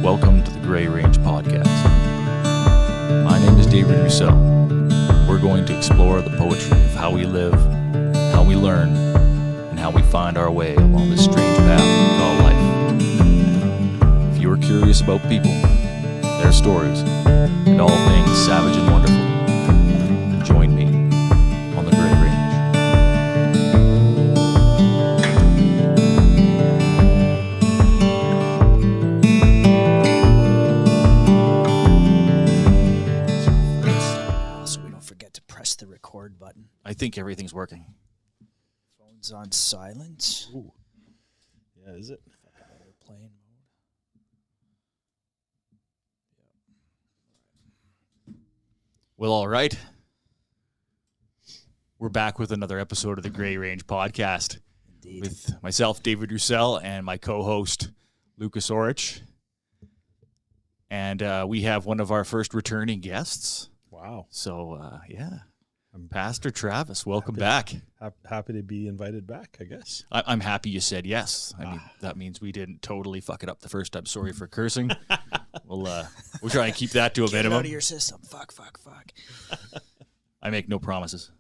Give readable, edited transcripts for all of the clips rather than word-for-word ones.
Welcome to the Gray Range Podcast. My name is David Rousseau. We're going to explore the poetry of how we live, how we learn, and how we find our way along this strange path we call life. If you are curious about people, their stories, and all things savage and wonderful, join me on the Gray Range. The record button. I think everything's working. Phone's on silent. Ooh. Yeah, is it? Airplane mode. Well, all right. We're back with another episode of the Gray Range Podcast. Indeed. With myself, David Roussel, and my co-host, Lucas Orich. And we have one of our first returning guests. Wow. So, yeah. Pastor Travis, welcome back. Happy to be invited back, I guess. I'm happy you said yes. I mean, that means we didn't totally fuck it up the first time. Sorry for cursing. We'll try and keep that to a minimum. Get it out of your system. Fuck. I make no promises.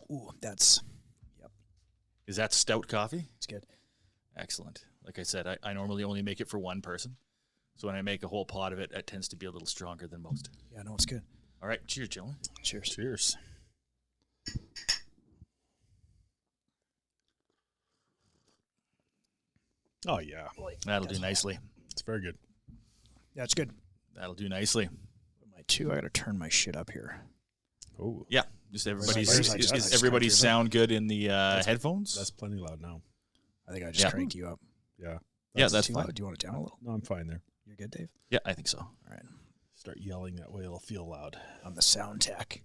Ooh, that's... Yep. Is that stout coffee? It's good. Excellent. Like I said, I normally only make it for one person. So when I make a whole pot of it, it tends to be a little stronger than most. Yeah, no, it's good. All right. Cheers, gentlemen. Cheers. Cheers. Oh, yeah. That'll do nicely. It's very good. Yeah, it's good. That'll do nicely. My two, I got to turn my shit up here. Oh. Yeah. Just everybody's Where's everybody sound good in the headphones? That's plenty loud now. I think I just cranked you up. Yeah. That's too fine. loud. Do you want it down a little? No, I'm fine there. You're good, Dave? Yeah, I think so. All right. Start yelling that way, it'll feel loud. I'm the sound tech.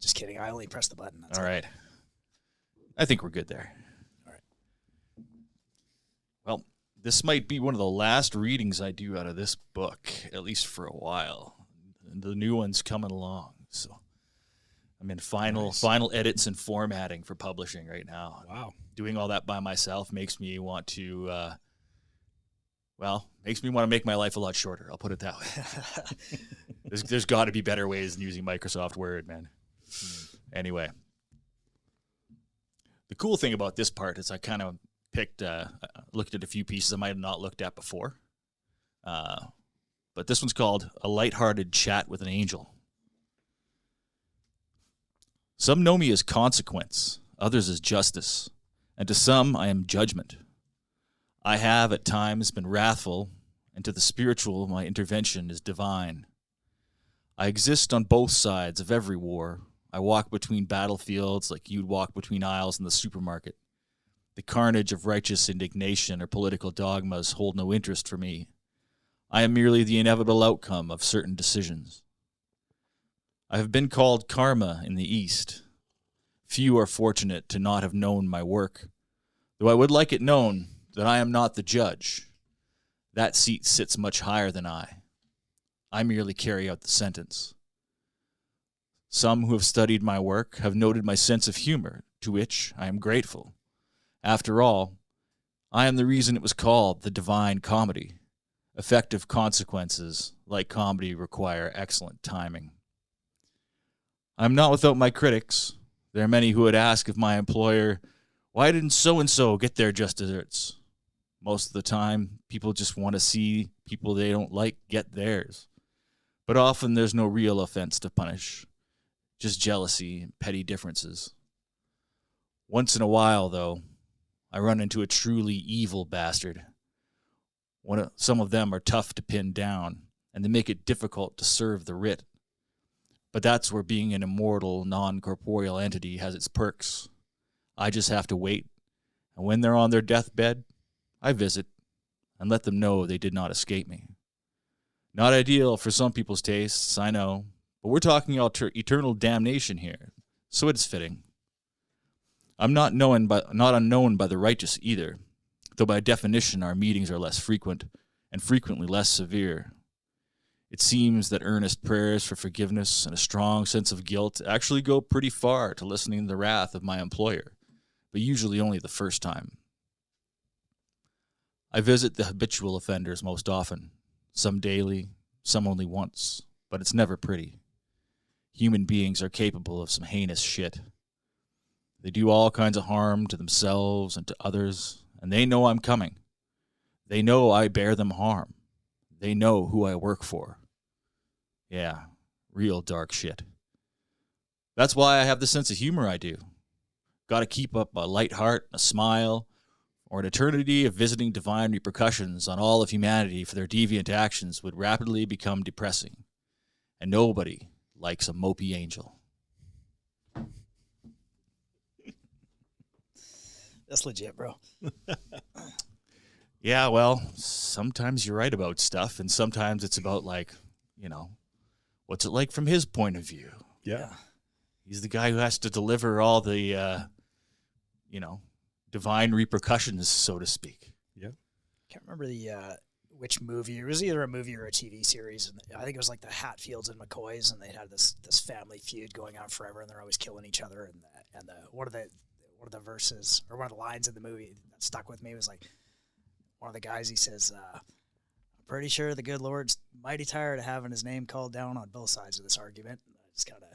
Just kidding. I only press the button. That's All right. I think we're good there. All right. Well, this might be one of the last readings I do out of this book, at least for a while. And the new one's coming along, so I'm in final edits and formatting for publishing right now. Wow. Doing all that by myself makes me want to, makes me want to make my life a lot shorter. I'll put it that way. There's got to be better ways than using Microsoft Word, man. Anyway, the cool thing about this part is I kind of looked at a few pieces I might have not looked at before. But this one's called A Lighthearted Chat with an Angel. Some know me as consequence, others as justice, and to some I am judgment. I have at times been wrathful, and to the spiritual my intervention is divine. I exist on both sides of every war. I walk between battlefields like you'd walk between aisles in the supermarket. The carnage of righteous indignation or political dogmas hold no interest for me. I am merely the inevitable outcome of certain decisions. I have been called karma in the East. Few are fortunate to not have known my work, though I would like it known that I am not the judge. That seat sits much higher than I. I merely carry out the sentence. Some who have studied my work have noted my sense of humor, to which I am grateful. After all, I am the reason it was called the Divine Comedy. Effective consequences, like comedy, require excellent timing. I am not without my critics. There are many who would ask of my employer, why didn't so-and-so get their just desserts? Most of the time, people just want to see people they don't like get theirs. But often there's no real offense to punish, just jealousy and petty differences. Once in a while, though, I run into a truly evil bastard. Some of them are tough to pin down, and they make it difficult to serve the writ. But that's where being an immortal, non-corporeal entity has its perks. I just have to wait, and when they're on their deathbed, I visit and let them know they did not escape me. Not ideal for some people's tastes, I know, but we're talking eternal damnation here, so it's fitting. I'm not unknown by the righteous either, though by definition our meetings are less frequent and frequently less severe. It seems that earnest prayers for forgiveness and a strong sense of guilt actually go pretty far to lessening the wrath of my employer, but usually only the first time. I visit the habitual offenders most often, some daily, some only once, but it's never pretty. Human beings are capable of some heinous shit. They do all kinds of harm to themselves and to others, and they know I'm coming. They know I bear them harm. They know who I work for. Yeah, real dark shit. That's why I have the sense of humor I do. Got to keep up a light heart, a smile, or an eternity of visiting divine repercussions on all of humanity for their deviant actions would rapidly become depressing. And nobody likes a mopey angel. That's legit, bro. Yeah, well, sometimes you're right about stuff, and sometimes it's about, what's it like from his point of view? Yeah. He's the guy who has to deliver all the, divine repercussions, so to speak. Yeah. Can't remember which movie. It was either a movie or a TV series. And I think it was like the Hatfields and McCoys, and they had this family feud going on forever, and they're always killing each other. And one of the verses or one of the lines in the movie that stuck with me was like, one of the guys, he says, I'm pretty sure the good Lord's mighty tired of having his name called down on both sides of this argument. I just kind of.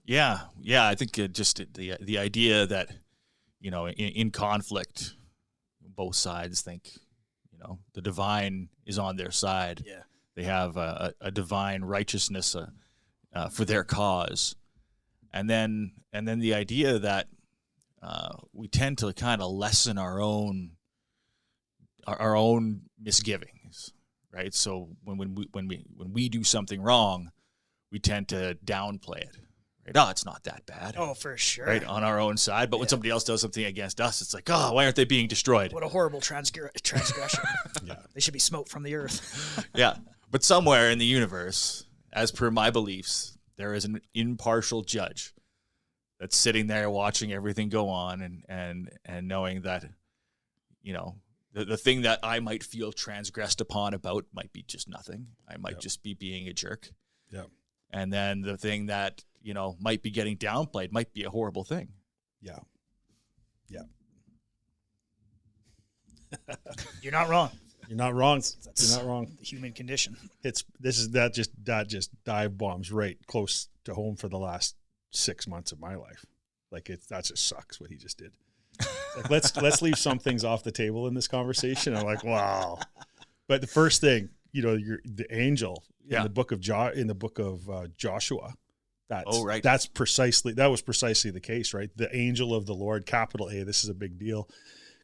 Yeah. I think just the idea that, in conflict, both sides think, the divine is on their side. Yeah. They have a divine righteousness for their cause. And then the idea that we tend to kind of lessen our own misgivings, right? So when we do something wrong, we tend to downplay it. Right? Oh, it's not that bad. Oh, for sure. Right, on our own side. But when somebody else does something against us, it's like, oh, why aren't they being destroyed? What a horrible transgression. Yeah. They should be smoked from the earth. Yeah. But somewhere in the universe, as per my beliefs, there is an impartial judge that's sitting there watching everything go on and knowing that, the thing that I might feel transgressed upon about might be just nothing. I might just be being a jerk. Yeah. And then the thing that, might be getting downplayed might be a horrible thing. Yeah. Yeah. You're not wrong. You're not wrong. That's You're not wrong. the human condition. That just dive bombs right close to home for the last 6 months of my life. That just sucks what he just did. Like, let's leave some things off the table in this conversation. I'm like, wow. But the first thing, you're the angel in the book of Joshua. That was precisely the case, right? The angel of the Lord, capital A, this is a big deal,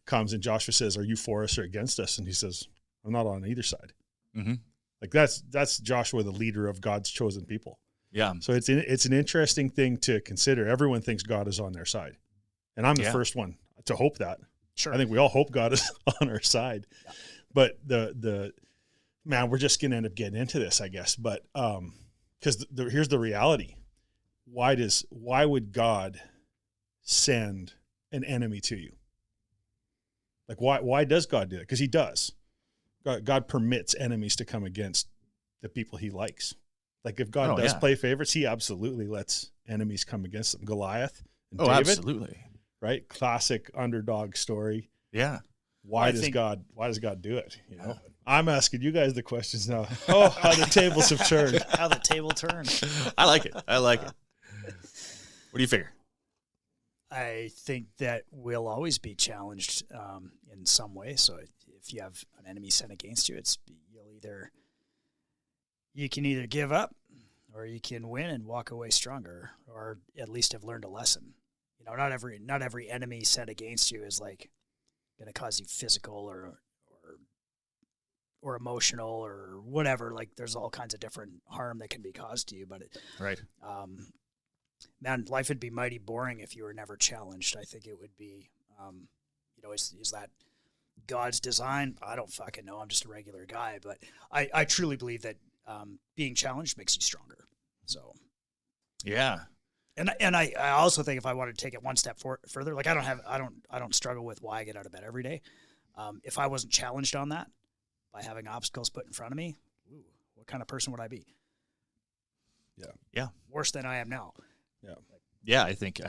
comes and Joshua says, "Are you for us or against us?" And he says, "I'm not on either side." Mm-hmm. Like that's Joshua, the leader of God's chosen people. Yeah. So it's an interesting thing to consider. Everyone thinks God is on their side, and I'm the first one to hope that. Sure. I think we all hope God is on our side, but the man, we're just going to end up getting into this, I guess. But because here's the reality: why would God send an enemy to you? Like why does God do that? Because He does. God permits enemies to come against the people He likes. Like if God does play favorites, He absolutely lets enemies come against them. Goliath and David, absolutely. Right? Classic underdog story. Yeah. Why does God do it? I'm asking you guys the questions now. Oh, how the tables have turned. How the table turned. I like it. What do you figure? I think that we'll always be challenged in some way. So if you have an enemy sent against you, you can either give up or you can win and walk away stronger, or at least have learned a lesson. Not every enemy sent against you is like going to cause you physical or emotional or whatever. Like there's all kinds of different harm that can be caused to you, but right. Man, life would be mighty boring if you were never challenged. I think it would be, is that God's design? I don't fucking know. I'm just a regular guy, but I truly believe that being challenged makes you stronger. So, yeah. And I also think if I wanted to take it one step further, like I don't struggle with why I get out of bed every day. If I wasn't challenged on that by having obstacles put in front of me, what kind of person would I be? Yeah. Worse than I am now. Yeah. I think,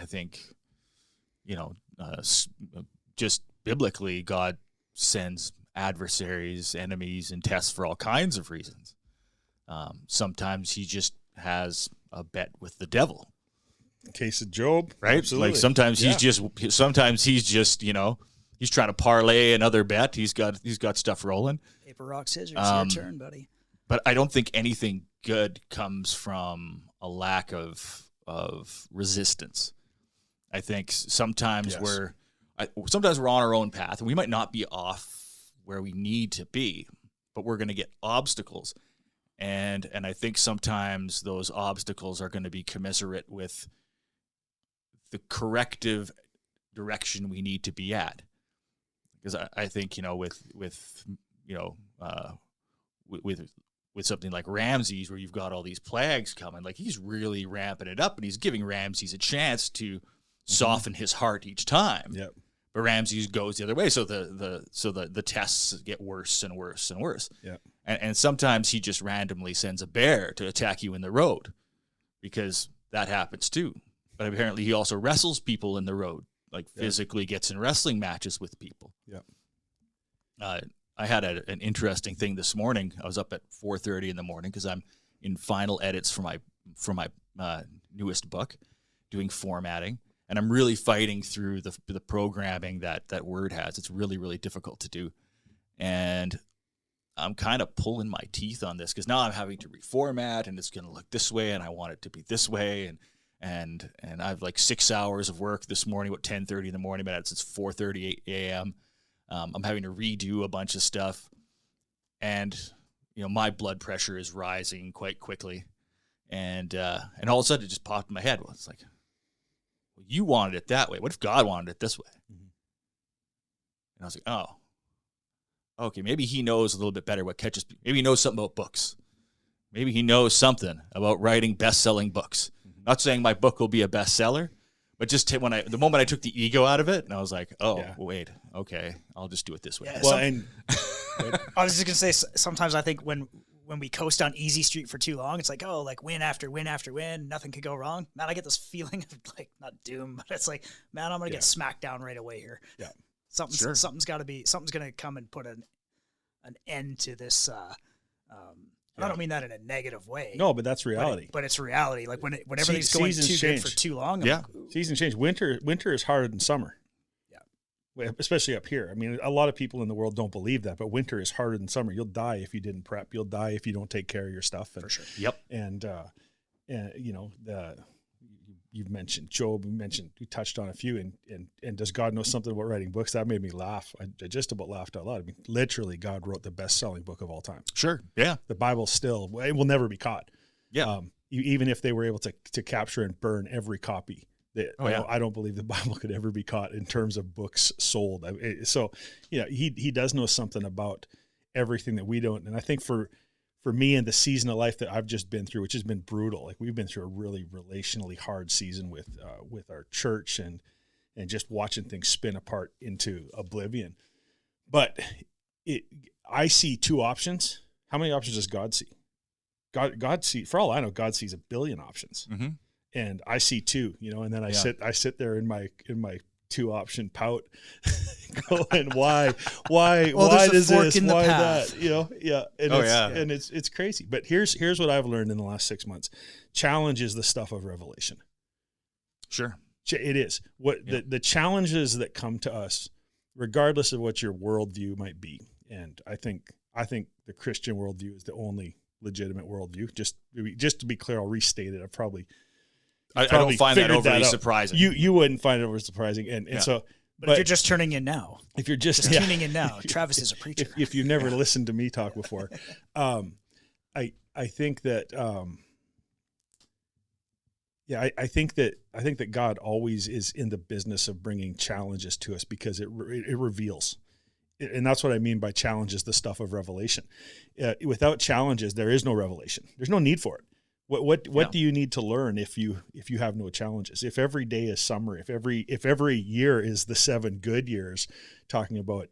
just biblically, God sends adversaries, enemies, and tests for all kinds of reasons. Sometimes he just has a bet with the devil. Case of Job, right? Absolutely. Like sometimes he's just he's trying to parlay another bet. He's got stuff rolling. Paper, rock, scissors. Your turn, buddy. But I don't think anything good comes from a lack of resistance. I think sometimes we're on our own path, and we might not be off where we need to be, but we're going to get obstacles. And I think sometimes those obstacles are going to be commensurate with the corrective direction we need to be at. Because I think, with something like Ramses, where you've got all these plagues coming, like he's really ramping it up, and he's giving Ramses a chance to soften his heart each time. Yep. But Ramses goes the other way, so the tests get worse and worse and worse. Yeah. And sometimes he just randomly sends a bear to attack you in the road, because that happens too. But apparently he also wrestles people in the road, like physically gets in wrestling matches with people. Yeah. I had an interesting thing this morning. I was up at 4:30 in the morning because I'm in final edits for my newest book, doing formatting, and I'm really fighting through the programming that Word has. It's really, really difficult to do, and I'm kind of pulling my teeth on this because now I'm having to reformat, and it's going to look this way, and I want it to be this way, and I have like 6 hours of work this morning, about 10:30 in the morning, but it's 4:30 a.m. I'm having to redo a bunch of stuff, and my blood pressure is rising quite quickly, and all of a sudden it just popped in my head. Well, it's like, well, you wanted it that way. What if God wanted it this way? Mm-hmm. And I was like, oh, okay, maybe he knows a little bit better what catches people. Maybe he knows something about books. Maybe he knows something about writing best-selling books. Mm-hmm. Not saying my book will be a bestseller, but just the moment I took the ego out of it, and I was like, oh, wait, okay, I'll just do it this way. Yeah, I was just going to say, sometimes I think when we coast on easy street for too long, it's like, oh, like win after win after win, nothing could go wrong. Man, I get this feeling of like, not doom, but it's like, man, I'm going to get smacked down right away here. Yeah. Something's going to come and put an end to this. I don't mean that in a negative way. No, but that's reality. But it's reality. Like when everything's going too good for too long. Seasons change. Winter is harder than summer. Yeah. Especially up here. I mean, a lot of people in the world don't believe that, but winter is harder than summer. You'll die if you didn't prep. You'll die if you don't take care of your stuff. For sure. Yep. And you've mentioned Job. You touched on a few. And does God know something about writing books? That made me laugh. I just about laughed out loud. I mean, literally, God wrote the best-selling book of all time. Sure. Yeah. The Bible it will never be caught. Yeah. Even if they were able to capture and burn every copy. I don't believe the Bible could ever be caught in terms of books sold. So, he does know something about everything that we don't. And I think for me and the season of life that I've just been through, which has been brutal, like we've been through a really relationally hard season with our church and just watching things spin apart into oblivion. But I see two options. How many options does God see? God see, for all I know, God sees a billion options. Mm-hmm. And I see two, and then I sit there in my 2-option pout going, why does this, why that, and it's crazy. But here's what I've learned in the last 6 months. Challenge is the stuff of revelation. Sure. It is the challenges that come to us, regardless of what your worldview might be. And I think the Christian worldview is the only legitimate worldview. Just to be clear, I'll restate it. I don't find that overly surprising. You wouldn't find it overly surprising, and so. But if you're just turning in now, if you're just tuning in now, Travis is a preacher. If you've never listened to me talk before, I think that I think that God always is in the business of bringing challenges to us because it reveals. And that's what I mean by challenges, the stuff of revelation. Without challenges, there is no revelation. There's no need for it. What do you need to learn if you have no challenges? If every day is summer, if every year is the 7 good years, talking about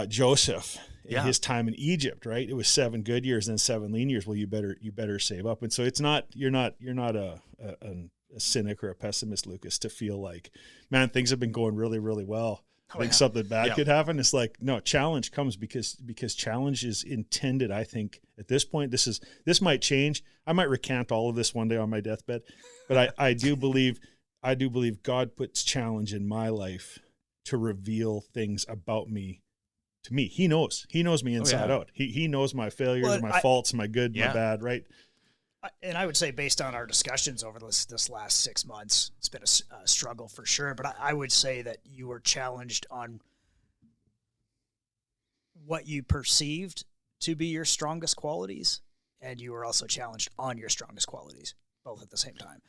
Joseph and his time in Egypt, right? It was 7 good years and 7 lean years. Well, you better save up. And so it's not you're not an a cynic or a pessimist, Lucas, to feel like, man, things have been going really, really well. Oh, Think yeah. something bad could happen. It's like, no, challenge comes because challenge is intended. I think at this point, this might change. I might recant all of this one day on my deathbed, but I do believe God puts challenge in my life to reveal things about me to me. He knows me inside out. He knows my failures, my faults, my good, my bad, right? And I would say, based on our discussions over this last 6 months, it's been a struggle for sure. But I would say that you were challenged on what you perceived to be your strongest qualities, and you were also challenged on your strongest qualities, both at the same time.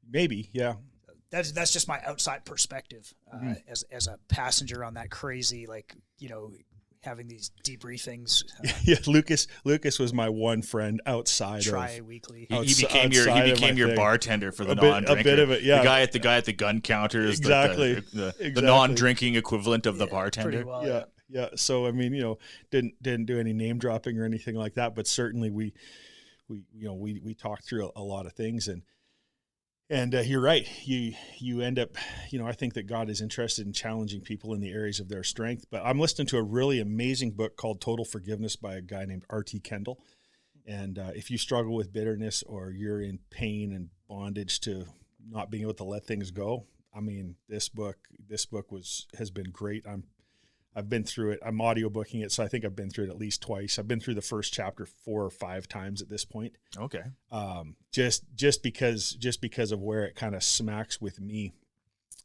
Maybe, yeah. That's just my outside perspective as a passenger on that crazy, having these debriefings. Yeah, Lucas was my one friend outside tri-weekly. He became your bartender for the non-drinker. A bit of it, yeah. The guy at the gun counter is exactly. The non-drinking equivalent of the bartender. Pretty well, yeah. So I mean, didn't do any name dropping or anything like that, but certainly we talked through a lot of things, and you're right. You end up, I think that God is interested in challenging people in the areas of their strength. But I'm listening to a really amazing book called Total Forgiveness by a guy named R.T. Kendall. And if you struggle with bitterness or you're in pain and bondage to not being able to let things go, I mean, this book has been great. I've been through it. I'm audiobooking it, so I think I've been through it at least twice. I've been through the first chapter 4 or 5 times at this point. Okay. Just because of where it kind of smacks with me.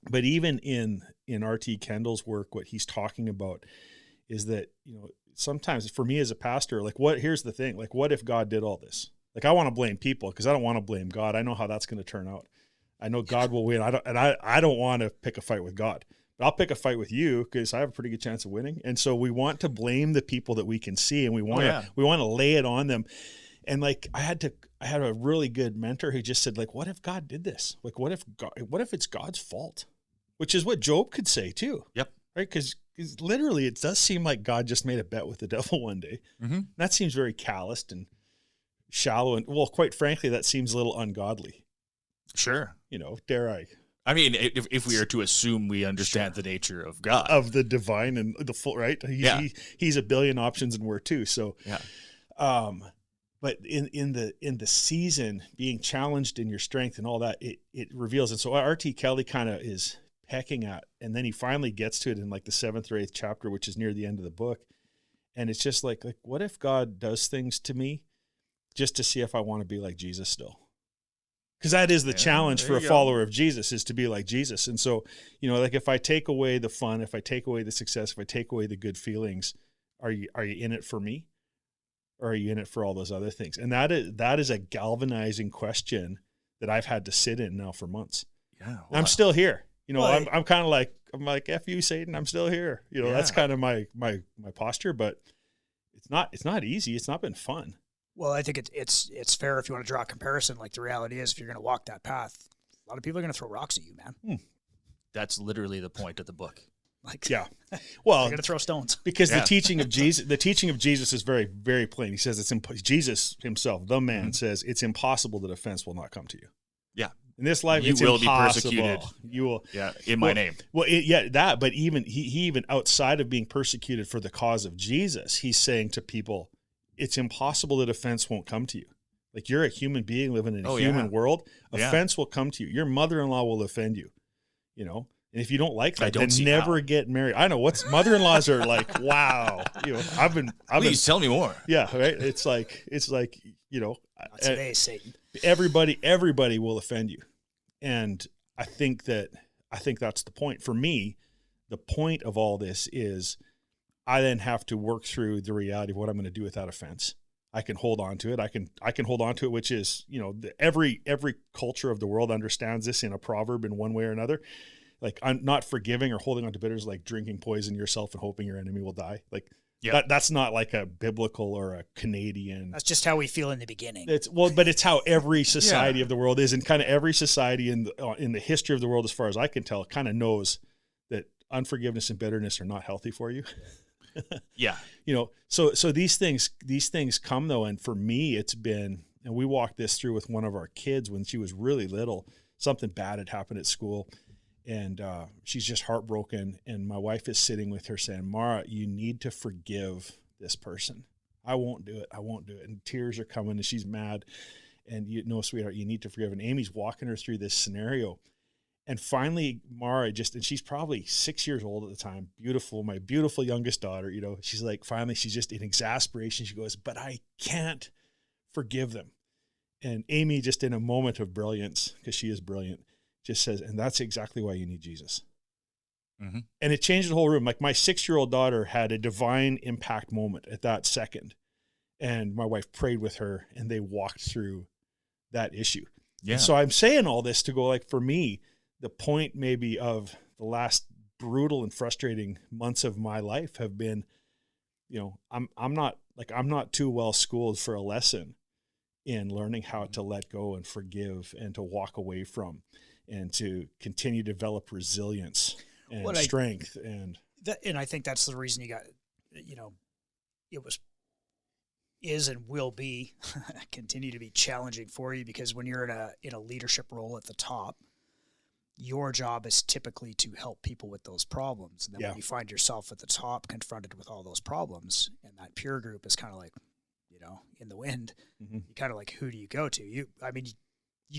But even in R.T. Kendall's work, what he's talking about is that, sometimes for me as a pastor, here's the thing, what if God did all this? I want to blame people because I don't want to blame God. I know how that's going to turn out. I know God will win. I don't want to pick a fight with God. But I'll pick a fight with you because I have a pretty good chance of winning. And so we want to blame the people that we can see, and we want to lay it on them. And I had a really good mentor who just said, what if God did this? What if it's God's fault? Which is what Job could say too. Yep. Right? Because literally it does seem like God just made a bet with the devil one day. Mm-hmm. That seems very calloused and shallow. And quite frankly, that seems a little ungodly. Sure. Dare I? I mean, if we are to assume we understand the nature of God, of the divine and the full, right? He's a billion options and we're 2. So, but in the season, being challenged in your strength and all that, it reveals. And so R.T. Kelly kind of is pecking at, and then he finally gets to it in the 7th or 8th chapter, which is near the end of the book. And it's just like, what if God does things to me just to see if I want to be like Jesus still? Because that is the challenge for a follower of Jesus, is to be like Jesus. And so, if I take away the fun, if I take away the success, if I take away the good feelings, are you in it for me? Or are you in it for all those other things? And that is a galvanizing question that I've had to sit in now for months. Yeah. Well, I'm still here. I'm kind of like, F you, Satan, I'm still here. That's kind of my posture, but it's not easy. It's not been fun. Well, I think it's fair if you want to draw a comparison. The reality is, if you're going to walk that path, a lot of people are going to throw rocks at you, man. That's literally the point of the book. Yeah. Well, they're going to throw stones because the teaching of Jesus is very, very plain. He says Jesus himself, the man, says it's impossible that offense will not come to you. Yeah. In this life, you it's will impossible. be persecuted. You will, in my name. Well, but even he even outside of being persecuted for the cause of Jesus, he's saying to people, it's impossible that offense won't come to you. You're a human being living in a human world. Offense will come to you. Your mother-in-law will offend you, And if you don't like that, then never get married. I know mother-in-laws are like, wow. Please tell me more. Yeah. Right. It's like, not today, Satan. Everybody will offend you. And I think that's the point for me. The point of all this is, I then have to work through the reality of what I'm going to do with that offense. I can hold on to it. I can hold on to it, which is, every culture of the world understands this in a proverb in one way or another. I'm not forgiving or holding on to bitters, like drinking poison yourself and hoping your enemy will die. That's not like a biblical or a Canadian. That's just how we feel in the beginning. But it's how every society of the world is, and kind of every society in the history of the world, as far as I can tell, kind of knows that unforgiveness and bitterness are not healthy for you. Yeah. So these things come though. And for me, it's been, and we walked this through with one of our kids when she was really little. something bad had happened at school, and she's just heartbroken. And my wife is sitting with her saying, Mara, you need to forgive this person. I won't do it. I won't do it. And tears are coming, and she's mad. And sweetheart, you need to forgive. And Amy's walking her through this scenario. And finally, Mara and she's probably 6 years old at the time, beautiful, my beautiful youngest daughter, she's like, finally, she's just in exasperation. She goes, but I can't forgive them. And Amy, just in a moment of brilliance, because she is brilliant, just says, and that's exactly why you need Jesus. Mm-hmm. And it changed the whole room. Like, my 6-year-old daughter had a divine impact moment at that second. And my wife prayed with her, and they walked through that issue. Yeah. And so I'm saying all this to go, like, for me, the point maybe of the last brutal and frustrating months of my life have been, I'm not too well schooled for a lesson in learning how to let go and forgive and to walk away from and to continue to develop resilience and strength. And I think that's the reason you got, it is and will be continue to be challenging for you, because when you're in a leadership role at the top, your job is typically to help people with those problems. And then when you find yourself at the top confronted with all those problems, and that peer group is kind of like, in the wind, you kind of like, who do you go to? You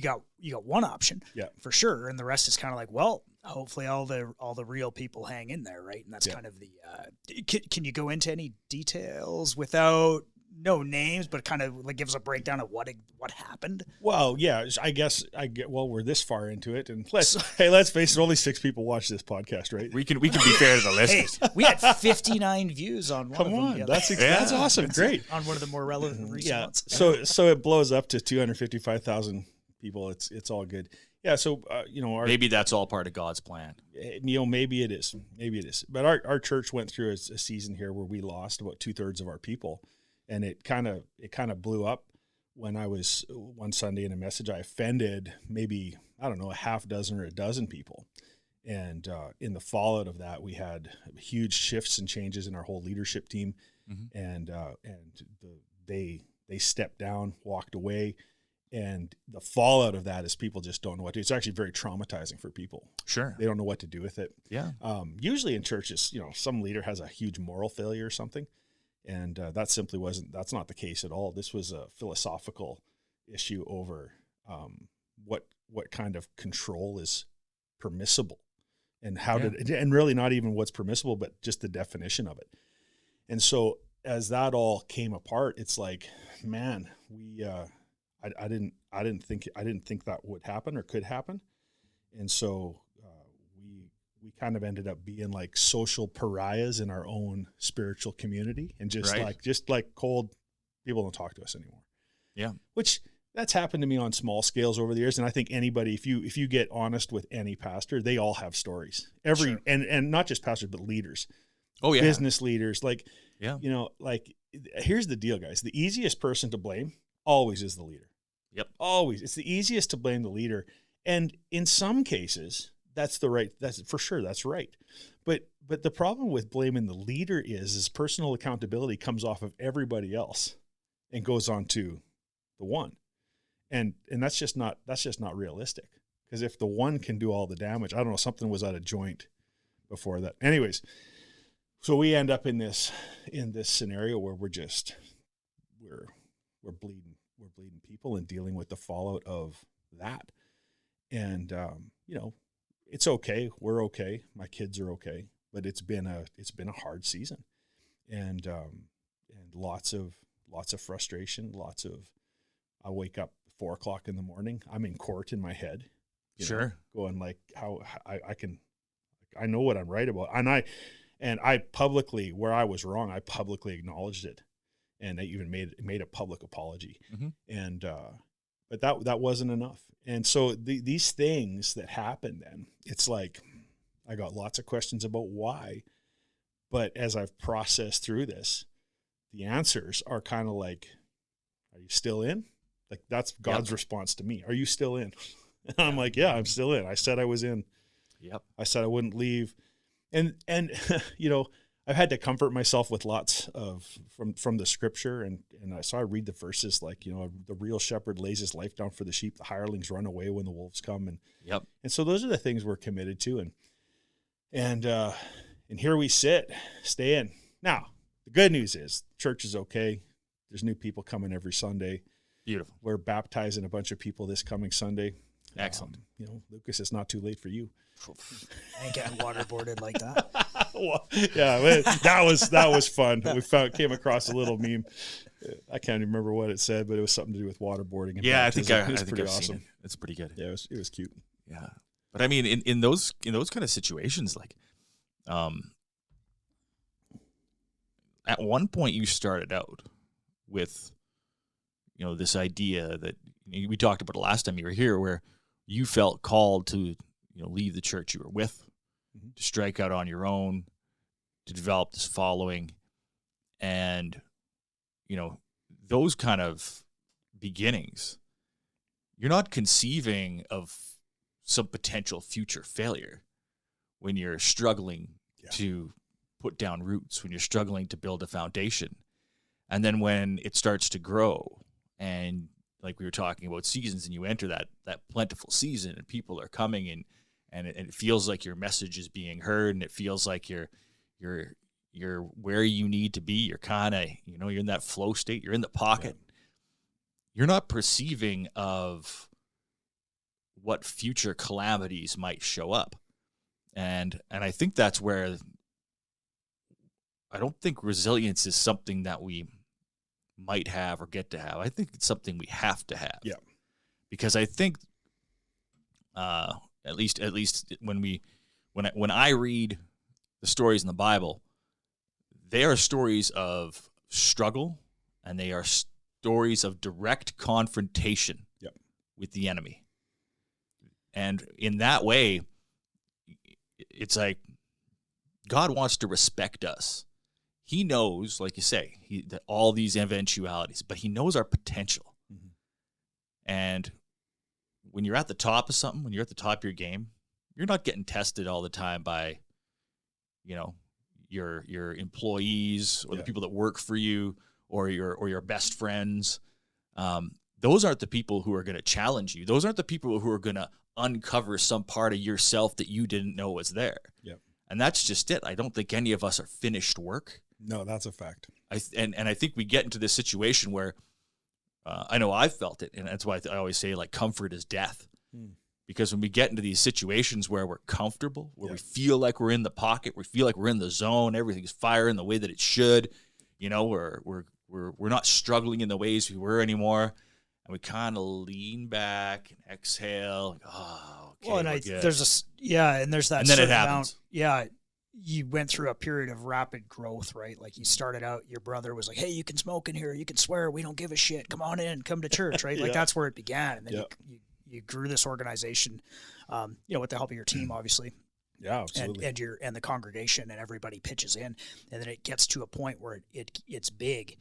got one option, for sure. And the rest is kind of like, well, hopefully all the real people hang in there. Right. And that's kind of the, can you go into any details without no names, but kind of like gives a breakdown of what happened? Well, yeah, I guess we're this far into it, and let's face it, only 6 people watch this podcast, right? We can be fair to the listeners. Hey, we had 59 views on one of them. That's awesome. Great. On one of the more relevant recent ones. So it blows up to 255,000 people. It's all good. Yeah. So, maybe that's all part of God's plan. Maybe it is. But our church went through a season here where we lost about 2/3 of our people. And it kind of blew up when I was one Sunday in a message. I offended maybe, I don't know, a half dozen or a dozen people. And in the fallout of that, we had huge shifts and changes in our whole leadership team. Mm-hmm. And they stepped down, walked away. And the fallout of that is people just don't know what to do. It's actually very traumatizing for people. Sure. They don't know what to do with it. Yeah. Usually in churches, some leader has a huge moral failure or something. And that's not the case at all. This was a philosophical issue over what kind of control is permissible, and and really not even what's permissible, but just the definition of it. And so as that all came apart, it's like, man, I didn't think that would happen or could happen. And so we kind of ended up being like social pariahs in our own spiritual community, and just like cold people don't talk to us anymore. Yeah. Which that's happened to me on small scales over the years. And I think anybody, if you get honest with any pastor, they all have stories. And not just pastors, but leaders. Oh yeah. Business leaders. Here's the deal, guys. The easiest person to blame always is the leader. Yep. Always. It's the easiest to blame the leader. And in some cases, that's for sure. That's right. But the problem with blaming the leader is personal accountability comes off of everybody else and goes on to the one. And that's just not realistic, because if the one can do all the damage, I don't know, something was out of joint before that. Anyways, so we end up in this scenario where we're bleeding people and dealing with the fallout of that. And it's okay. We're okay. My kids are okay, but it's been a hard season, and lots of frustration. I wake up 4 o'clock in the morning. I'm in court in my head, going like how I know what I'm right about, and I publicly, where I was wrong, I publicly acknowledged it, and I even made a public apology, and but that wasn't enough. And so these things that happen, then it's like I got lots of questions about why, but as I've processed through this, the answers are kind of like, are you still in? Like, that's God's response to me. Are you still in? And I'm like, yeah, I'm still in. I said I was in. Yep. I said I wouldn't leave. And I've had to comfort myself with lots of from the scripture, and so I read the verses like, the real shepherd lays his life down for the sheep. The hirelings run away when the wolves come, and so those are the things we're committed to, and here we sit, staying. Now, the good news is church is okay. There's new people coming every Sunday. Beautiful. We're baptizing a bunch of people this coming Sunday. Excellent. Lucas, it's not too late for you. I ain't getting waterboarded like that. Well, yeah, that was fun. Came across a little meme. I can't even remember what it said, but it was something to do with waterboarding. Yeah, I think it was I've pretty seen awesome. it. It's pretty good. Yeah, it was cute. Yeah, but I mean, in those kind of situations, like, at one point you started out with, this idea that we talked about it last time you were here, where you felt called to, leave the church you were with, to strike out on your own, to develop this following, and those kind of beginnings, you're not conceiving of some potential future failure when you're struggling to put down roots, when you're struggling to build a foundation. And then when it starts to grow, and like we were talking about seasons, and you enter that plentiful season, and people are coming in, and it feels like your message is being heard, and it feels like you're where you need to be. You're kind of, you're in that flow state. You're in the pocket. Yeah. You're not perceiving of what future calamities might show up. And I think that's where I don't think resilience is something that we might have or get to have. I think it's something we have to have. Yeah. Because I think at least when I read the stories in the Bible, they are stories of struggle, and they are stories of direct confrontation with the enemy. And in that way, it's like God wants to respect us. He knows, like you say, that all these eventualities, but he knows our potential. Mm-hmm. And when you're at the top of something, when you're at the top of your game, you're not getting tested all the time by, your employees or the people that work for you or your best friends. Those aren't the people who are going to challenge you. Those aren't the people who are going to uncover some part of yourself that you didn't know was there. Yep. And that's just it. I don't think any of us are finished work. No, that's a fact. And I think we get into this situation where I know I've felt it, and that's why I always say, like, comfort is death. Because when we get into these situations where we're comfortable, where we feel like we're in the pocket, we feel like we're in the zone, everything's firing the way that it should, we're not struggling in the ways we were anymore, and we kind of lean back and exhale. Like, oh, okay, well, and there's that, and then it happens. You went through a period of rapid growth, right? Like, you started out, your brother was like, "Hey, you can smoke in here, you can swear, we don't give a shit. Come on in, come to church," right? Like, that's where it began, and then you grew this organization, with the help of your team, obviously. Yeah, absolutely. And the congregation, and everybody pitches in, and then it gets to a point where it's big,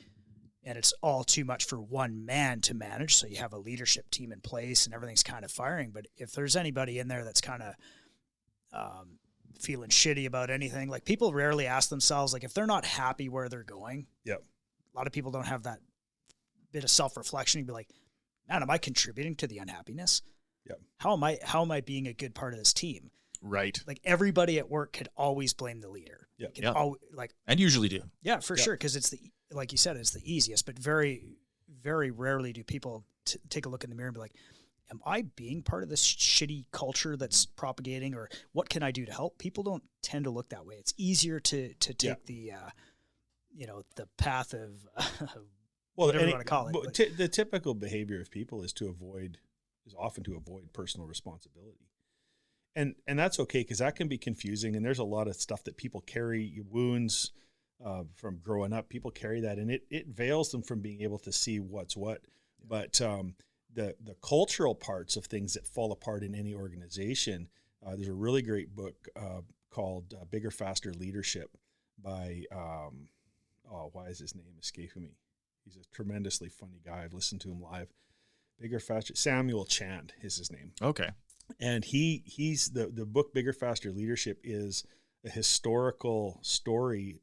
and it's all too much for one man to manage. So you have a leadership team in place, and everything's kind of firing. But if there's anybody in there that's kind of feeling shitty about anything, like, people rarely ask themselves, like, if they're not happy where they're going. Yep. A lot of people don't have that bit of self-reflection. You'd be like, man, am I contributing to the unhappiness? Yep. How am I being a good part of this team? Right. Like, everybody at work could always blame the leader. Yeah. And usually do. Yeah, for sure. Because it's like you said, it's the easiest, but very, very rarely do people take a look in the mirror and be like, am I being part of this shitty culture that's propagating, or what can I do to help? People don't tend to look that way. It's easier to take the path of, whatever you want to call it. The typical behavior of people is often to avoid personal responsibility. And that's okay, because that can be confusing. And there's a lot of stuff that people carry, wounds from growing up. People carry that, and it veils them from being able to see what's what. But the cultural parts of things that fall apart in any organization, there's a really great book called Bigger, Faster Leadership by, why is his name escaping me? He's a tremendously funny guy. I've listened to him live. Bigger, Faster, Samuel Chand is his name. Okay. And he's the book Bigger, Faster Leadership is a historical story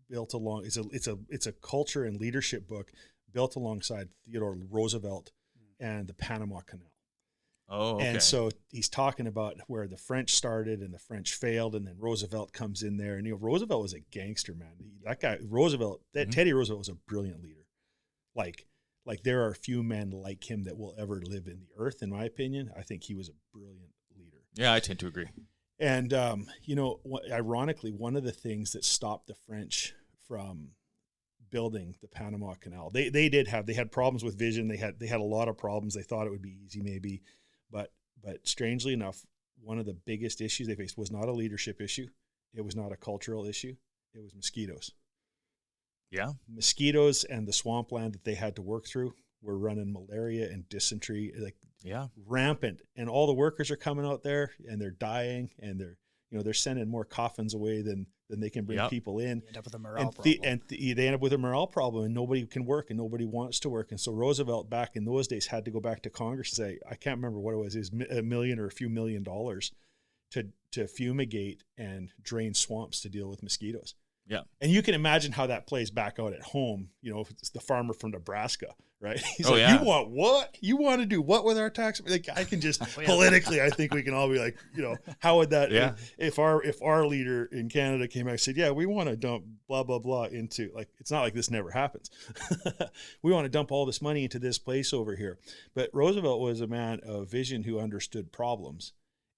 built along. It's a culture and leadership book built alongside Theodore Roosevelt and the Panama Canal. Oh, okay. And so he's talking about where the French started and the French failed, and then Roosevelt comes in there. And Roosevelt was a gangster, man. That guy Roosevelt, Teddy Roosevelt was a brilliant leader. Like there are a few men like him that will ever live in the earth, in my opinion. I think he was a brilliant leader. Yeah, I tend to agree. And ironically, one of the things that stopped the French from building the Panama Canal, they had problems with vision. They had a lot of problems. They thought it would be easy, maybe. But strangely enough, one of the biggest issues they faced was not a leadership issue. It was not a cultural issue. It was mosquitoes. Yeah. Mosquitoes and the swampland that they had to work through were running malaria and dysentery, rampant. And all the workers are coming out there and they're dying, and they're sending more coffins away than they can bring people in. You end up with a morale problem. They end up with a morale problem, and nobody can work and nobody wants to work. And so Roosevelt back in those days had to go back to Congress and say, I can't remember what it was $1 million or a few $1 million to fumigate and drain swamps to deal with mosquitoes. Yeah. And you can imagine how that plays back out at home. If it's the farmer from Nebraska, right? He's yeah. You want what? You want to do what with our tax? Like, I can just politically, I think we can all be like, how would that, if our leader in Canada came out and said, yeah, we want to dump blah, blah, blah into, like, it's not like this never happens. We want to dump all this money into this place over here. But Roosevelt was a man of vision who understood problems.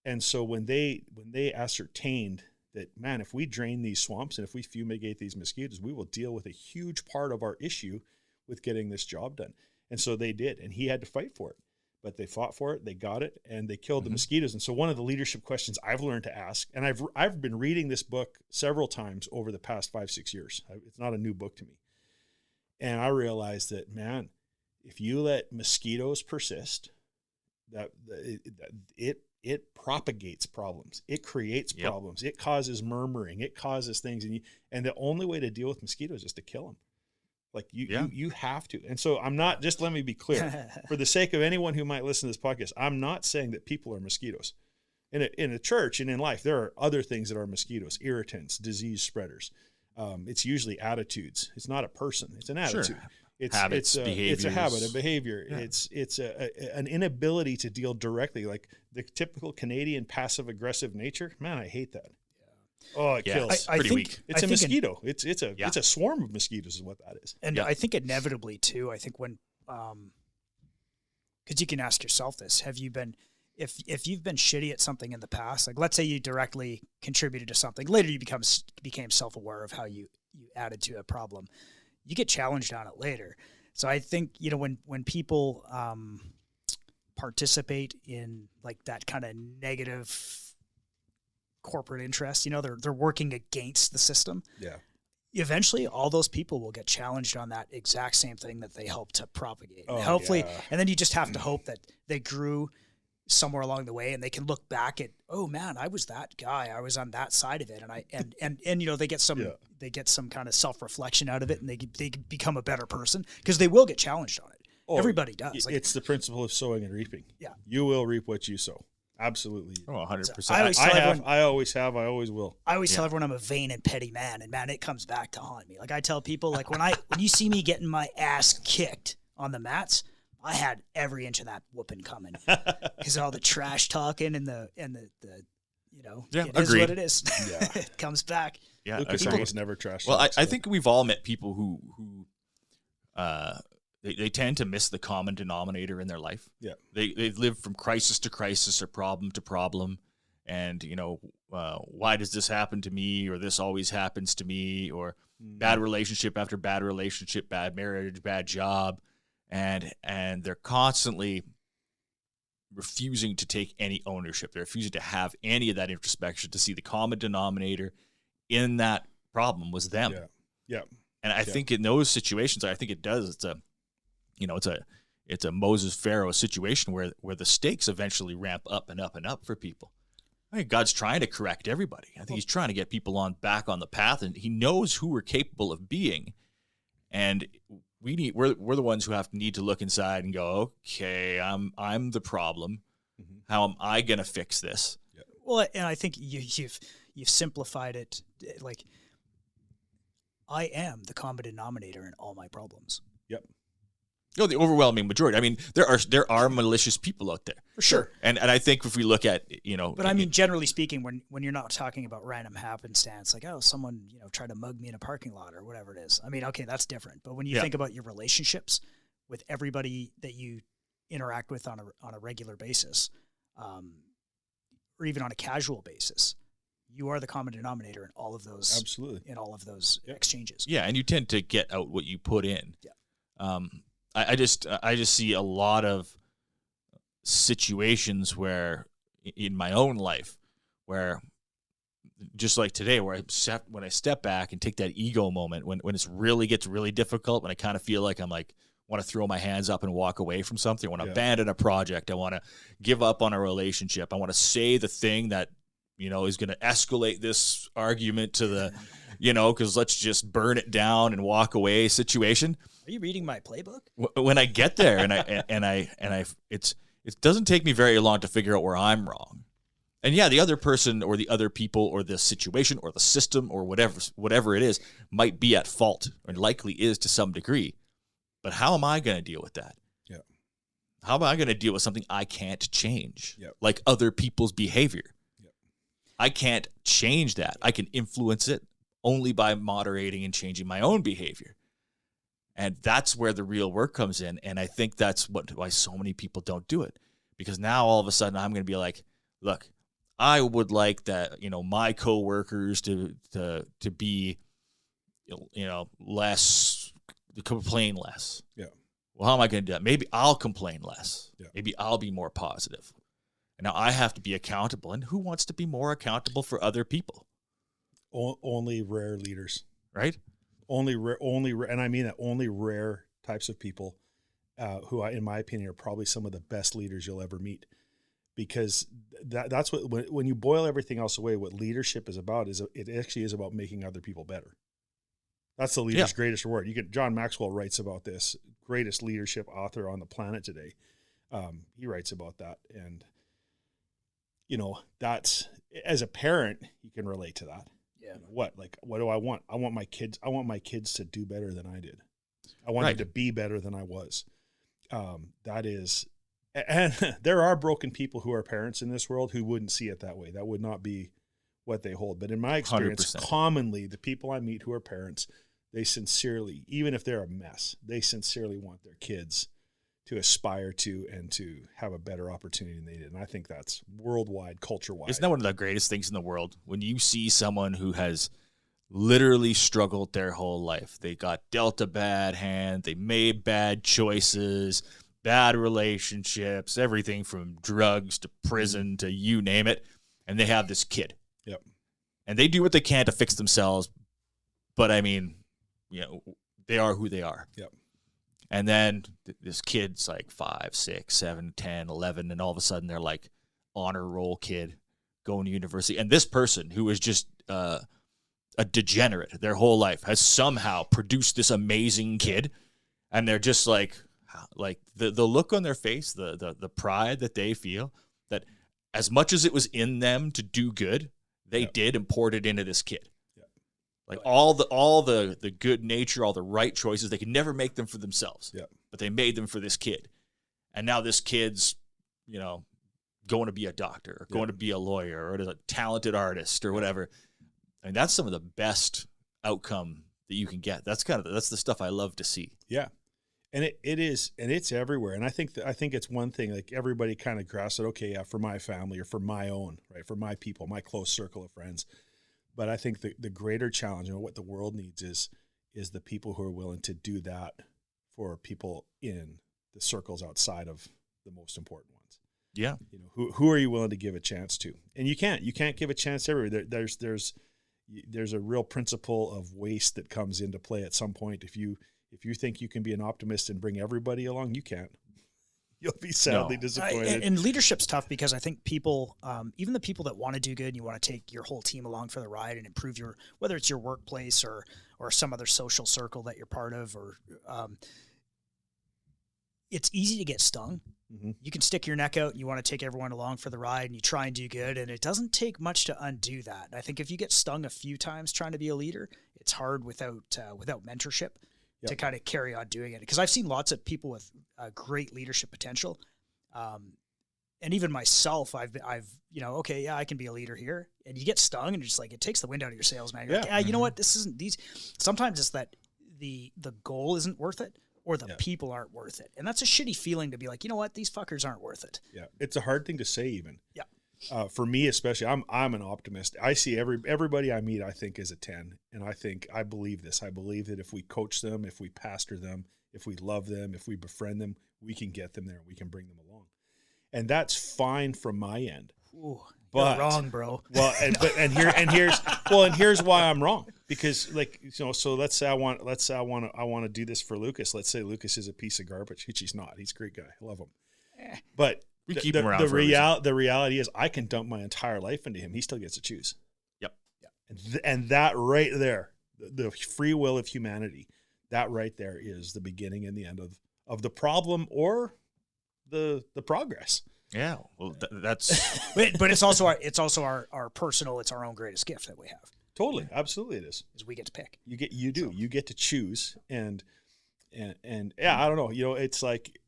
And so when they ascertained that, man, if we drain these swamps and if we fumigate these mosquitoes, we will deal with a huge part of our issue with getting this job done. And so they did, and he had to fight for it. But they fought for it, they got it, and they killed the mosquitoes. And so one of the leadership questions I've learned to ask, and I've been reading this book several times over the past 5-6 years. It's not a new book to me. And I realized that, man, if you let mosquitoes persist, that it propagates problems. It creates problems. It causes murmuring. It causes things. And the only way to deal with mosquitoes is to kill them. Like you have to. And so I'm not, just let me be clear, for the sake of anyone who might listen to this podcast, I'm not saying that people are mosquitoes. In a church and in life, there are other things that are mosquitoes, irritants, disease spreaders. It's usually attitudes. It's not a person. It's an attitude. Sure. It's Behaviors. a habit, a behavior. Yeah. It's an inability to deal directly, like the typical Canadian passive aggressive nature. Man, I hate that. Yeah. Oh, it kills. Pretty weak. It's a mosquito. It's a swarm of mosquitoes is what that is. And I think inevitably too. I think when, because you can ask yourself this: have you been, if you've been shitty at something in the past, like let's say you directly contributed to something, later you became self-aware of how you added to a problem. You get challenged on it later. So I think, when people participate in like that kind of negative corporate interest, they're working against the system. Yeah. Eventually all those people will get challenged on that exact same thing that they helped to propagate. Oh, hopefully. yeah. And then you just have to hope that they grew somewhere along the way and they can look back at, oh man, I was that guy. I was on that side of it. And they get some kind of self-reflection out of it, and they become a better person because they will get challenged on it. Oh, everybody does. It's the principle of sowing and reaping. Yeah. You will reap what you sow. Absolutely. Oh, 100%. I always have, I always will. I always tell everyone I'm a vain and petty man, and man, it comes back to haunt me. Like I tell people, like when you see me getting my ass kicked on the mats, I had every inch of that whooping coming because all the trash talking and the it is what it is. Yeah. It comes back. Yeah, Lucas almost never trash. Well, I think we've all met people who they tend to miss the common denominator in their life. Yeah, they live from crisis to crisis or problem to problem, and why does this happen to me, or this always happens to me, or bad relationship after bad relationship, bad marriage, bad job. And they're constantly refusing to take any ownership. They're refusing to have any of that introspection to see the common denominator in that problem was them. Yeah. And I think in those situations, I think it does. It's a Moses Pharaoh situation where the stakes eventually ramp up and up and up for people. I think God's trying to correct everybody. I think He's trying to get people back on the path, and He knows who we're capable of being. And we're the ones who need to look inside and go, okay, I'm the problem. Mm-hmm. How am I going to fix this? Yeah. Well, and I think you've you've simplified it. Like, I am the common denominator in all my problems. Yep. No, the overwhelming majority. I mean, there are malicious people out there. For sure. And I think if we look at, But I mean, generally speaking, when you're not talking about random happenstance, like, oh, someone, tried to mug me in a parking lot or whatever it is. I mean, okay, that's different. But when you think about your relationships with everybody that you interact with on a regular basis, or even on a casual basis, you are the common denominator in all of those. Absolutely. In all of those exchanges. Yeah, and you tend to get out what you put in. Yeah. I just see a lot of situations where in my own life where, just like today, where when I step back and take that ego moment, when it really gets really difficult, when I kind of feel like I'm like, want to throw my hands up and walk away from something, I want to abandon a project, I want to give up on a relationship, I want to say the thing that is going to escalate this argument to the, because let's just burn it down and walk away situation. Are you reading my playbook? When I get there it doesn't take me very long to figure out where I'm wrong. And yeah, the other person or the other people or the situation or the system or whatever it is might be at fault, or likely is to some degree. But how am I going to deal with that? Yeah. How am I going to deal with something I can't change? Yep. Like other people's behavior. Yep. I can't change that. I can influence it only by moderating and changing my own behavior. And that's where the real work comes in. And I think that's why so many people don't do it. Because now all of a sudden I'm going to be like, look, I would like that, my coworkers to be, less, to complain less. Yeah. Well, how am I going to do that? Maybe I'll complain less. Yeah. Maybe I'll be more positive. And now I have to be accountable. And who wants to be more accountable for other people? Only rare leaders. Right? Only rare, and I mean that, only rare types of people who, in my opinion, are probably some of the best leaders you'll ever meet. Because that's what, when you boil everything else away, what leadership is about it actually is about making other people better. That's the leader's greatest reward. John Maxwell writes about this, greatest leadership author on the planet today. He writes about that, and that's, as a parent, you can relate to that. Yeah. What do I want? I want my kids to do better than I did. I want them to be better than I was. That is, and there are broken people who are parents in this world who wouldn't see it that way. That would not be what they hold. But in my experience, 100%. Commonly the people I meet who are parents, they sincerely, even if they're a mess, they sincerely want their kids to aspire to and to have a better opportunity than they did. And I think that's worldwide, culture-wide. Isn't that one of the greatest things in the world? When you see someone who has literally struggled their whole life. They got dealt a bad hand. They made bad choices, bad relationships, everything from drugs to prison to you name it. And they have this kid. Yep. And they do what they can to fix themselves. But I mean, they are who they are. Yep. And then this kid's like 5, 6, 7, 10, 11, and all of a sudden they're like honor roll kid going to university. And this person who is just a degenerate their whole life has somehow produced this amazing kid. And they're just like the look on their face, the pride that they feel that as much as it was in them to do good, they did and poured it into this kid. Like all the good nature, all the right choices, they could never make them for themselves. Yeah. But they made them for this kid. And now this kid's, going to be a doctor, or going to be a lawyer, or a talented artist or whatever. I mean, that's some of the best outcome that you can get. That's the stuff I love to see. Yeah. And it is, and it's everywhere. And I think it's one thing, like everybody kind of grasps it. Okay. Yeah. For my family or for my own, right. For my people, my close circle of friends. But I think the greater challenge and what the world needs is the people who are willing to do that for people in the circles outside of the most important ones. Yeah. Who are you willing to give a chance to? And you can't give a chance everywhere. There's a real principle of waste that comes into play at some point. If you think you can be an optimist and bring everybody along, you can't. You'll be sadly disappointed. And leadership's tough because I think people, even the people that want to do good and you want to take your whole team along for the ride and improve whether it's your workplace or some other social circle that you're part of, or it's easy to get stung You can stick your neck out and you want to take everyone along for the ride and you try and do good. And it doesn't take much to undo that. And I think if you get stung a few times trying to be a leader, it's hard without mentorship to kind of carry on doing it. Because I've seen lots of people with great leadership potential. And even myself, I've okay, yeah, I can be a leader here. And you get stung and you're just like, it takes the wind out of your sails, man. You're like, you know what? This isn't these. Sometimes it's that the goal isn't worth it or the people aren't worth it. And that's a shitty feeling to be like, you know what? These fuckers aren't worth it. Yeah. It's a hard thing to say even. Yeah. For me, especially, I'm an optimist. I see everybody I meet, I think is a 10. And I believe this. I believe that if we coach them, if we pastor them, if we love them, if we befriend them, we can get them there. We can bring them along. And that's fine from my end. Ooh, but you're wrong, bro. Well, here's why I'm wrong. Because so let's say I want to do this for Lucas. Let's say Lucas is a piece of garbage, which he's not. He's a great guy. I love him. But we keep him around. The reality is I can dump my entire life into him. He still gets to choose. Yep. And that right there, the free will of humanity, that right there is the beginning and the end of the problem or the progress. Yeah, well, that's. but it's also our personal. It's our own greatest gift that we have. Totally, absolutely, it is. Is we get to pick. You get to choose, and yeah, I don't know. It's like,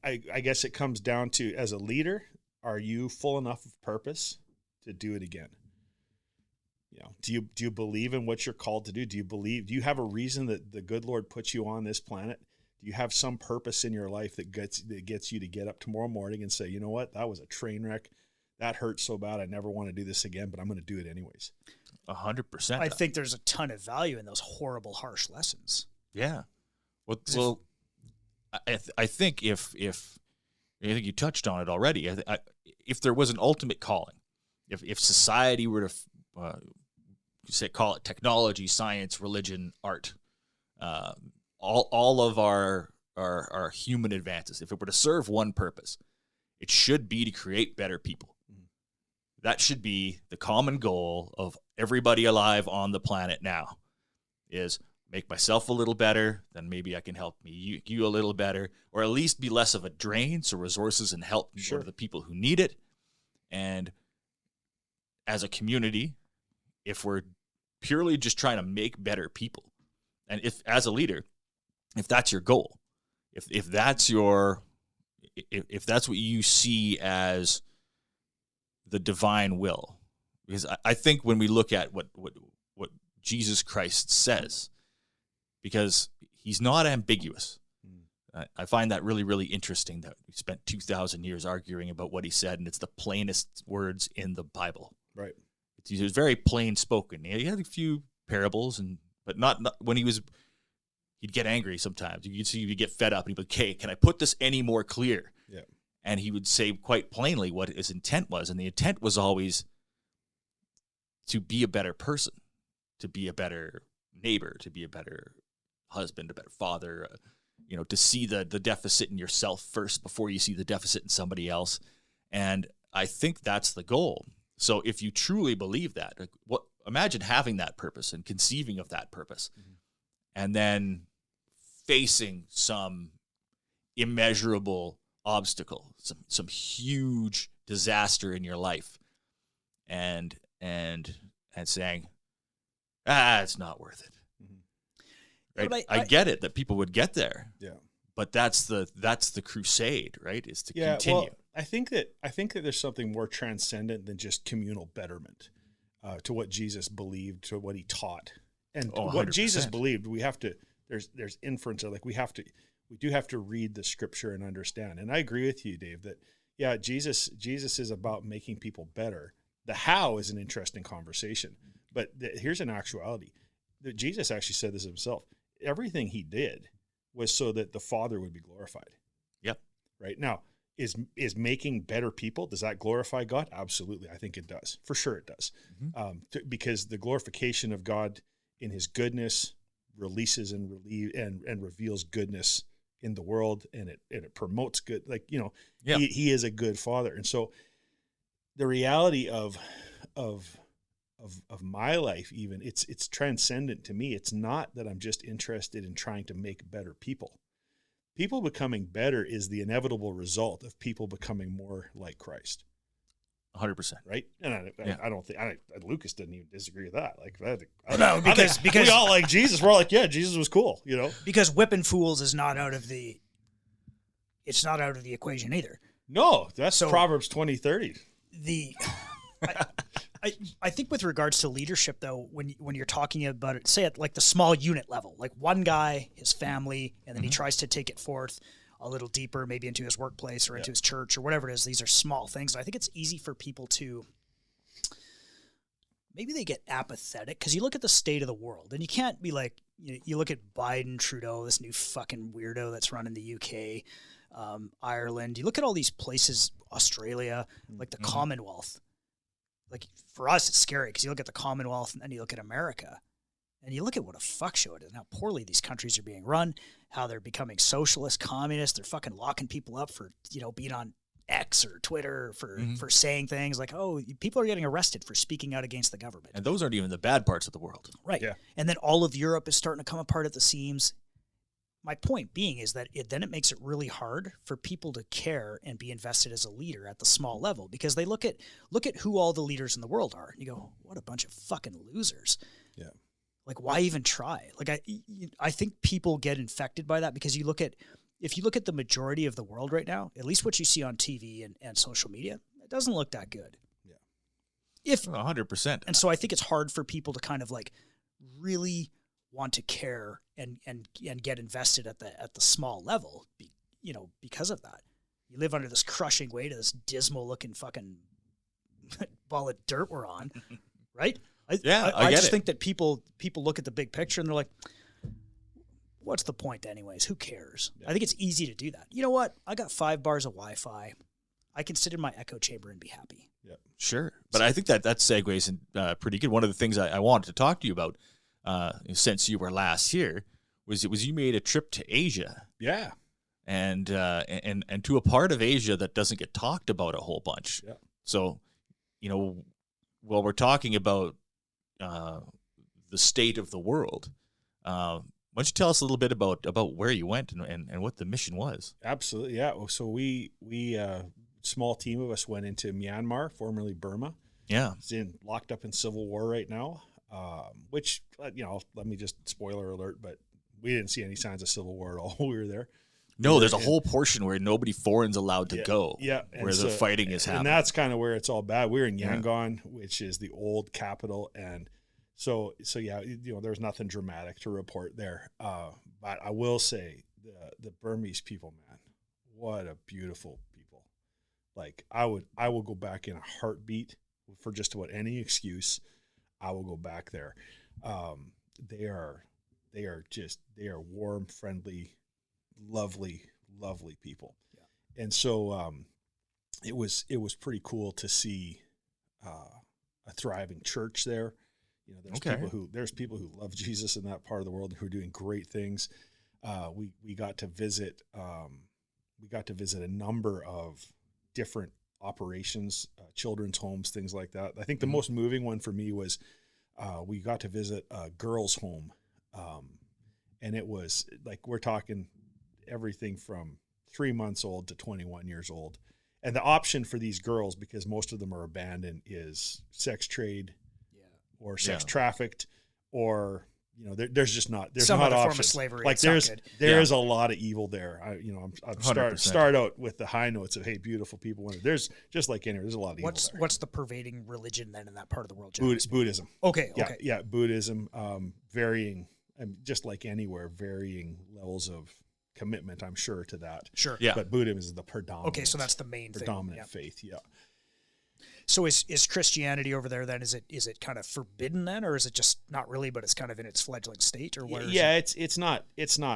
I guess it comes down to, as a leader, are you full enough of purpose to do it again? Do you believe in what you're called to do? Do you have a reason that the good Lord puts you on this planet? Do you have some purpose in your life that gets you to get up tomorrow morning and say, you know what, that was a train wreck. That hurt so bad. I never want to do this again, but I'm going to do it anyways. 100%. I think there's a ton of value in those horrible, harsh lessons. Yeah. Well, I think if I think you touched on it already. If there was an ultimate calling, if society were to call it technology, science, religion, art, all of our human advances, if it were to serve one purpose, it should be to create better people. That should be the common goal of everybody alive on the planet now, is make myself a little better, then maybe I can help you a little better, or at least be less of a drain, so resources and help go to the people who need it. And as a community, if we're purely just trying to make better people, and if as a leader, if that's your goal, if that's what you see as the divine will, because I think when we look at what Jesus Christ says, because he's not ambiguous. I find that really, really interesting that we spent 2,000 years arguing about what he said, and it's the plainest words in the Bible. Right. He was very plain spoken. He had a few parables, but not when he'd get angry sometimes. You'd see he'd get fed up, and he'd be like, "Okay, can I put this any more clear?" Yeah. And he would say quite plainly what his intent was, and the intent was always to be a better person, to be a better neighbor, to be a better husband, a better father, to see the deficit in yourself first before you see the deficit in somebody else. And I think that's the goal. So if you truly believe that, imagine having that purpose and conceiving of that purpose, and then facing some immeasurable obstacle, some huge disaster in your life, and saying, it's not worth it. Right? I get it that people would get there. Yeah. But that's the crusade, right? Is to continue. Well, I think that there's something more transcendent than just communal betterment to what Jesus believed, to what he taught. And what Jesus believed, we have to there's inference, or we do have to read the scripture and understand. And I agree with you, Dave, that Jesus is about making people better. The how is an interesting conversation. But here's an actuality. Jesus actually said this himself. Everything he did was so that the Father would be glorified. Yep. Right? Now, is making better people, does that glorify God? Absolutely. I think it does. For sure it does. Mm-hmm. Because the glorification of God in his goodness releases and reveals goodness in the world, and it promotes good. He is a good Father. And so the reality of my life, even it's transcendent to me. It's not that I'm just interested in trying to make better people. people becoming better is the inevitable result of people becoming more like Christ. 100%. Right? And I don't think Lucas didn't even disagree with that. Like, No, because we all like Jesus. We're all like, yeah, Jesus was cool, you know. Because whipping fools is not out of the equation either. No, that's Proverbs 20:30. I think with regards to leadership, though, when you're talking about it, say at like the small unit level, like one guy, his family, and then he tries to take it forth a little deeper, maybe into his workplace or into his church or whatever it is. These are small things. And I think it's easy for people to, maybe they get apathetic because you look at the state of the world and you can't be like, you look at Biden, Trudeau, this new fucking weirdo that's running the UK, Ireland. You look at all these places, Australia, like the Commonwealth. Like for us, it's scary because you look at the Commonwealth and then you look at America and you look at what a fuck show it is and how poorly these countries are being run, how they're becoming socialist, communist. They're fucking locking people up for, being on X or Twitter for saying things like, oh, people are getting arrested for speaking out against the government. And those aren't even the bad parts of the world. Right. Yeah. And then all of Europe is starting to come apart at the seams. My point being is that it makes it really hard for people to care and be invested as a leader at the small level because they look at who all the leaders in the world are and you go, what a bunch of fucking losers. Yeah. Like, why even try? Like, I think people get infected by that because if you look at the majority of the world right now, at least what you see on TV and social media, it doesn't look that good. Yeah. 100%. And so I think it's hard for people to kind of like really want to care and get invested at the small level, because of that. You live under this crushing weight of this dismal looking fucking ball of dirt we're on, right? I just think that people look at the big picture and they're like, what's the point anyways? Who cares? Yeah. I think it's easy to do that. You know what? I got 5 bars of Wi-Fi. I can sit in my echo chamber and be happy. Yeah, sure. But I think that segues in pretty good. One of the things I wanted to talk to you about since you were last here was you made a trip to Asia. Yeah. And to a part of Asia that doesn't get talked about a whole bunch. Yeah. So, while we're talking about the state of the world, why don't you tell us a little bit about where you went and what the mission was? Absolutely, yeah. So we small team of us went into Myanmar, formerly Burma. Yeah, it's locked up in civil war right now. Which let me just spoiler alert, but we didn't see any signs of civil war at all while we were there. No, there's a whole portion where nobody foreign's allowed to go. Yeah, where the fighting is happening, and that's kind of where it's all bad. We're in Yangon, which is the old capital, and so yeah, there's nothing dramatic to report there. But I will say the Burmese people, man, what a beautiful people. Like I will go back in a heartbeat for just about any excuse. I will go back there. They are warm, friendly, lovely people. Yeah. And so it was pretty cool to see a thriving church there. There's people who love Jesus in that part of the world who are doing great things. We got to visit a number of different operations, children's homes, things like that. I think the most moving one for me was we got to visit a girls' home, and it was like we're talking everything from 3 months old to 21 years old. And the option for these girls, because most of them are abandoned, is sex trade or sex trafficked, or there's not some not other options. Form of slavery. Like there's a lot of evil there. I'm start out with the high notes of, hey, beautiful people. There's just like anywhere, there's a lot of evil there. What's the pervading religion then in that part of the world? Buddhism. Okay. Yeah, Buddhism. Varying, just like anywhere, varying levels of commitment, I'm sure, to that. Sure. Yeah. But Buddhism is the predominant. Okay, so that's the main predominant faith. Yeah. So is Christianity over there then? Is it kind of forbidden then, or is it just not really, but it's kind of in its fledgling state, or where? Yeah, it's not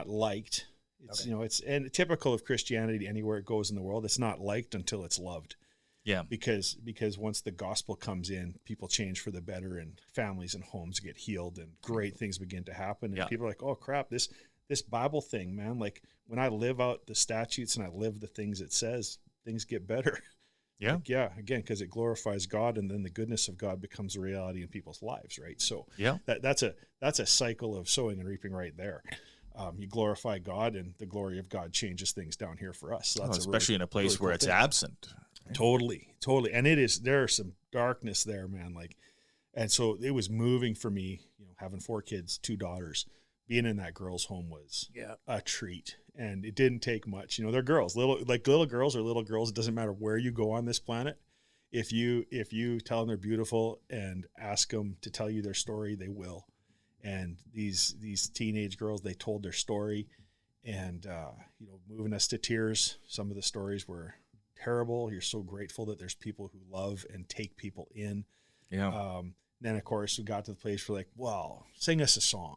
liked. It's it's and typical of Christianity anywhere it goes in the world. It's not liked until it's loved. Yeah. Because once the gospel comes in, people change for the better, and families and homes get healed, and great things begin to happen. And people are like, oh crap, this Bible thing, man. Like when I live out the statutes and I live the things it says, things get better. Yeah. Again, because it glorifies God, and then the goodness of God becomes a reality in people's lives, right? So that's a cycle of sowing and reaping right there. you glorify God, and the glory of God changes things down here for us. So that's especially in a place really where cool it's thing. absent. Totally. And there's some darkness there, man. Like, and so it was moving for me, having 4 kids, 2 daughters, being in that girls' home was a treat. And it didn't take much. They're girls, little girls are little girls. It doesn't matter where you go on this planet. If you tell them they're beautiful and ask them to tell you their story, they will. And these teenage girls, they told their story, and moving us to tears. Some of the stories were terrible. You're so grateful that there's people who love and take people in. Yeah. Then of course we got to the place where, like, well, sing us a song.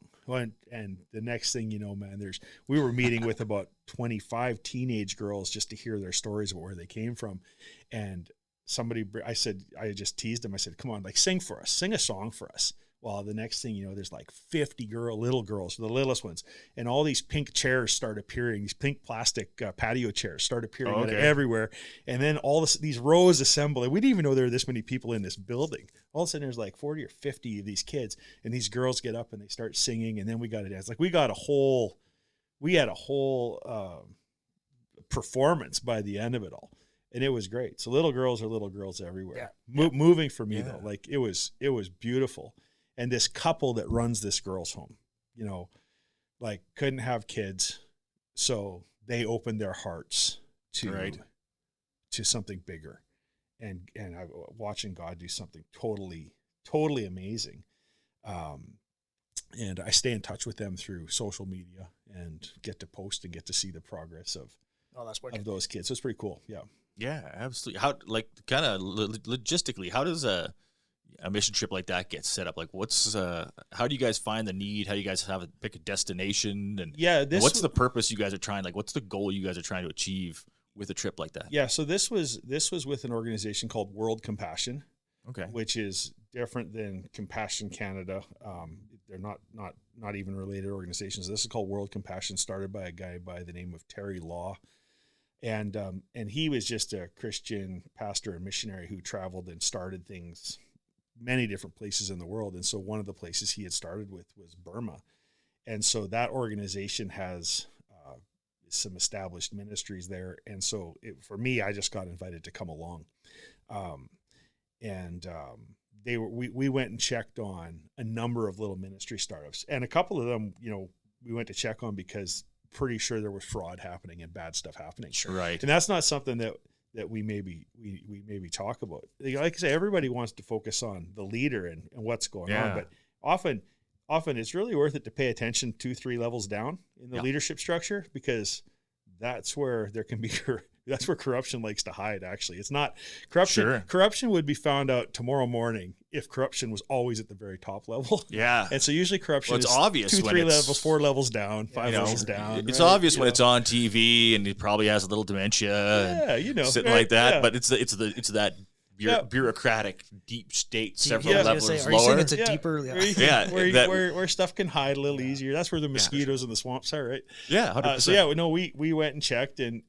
And the next thing you know, man, we were meeting with about 25 teenage girls just to hear their stories about where they came from. And I just teased them. I said, come on, like, sing for us, sing a song for us. Well, the next thing you know, there's like 50 little girls, the littlest ones, and all these pink chairs start appearing. These pink plastic patio chairs start appearing out of everywhere, and then all these rows assemble. And we didn't even know there were this many people in this building. All of a sudden, there's like 40 or 50 of these kids, and these girls get up and they start singing, and then we got to dance. Like, we had a whole performance by the end of it all. And it was great. So little girls are little girls everywhere. Yeah. Moving for me though, like, it was beautiful. And this couple that runs this girls' home, like, couldn't have kids, so they opened their hearts to something bigger, and I watching God do something totally amazing. And I stay in touch with them through social media and get to post and get to see the progress of those kids. So it's pretty cool. Yeah. Yeah, absolutely. How, like, kind of logistically, how does a mission trip like that get set up? Like, how do you guys find the need? How do you guys pick a destination? And what's the purpose you guys are trying, like, what's the goal you guys are trying to achieve with a trip like that? Yeah. So this was with an organization called World Compassion, which is different than Compassion Canada. They're not even related organizations. This is called World Compassion, started by a guy by the name of Terry Law. And he was just a Christian pastor and missionary who traveled and started things many different places in the world. And so one of the places he had started with was Burma. And so that organization has some established ministries there. And so for me, I just got invited to come along. We went and checked on a number of little ministry startups, and a couple of them, we went to check on because pretty sure there was fraud happening and bad stuff happening. Sure. Right. And that's not something that we maybe talk about. Like I say, everybody wants to focus on the leader and what's going on, but often it's really worth it to pay attention 2-3 levels down in the leadership structure, because that's where there can be that's where corruption likes to hide. Actually, it's not corruption. Sure. Corruption would be found out tomorrow morning if corruption was always at the very top level. Yeah. And so usually corruption is obvious 2-3 levels, 4 levels down, 5 levels down. It's obvious when it's on TV and it probably has a little dementia. Sitting like that. Yeah. But it's that bureaucratic deep state several levels lower. Are you saying it's a deeper? Where stuff can hide a little easier. That's where the mosquitoes and the swamps are, right? Yeah, 100%. We went and checked and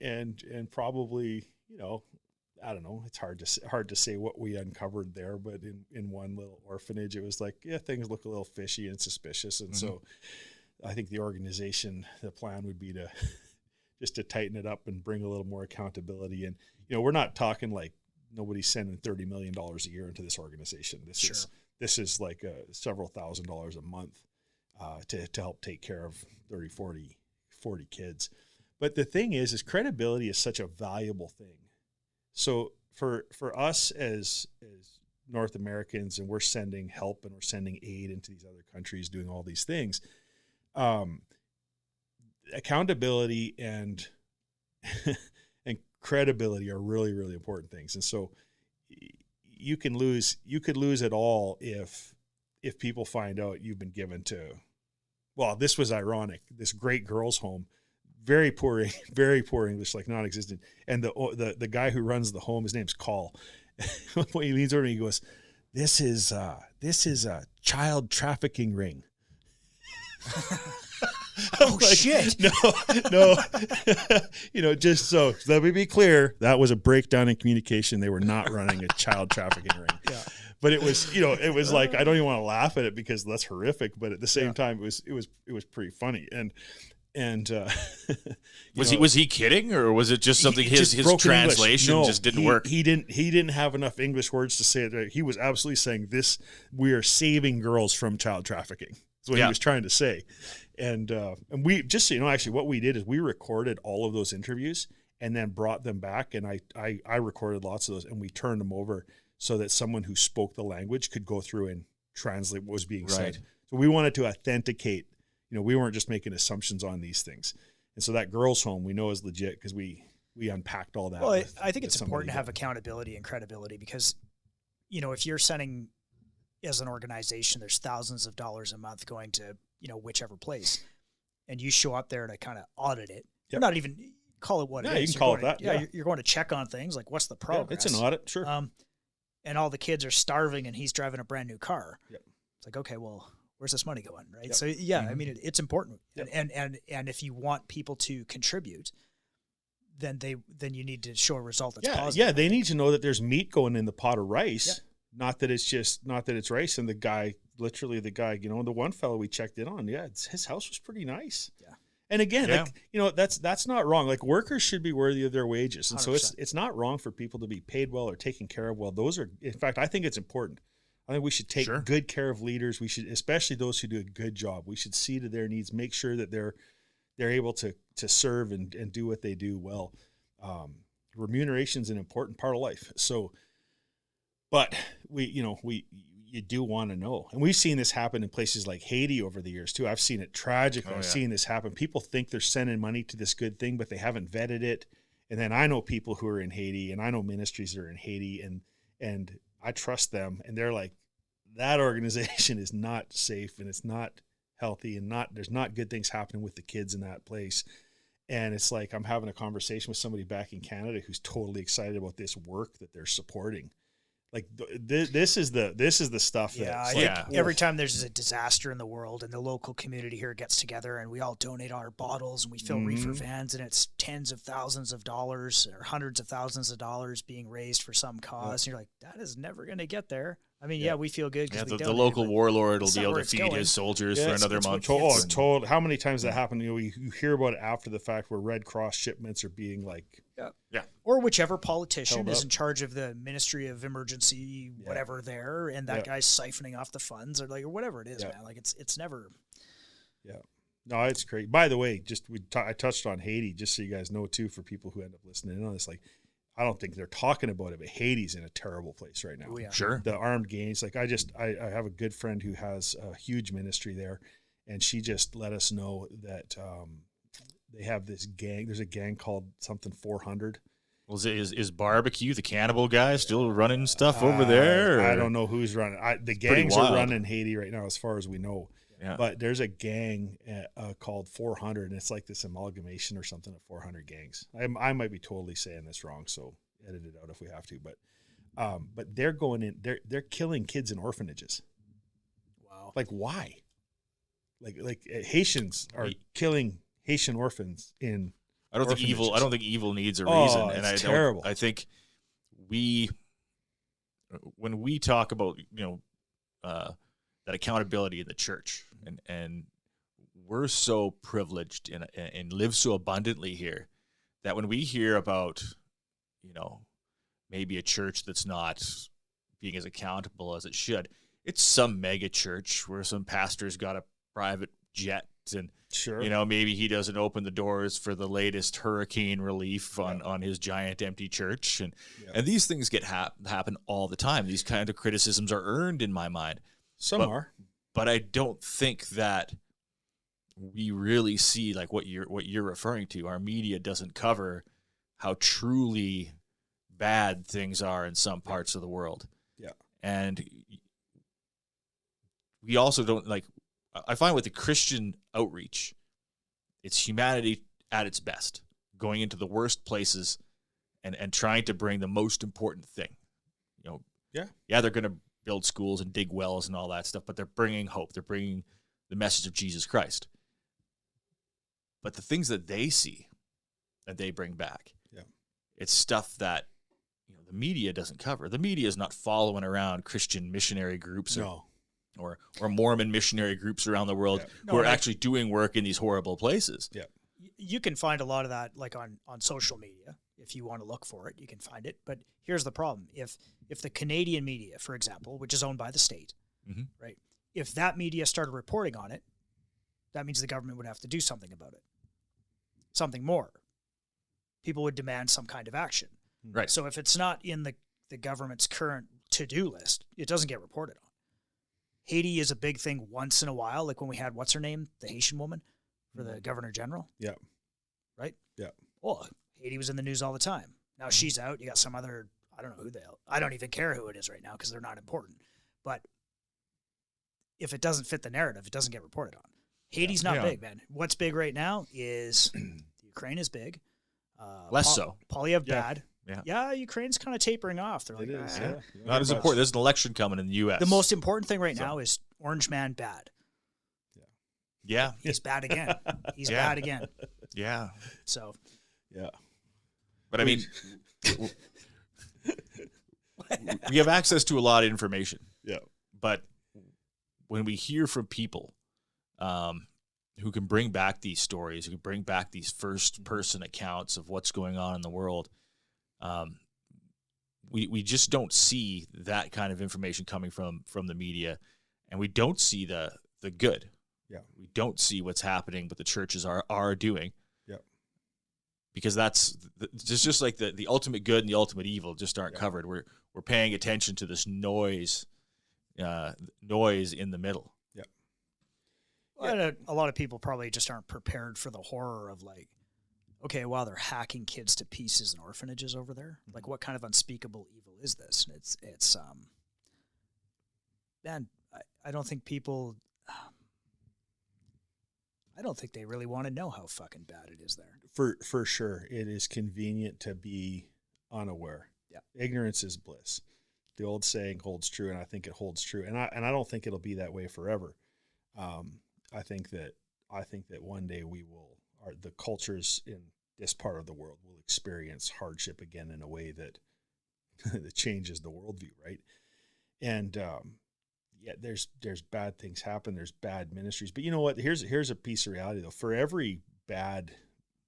probably, I don't know. It's hard to say what we uncovered there, but in one little orphanage, it was like, things look a little fishy and suspicious, and so I think the plan would be to just to tighten it up and bring a little more accountability. And we're not talking like nobody's sending $30 million a year into this organization. This is like several $1,000s a month to help take care of 30, 40 kids. But the thing is credibility is such a valuable thing. So for us as North Americans, and we're sending help and we're sending aid into these other countries, doing all these things, accountability and credibility are really, really important things. And so you could lose it all if people find out you've been given to, well, this was ironic, this great girls' home, very poor English, like non-existent. And the guy who runs the home, his name's Call. When he leans over and he goes, this is a child trafficking ring. Oh, like, shit. No. Just so let me be clear, that was a breakdown in communication. They were not running a child trafficking ring. Yeah. But it was, it was like, I don't even want to laugh at it because that's horrific, but at the same time, it was pretty funny. And And was he kidding, or was it just something his translation just didn't work? He didn't have enough English words to say it. He was absolutely saying this: we are saving girls from child trafficking. That's what he was trying to say. And we just so you know, actually, what we did is we recorded all of those interviews and then brought them back, and I recorded lots of those, and we turned them over so that someone who spoke the language could go through and translate what was being said. So we wanted to authenticate. We weren't just making assumptions on these things. And so that girls' home we know is legit because we unpacked all that. Well, I think it's important to have accountability and credibility because, if you're sending as an organization, there's thousands of dollars a month going to, whichever place, and you show up there to kind of audit it. You're not even call it what it is. You can call it that. You're going to check on things like what's the progress. It's an audit, sure. And all the kids are starving and he's driving a brand new car. Yep. It's like, okay, well, where's this money going, right? Yep. So I mean, it's important, and if you want people to contribute, then you need to show a result that's positive. Yeah, they need to know that there's meat going in the pot of rice, not that it's rice. And the guy, the one fellow we checked in on, his house was pretty nice. Yeah, and again, that's not wrong. Like workers should be worthy of their wages, and 100%. So it's not wrong for people to be paid well or taken care of well. Those are, in fact, I think it's important. I think we should take good care of leaders. We should, especially those who do a good job. We should see to their needs, make sure that they're able to serve and do what they do well. Remuneration is an important part of life. So, but you do want to know, and we've seen this happen in places like Haiti over the years too. I've seen it tragically. I've seen this happen. People think they're sending money to this good thing, but they haven't vetted it. And then I know people who are in Haiti, and I know ministries that are in Haiti, and I trust them, and they're like, that organization is not safe and it's not healthy and there's not good things happening with the kids in that place. And it's like, I'm having a conversation with somebody back in Canada who's totally excited about this work that they're supporting. Like this is the stuff. Every time there's a disaster in the world and the local community here gets together and we all donate our bottles and we fill reefer vans, and it's tens of thousands of dollars or hundreds of thousands of dollars being raised for some cause. And you're like, that is never going to get there. I mean, we feel good because the local warlord will be able to feed his soldiers for another month. Told. How many times that happened? You hear about it after the fact, where Red Cross shipments are being like, or whichever politician is in charge of the Ministry of Emergency, whatever there, and that guy's siphoning off the funds or whatever it is, man. Like it's never. Yeah. No, it's great. By the way, I touched on Haiti, just so you guys know too, for people who end up listening in on this, I don't think they're talking about it, but Haiti's in a terrible place right now. Oh, yeah. Sure. The armed gangs. I have a good friend who has a huge ministry there, and she just let us know that they have this gang. There's a gang called something 400. Well, is Barbecue, the cannibal guy, still running stuff over there? I don't know who's running. The gangs are running Haiti right now, as far as we know. Yeah. But there's a gang called 400, and it's like this amalgamation or something of 400 gangs. I might be totally saying this wrong, so edit it out if we have to. But they're going in. They're killing kids in orphanages. Wow. Like why? Like Haitians are killing Haitian orphans in. I don't think evil needs a reason, and it's terrible. I think when we talk about that accountability in the church, and we're so privileged and live so abundantly here that when we hear about maybe a church that's not being as accountable as it should, it's some mega church where some pastor's got a private jet and maybe he doesn't open the doors for the latest hurricane relief on his giant empty church, and these things happen all the time. These kind of criticisms are earned in my mind. Some are, but I don't think that we really see like what you're referring to. Our media doesn't cover how truly bad things are in some parts of the world. Yeah, and we also don't like. I find with the Christian outreach, it's humanity at its best, going into the worst places and trying to bring the most important thing. They're going to build schools and dig wells and all that stuff, but they're bringing hope. They're bringing the message of Jesus Christ. But the things that they see that they bring back, it's stuff that the media doesn't cover. The media is not following around Christian missionary groups. No. or Mormon missionary groups around the world Yeah. who are actually doing work in these horrible places. Yeah. You can find a lot of that like on social media. If you want to look for it, you can find it. But here's the problem. If the Canadian media, for example, which is owned by the state, right? If that media started reporting on it, that means the government would have to do something about it. Something more. People would demand some kind of action. Right. So if it's not in the government's current to-do list, it doesn't get reported on. Haiti is a big thing once in a while, like when we had, what's her name? The Haitian woman for the governor general. Yeah. Right? Yeah. Well, Haiti was in the news all the time. Now she's out. You got some other, I don't know who I don't even care who it is right now because they're not important. But if it doesn't fit the narrative, it doesn't get reported on. Haiti's not big, man. What's big right now is Ukraine is big. Less so. Polyev bad. Yeah. Ukraine's kind of tapering off. They're like, It is. Not as important. There's an election coming in the U.S. The most important thing right now is Orange Man bad. Yeah. He's bad again. He's bad again. Yeah. So. Yeah. But I mean, we have access to a lot of information. Yeah. But when we hear from people who can bring back these stories, who can bring back these first-person accounts of what's going on in the world, we just don't see that kind of information coming from the media, and we don't see the good. Yeah. We don't see what's happening, what the churches are doing. Yeah. Because that's just like the ultimate good and the ultimate evil just aren't covered. We're paying attention to this noise in the middle. Yeah. Well, a lot of people probably just aren't prepared for the horror of like, okay, wow, they're hacking kids to pieces in orphanages over there. Like, what kind of unspeakable evil is this? And it's man, I don't think people. I don't think they really want to know how fucking bad it is there. For sure, it is convenient to be unaware. Yeah, ignorance is bliss. The old saying holds true, and I think it holds true. And I don't think it'll be that way forever. I think that one day the cultures in this part of the world will experience hardship again in a way that that changes the worldview, right? And there's bad things happen. There's bad ministries, but you know what? Here's a piece of reality though. For every bad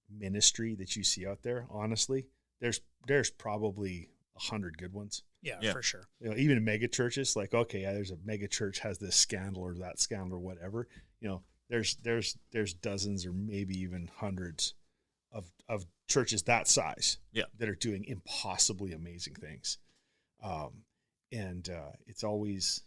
ministry that you see out there, honestly, there's probably 100 good ones. Yeah, for sure. You know, even in mega churches, like, okay, there's a mega church has this scandal or that scandal or whatever. You know, there's dozens or maybe even hundreds of churches that size that are doing impossibly amazing things. And it's always,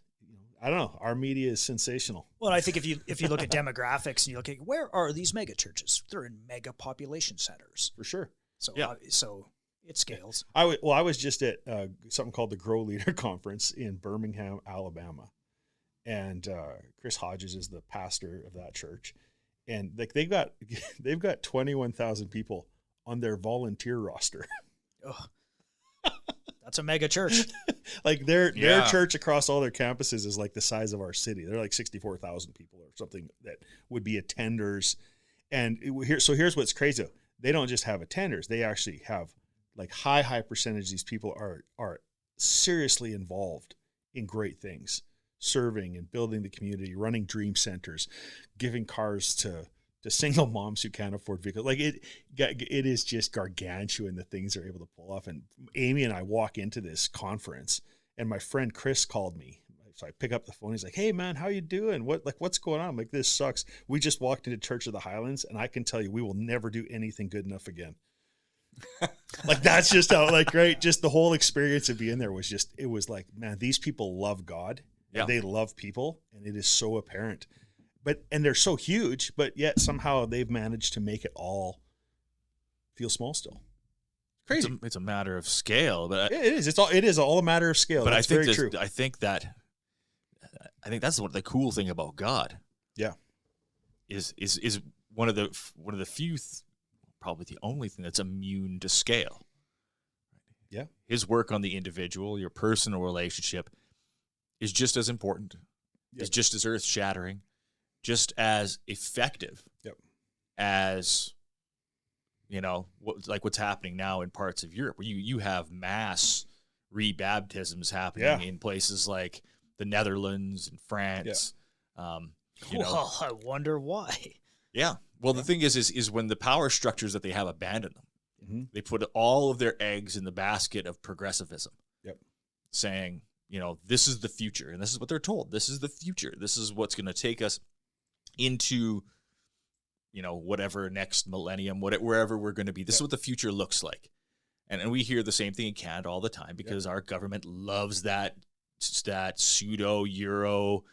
I don't know, our media is sensational. Well, I think if you look at demographics and you look at where are these mega churches, they're in mega population centers. For sure. So so it scales. I was just at something called the Grow Leader Conference in Birmingham, Alabama, and Chris Hodges is the pastor of that church, and like they've got 21,000 people on their volunteer roster. Oh, that's a mega church. Like their church across all their campuses is like the size of our city. They're like 64,000 people or something that would be attenders. And here's what's crazy. They don't just have attenders. They actually have like high percentage of these people are seriously involved in great things, serving and building the community, running dream centers, giving cars to single moms who can't afford vehicles. Like it is just gargantuan the things they're able to pull off. And Amy and I walk into this conference, and my friend Chris called me. So I pick up the phone. He's like, "Hey man, how you doing? What's going on?" I'm like, "This sucks. We just walked into Church of the Highlands, and I can tell you, we will never do anything good enough again." Like that's just how just the whole experience of being there was just, it was like, man, these people love God. Yeah. They love people, and it is so apparent. And they're so huge, but yet somehow they've managed to make it all feel small still. Crazy. It's a matter of scale, but it is. It is all a matter of scale. But that's very true. I think that's the cool thing about God. Yeah, is one of the few, probably the only thing that's immune to scale. Yeah, his work on the individual, your personal relationship, is just as important. Yep. Is just as earth shattering. Just as effective as, what's happening now in parts of Europe, where you have mass rebaptisms happening in places like the Netherlands and France. Well, I wonder why. Yeah. Well, the thing is when the power structures that they have abandon them, they put all of their eggs in the basket of progressivism. Yep. Saying, this is the future, and this is what they're told. This is the future. This is what's going to take us into, whatever next millennium, wherever we're going to be. This is what the future looks like. And we hear the same thing in Canada all the time because our government loves that pseudo-Euro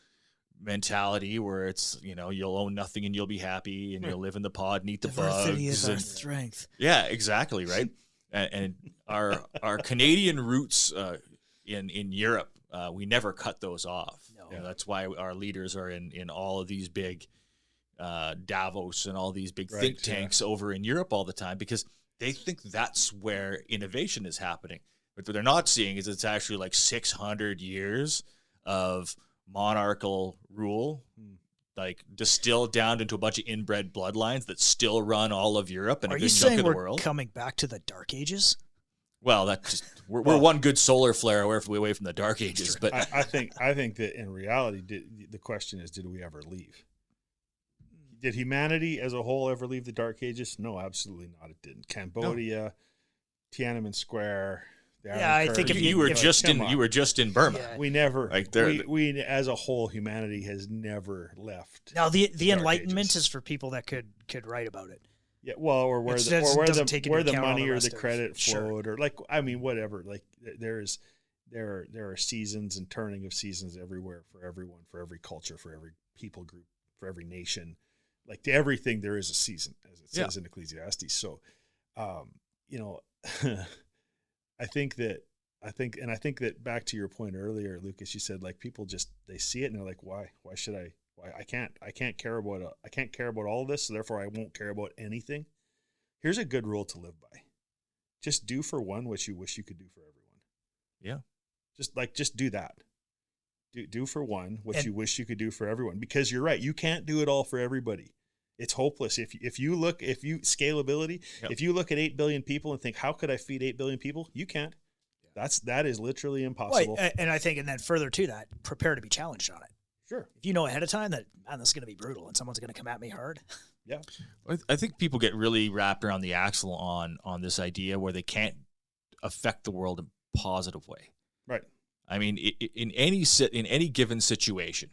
mentality where it's, you'll own nothing and you'll be happy and you'll live in the pod and eat the bugs. Diversity is our strength. Yeah, exactly, right? and our Canadian roots in Europe, we never cut those off. No. That's why our leaders are in all of these big Davos and all these big think tanks over in Europe all the time because they think that's where innovation is happening. But what they're not seeing is it's actually like 600 years of monarchical rule, like distilled down into a bunch of inbred bloodlines that still run all of Europe and a good chunk of the world. Are you saying we're coming back to the Dark Ages? Well, we're one good solar flare away from the Dark Ages. But I think that in reality, the question is, did we ever leave? Did humanity as a whole ever leave the Dark Ages? No, absolutely not. It didn't. Cambodia, Tiananmen Square. I think if you were just in Burma. Yeah. We never, we as a whole, humanity has never left. Now the Enlightenment is for people that could write about it. Yeah, well, or where the money or the credit flowed, or whatever. Like there are seasons and turning of seasons everywhere for everyone, for every culture, for every people group, for every nation. Like to everything, there is a season, as it says in Ecclesiastes. So, I think that back to your point earlier, Lucas, you said like people they see it and they're like, why should I? Why I can't care about all of this, so therefore I won't care about anything. Here's a good rule to live by: just do for one what you wish you could do for everyone. Yeah, just do that. Do for one what you wish you could do for everyone, because you're right, you can't do it all for everybody. It's hopeless. If you scalability, if you look at 8 billion people and think, how could I feed 8 billion people? You can't. That is literally impossible. Right. And I think, and then further to that, prepare to be challenged on it. Sure. If you know ahead of time that, man, this is going to be brutal and someone's going to come at me hard. Yeah. I think people get really wrapped around the axle on this idea where they can't affect the world in a positive way. Right. I mean, in any given situation,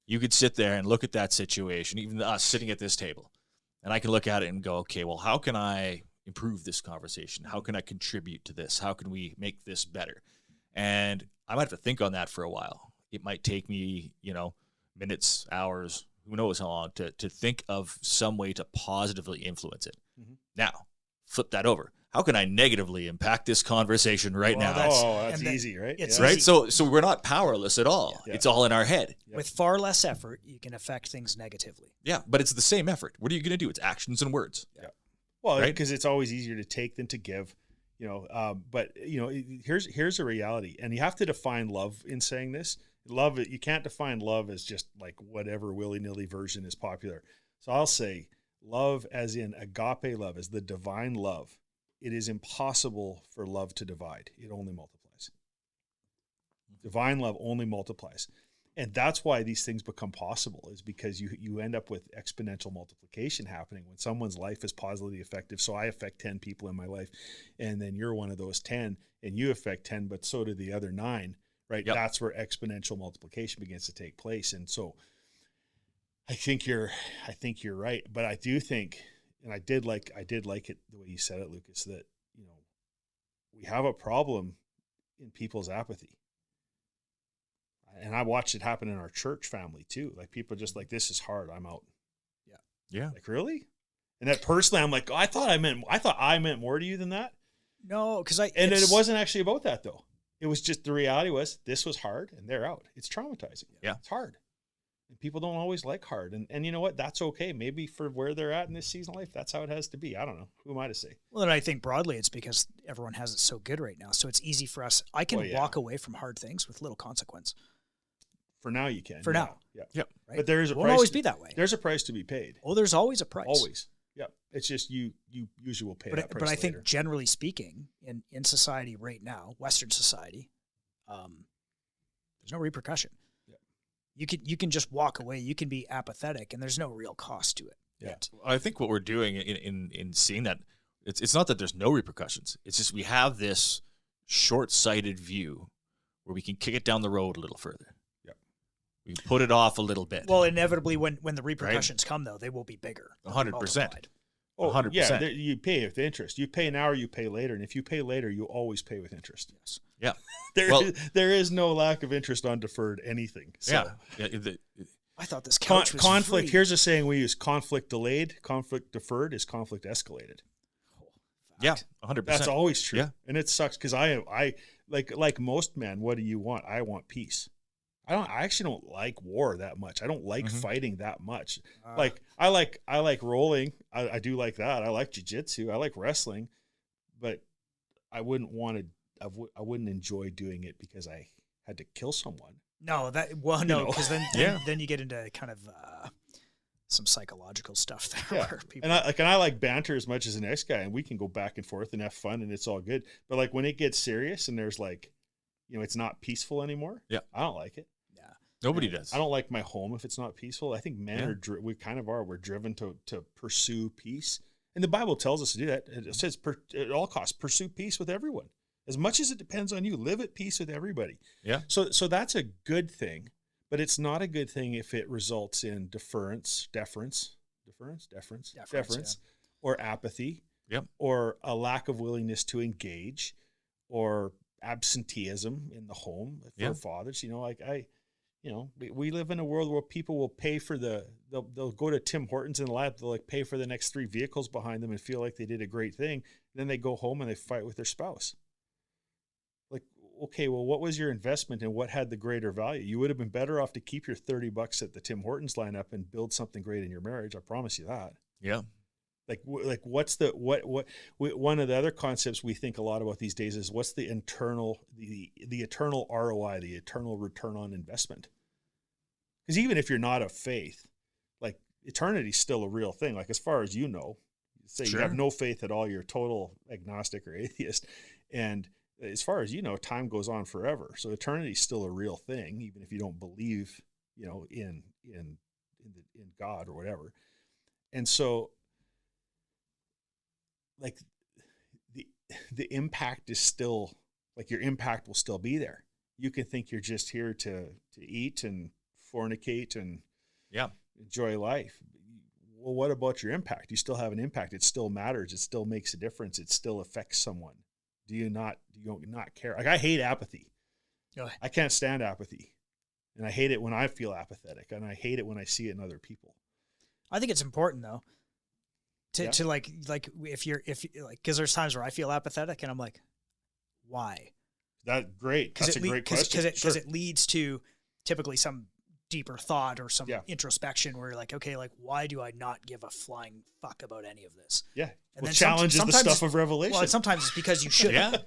you could sit there and look at that situation, even us sitting at this table, and I can look at it and go, okay, well, how can I improve this conversation? How can I contribute to this? How can we make this better? And I might have to think on that for a while. It might take me, minutes, hours, who knows how long to think of some way to positively influence it. Mm-hmm. Now, flip that over. How can I negatively impact this conversation now? That's easy, right? Right. Easy. So we're not powerless at all. Yeah. It's all in our head. Yeah. With far less effort, you can affect things negatively. Yeah, but it's the same effort. What are you going to do? It's actions and words. Yeah. Well, because it's always easier to take than to give. But here's a reality, and you have to define love in saying this. Love, you can't define love as just like whatever willy-nilly version is popular. So I'll say love as in agape love, as the divine love. It is impossible for love to divide. It only multiplies. Divine love only multiplies. And that's why these things become possible, is because you end up with exponential multiplication happening when someone's life is positively effective. So I affect 10 people in my life, and then you're one of those 10, and you affect 10, but so do the other 9, right? Yep. That's where exponential multiplication begins to take place. And so I think you're right. But I do think, and I did like it the way you said it, Lucas, that we have a problem in people's apathy. And I watched it happen in our church family too. Like people just like, this is hard, I'm out. Yeah. Like, really? And that personally, I'm like, I thought I meant more to you than that. No, because it wasn't actually about that though. It was just, the reality was this was hard and they're out. It's traumatizing. Yeah. It's hard. And people don't always like hard. And you know what? That's okay. Maybe for where they're at in this season of life, that's how it has to be. I don't know. Who am I to say? Well, and I think broadly it's because everyone has it so good right now. So it's easy for us. I can walk away from hard things with little consequence. For now you can. For now. Yeah. Yep. Right? But there is a price. It won't always be that way. There's a price to be paid. Oh, there's always a price. Always. Yeah. It's just you usually will pay that price. But I later. think generally speaking, in society right now, Western society, there's no repercussion. You can just walk away. You can be apathetic, and there's no real cost to it. Yeah. I think what we're doing in seeing that, it's not that there's no repercussions. It's just we have this short-sighted view where we can kick it down the road a little further. Yep. We put it off a little bit. Well, inevitably, when the repercussions come, though, they will be bigger. 100%. Oh, 100%. yeah, you pay with interest. You pay now or you pay later, and if you pay later, you always pay with interest. Yes. Yeah. There is no lack of interest on deferred anything. So. Yeah. I thought this couch was conflict. free. Here's a saying we use: conflict delayed, conflict deferred is conflict escalated. Yeah, 100%. That's always true. Yeah. And it sucks because I like most men. What do you want? I want peace. I actually don't like war that much. I don't like fighting that much. I like rolling. I do like that. I like jiu-jitsu. I like wrestling, but I wouldn't want to. I wouldn't enjoy doing it because I had to kill someone. No, because then you get into kind of some psychological stuff there. Yeah. Where people, And I like banter as much as the next guy, and we can go back and forth and have fun, and it's all good. But like when it gets serious and there's like, it's not peaceful anymore. Yeah, I don't like it. Yeah, nobody does. I don't like my home if it's not peaceful. I think men we kind of are. We're driven to pursue peace, and the Bible tells us to do that. It says at all costs pursue peace with everyone. As much as it depends on you, live at peace with everybody. Yeah. So that's a good thing, but it's not a good thing if it results in deference, or apathy, or a lack of willingness to engage, or absenteeism in the home for fathers. We live in a world where people will pay for they'll go to Tim Hortons in the lab, they'll like pay for the next 3 vehicles behind them and feel like they did a great thing. Then they go home and they fight with their spouse. Like, okay, well, what was your investment and what had the greater value? You would have been better off to keep your $30 at the Tim Hortons lineup and build something great in your marriage. I promise you that. Yeah. Like what's the one of the other concepts we think a lot about these days is what's the eternal ROI, the eternal return on investment? Because even if you're not of faith, like eternity's still a real thing. Like as far as say you have no faith at all, you're total agnostic or atheist, and as far as time goes on forever. So eternity is still a real thing, even if you don't believe, in God or whatever. And so, like, the impact is still, like, your impact will still be there. You can think you're just here to eat and fornicate and enjoy life. Well, what about your impact? You still have an impact. It still matters. It still makes a difference. It still affects someone. Do you not care? Like I hate apathy. I can't stand apathy. And I hate it when I feel apathetic, and I hate it when I see it in other people. I think it's important though to like because there's times where I feel apathetic and I'm like, why? That's great question. Because it leads to typically some deeper thought or some introspection where you're like, okay, like why do I not give a flying fuck about any of this? Yeah. And then challenges the stuff of Revelation. Well, sometimes it's because you shouldn't.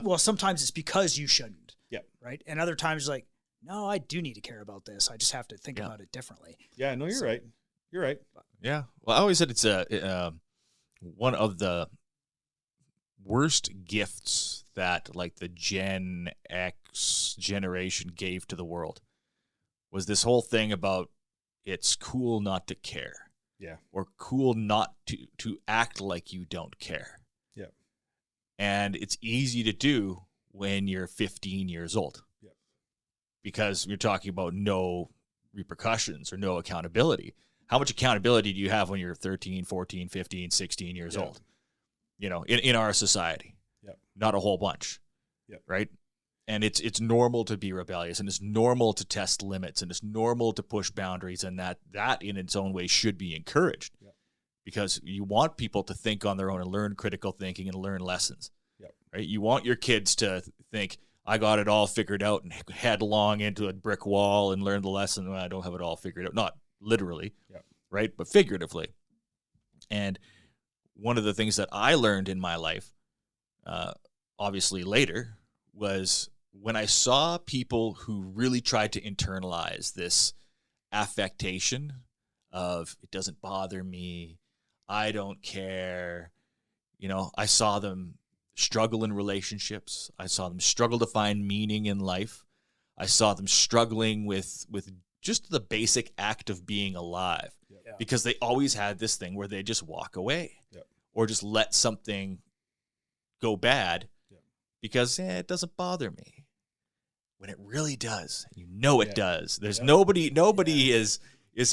Well, sometimes it's because you shouldn't. Yeah. Right. And other times like, no, I do need to care about this. I just have to think about it differently. Yeah. No, you're right. You're right. Yeah. Well, I always said it's one of the worst gifts that like the Gen X generation gave to the world was this whole thing about it's cool not to care. Yeah. Or cool not to act like you don't care. Yeah. And it's easy to do when you're 15 years old. Yeah. Because you're talking about no repercussions or no accountability. How much accountability do you have when you're 13, 14, 15, 16 years old? In our society. Yeah. Not a whole bunch. Yeah. Right? And it's normal to be rebellious, and it's normal to test limits, and it's normal to push boundaries, and that in its own way should be encouraged. Yep. Because you want people to think on their own and learn critical thinking and learn lessons. Yep. Right? You want your kids to think, I got it all figured out and headlong into a brick wall and learn the lesson. Well, I don't have it all figured out. Not literally, right? But figuratively. And one of the things that I learned in my life, obviously later, was when I saw people who really tried to internalize this affectation of it doesn't bother me, I don't care, I saw them struggle in relationships. I saw them struggle to find meaning in life. I saw them struggling with just the basic act of being alive. Yeah. Because they always had this thing where they just walk away or just let something go bad because it doesn't bother me. When it really does, you know it does. There's nobody is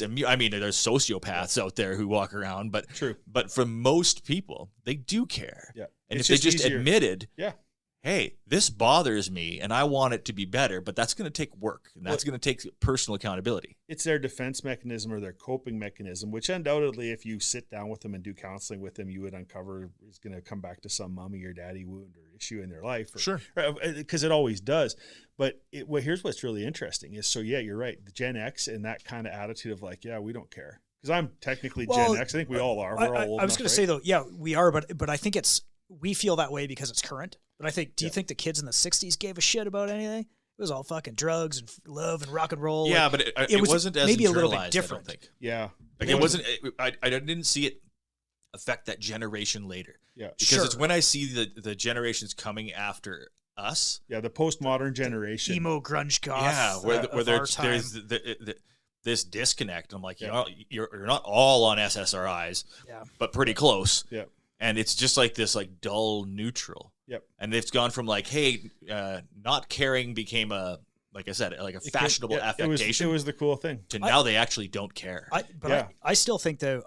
immune. I mean, there's sociopaths out there who walk around, but but for most people, they do care. Yeah. And It's if they just easier. admitted, hey, this bothers me and I want it to be better, but that's going to take work and that's going to take personal accountability. It's their defense mechanism or their coping mechanism, which undoubtedly, if you sit down with them and do counseling with them, you would uncover is going to come back to some mommy or daddy wound or issue in their life. Because it always does. But here's what's really interesting is, you're right. The Gen X and that kind of attitude of like, we don't care. Because I'm technically Gen X. I think we all are. We're all old I was enough, going to say, though, we are, but I think we feel that way because it's current. But I think, do you think the kids in the 60s gave a shit about anything? It was all fucking drugs and love and rock and roll. Yeah, but it wasn't as maybe internalized, a little bit different. I don't think. Yeah. Like it wasn't, I didn't see it affect that generation later. Yeah. Because it's when I see the generations coming after us. Yeah, the postmodern generation. Emo, grunge, goth. Yeah, where there's this disconnect. I'm like, you're not all on SSRIs, but pretty close. Yeah. And it's just like this like dull neutral. Yep. And it's gone from like, hey, not caring became like I said, like a fashionable affectation. It was the cool thing. To now they actually don't care. I still think though,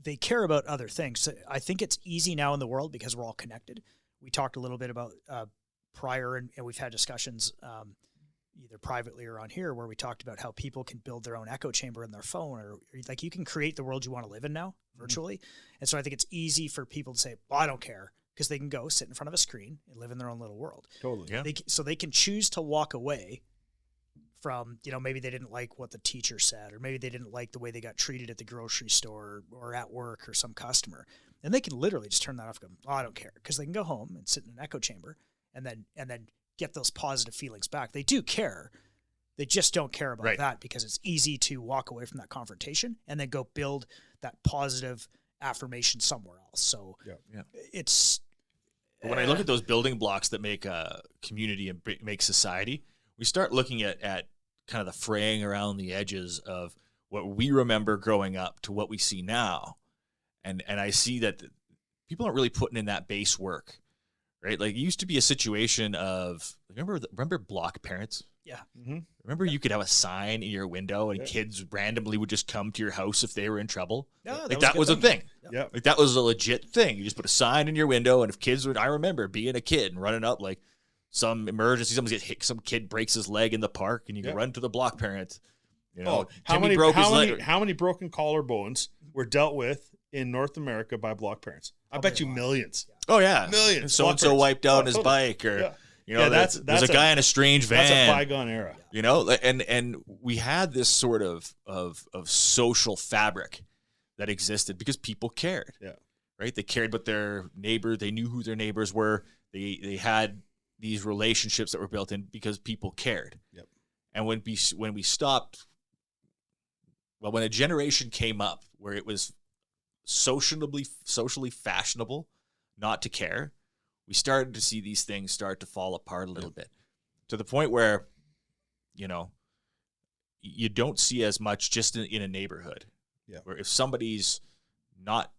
they care about other things. So I think it's easy now in the world because we're all connected. We talked a little bit about prior, and we've had discussions either privately or on here where we talked about how people can build their own echo chamber in their phone, or like you can create the world you want to live in now virtually. Mm-hmm. And so I think it's easy for people to say, well, I don't care, because they can go sit in front of a screen and live in their own little world. Totally. Yeah. So they can choose to walk away from, maybe they didn't like what the teacher said, or maybe they didn't like the way they got treated at the grocery store or at work or some customer. And they can literally just turn that off and go, I don't care, because they can go home and sit in an echo chamber and then get those positive feelings back. They do care. They just don't care about that because it's easy to walk away from that confrontation and then go build that positive affirmation somewhere else. So it's... But when I look at those building blocks that make a community and make society, we start looking at kind of the fraying around the edges of what we remember growing up to what we see now. And I see that people aren't really putting in that base work, right? Like it used to be a situation of, remember block parents? Yeah. Mm-hmm. Remember you could have a sign in your window and kids randomly would just come to your house if they were in trouble? Yeah, that was a thing. Yeah. Like that was a legit thing. You just put a sign in your window, and if kids would, I remember being a kid and running up like some emergency, someone gets hit, some kid breaks his leg in the park, and you can run to the block parents. How many broken collarbones were dealt with in North America by block parents? I bet you millions. Oh yeah, millions. So and so wiped out on his bike, or that's a guy in a strange van. That's a bygone era. And we had this sort of social fabric that existed because people cared. Yeah, right. They cared about their neighbor. They knew who their neighbors were. They had these relationships that were built in because people cared. Yep. And when we stopped, when a generation came up where it was socially fashionable not to care, we started to see these things start to fall apart a little bit, to the point where, you don't see as much just in a neighborhood. Yeah. Where if somebody's not,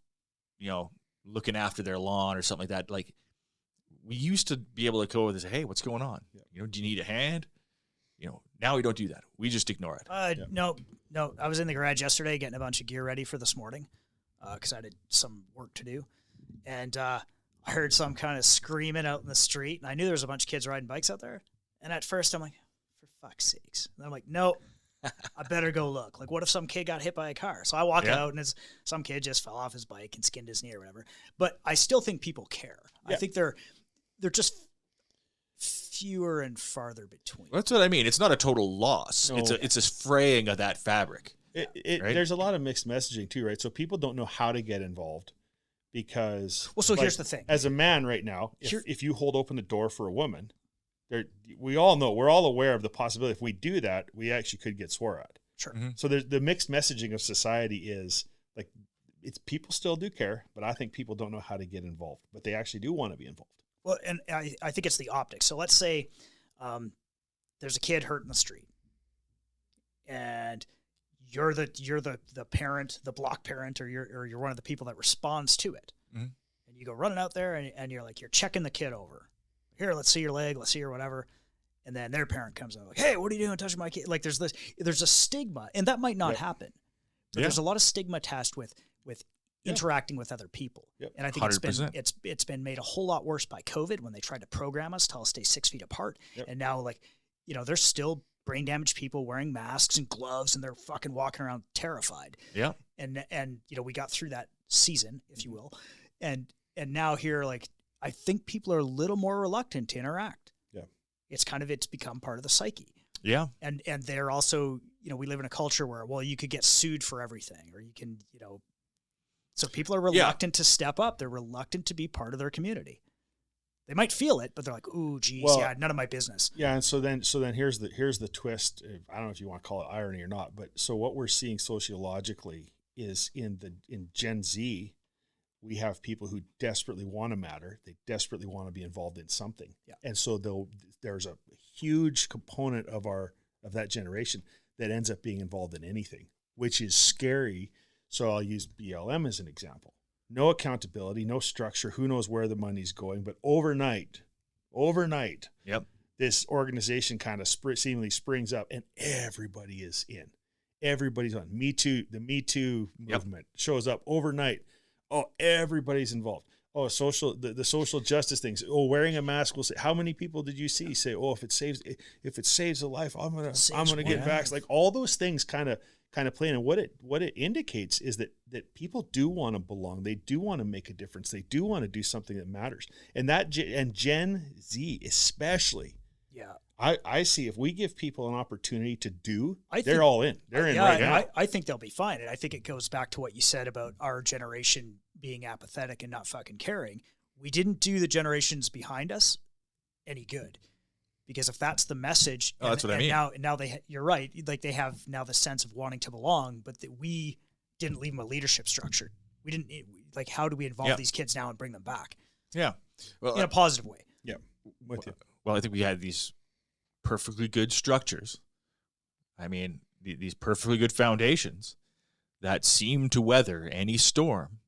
looking after their lawn or something like that, like we used to be able to go with and say, hey, what's going on? Yeah. Do you need a hand? Now we don't do that. We just ignore it. No. I was in the garage yesterday getting a bunch of gear ready for this morning because I did some work to do. And I heard some kind of screaming out in the street, and I knew there was a bunch of kids riding bikes out there. And at first I'm like, for fuck's sakes. And I'm like, no, I better go look. Like, what if some kid got hit by a car? So I walk out, and some kid just fell off his bike and skinned his knee or whatever. But I still think people care. Yeah. I think they're just fewer and farther between. That's what I mean. It's not a total loss. No. It's a fraying of that fabric. Right? There's a lot of mixed messaging too, right? So people don't know how to get involved because. Well, so here's the thing. As a man right now, if you hold open the door for a woman, we all know, we're all aware of the possibility. If we do that, we actually could get swore at. Sure. Mm-hmm. So there's the mixed messaging of society is like, it's people still do care, but I think people don't know how to get involved, but they actually do want to be involved. Well, and I think it's the optics. So let's say there's a kid hurt in the street, and you're the parent, the block parent, or you're one of the people that responds to it. Mm-hmm. And you go running out there and you're like, you're checking the kid over. Here, let's see your leg, let's see your whatever. And then their parent comes out like, hey, what are you doing touching my kid? Like there's a stigma, and that might not happen. But there's a lot of stigma attached with interacting with other people. Yep. And I think 100%. it's been made a whole lot worse by COVID when they tried to program us, tell us to stay 6 feet apart. Yep. And now, like, there's still brain damaged people wearing masks and gloves, and they're fucking walking around terrified. Yeah. And we got through that season, if you will. And now here, like, I think people are a little more reluctant to interact. Yeah. It's become part of the psyche. Yeah. And they're also, we live in a culture where, well, you could get sued for everything, or you can, so people are reluctant to step up. They're reluctant to be part of their community. They might feel it, but they're like, "Ooh, geez, none of my business." Yeah, and so then here's the twist. I don't know if you want to call it irony or not, but so what we're seeing sociologically is in Gen Z, we have people who desperately want to matter. They desperately want to be involved in something. Yeah. And so there's a huge component of that generation that ends up being involved in anything, which is scary. So I'll use BLM as an example. No accountability, no structure. Who knows where the money's going? But overnight, yep, this organization kind of seemingly springs up, and everybody is in. Everybody's on. Me Too. The Me Too movement shows up overnight. Oh, everybody's involved. Oh, the social justice things. Oh, wearing a mask will say. How many people did you see say, "Oh, if it saves a life, I'm gonna get vaxxed." Like all those things kind of playing. And what it indicates is that people do want to belong. They do want to make a difference. They do want to do something that matters. And Gen Z especially. Yeah. I see if we give people an opportunity to do, they're all in. They're in right now. I think they'll be fine. And I think it goes back to what you said about our generation being apathetic and not fucking caring. We didn't do the generations behind us any good. Because if that's the message, that's what I mean. Now you're right. Like they have now the sense of wanting to belong, but that we didn't leave them a leadership structure. We didn't like. How do we involve these kids now and bring them back? Yeah, well, in a positive way. Yeah, with you. Well, I think we had these perfectly good structures. I mean, these perfectly good foundations that seem to weather any storm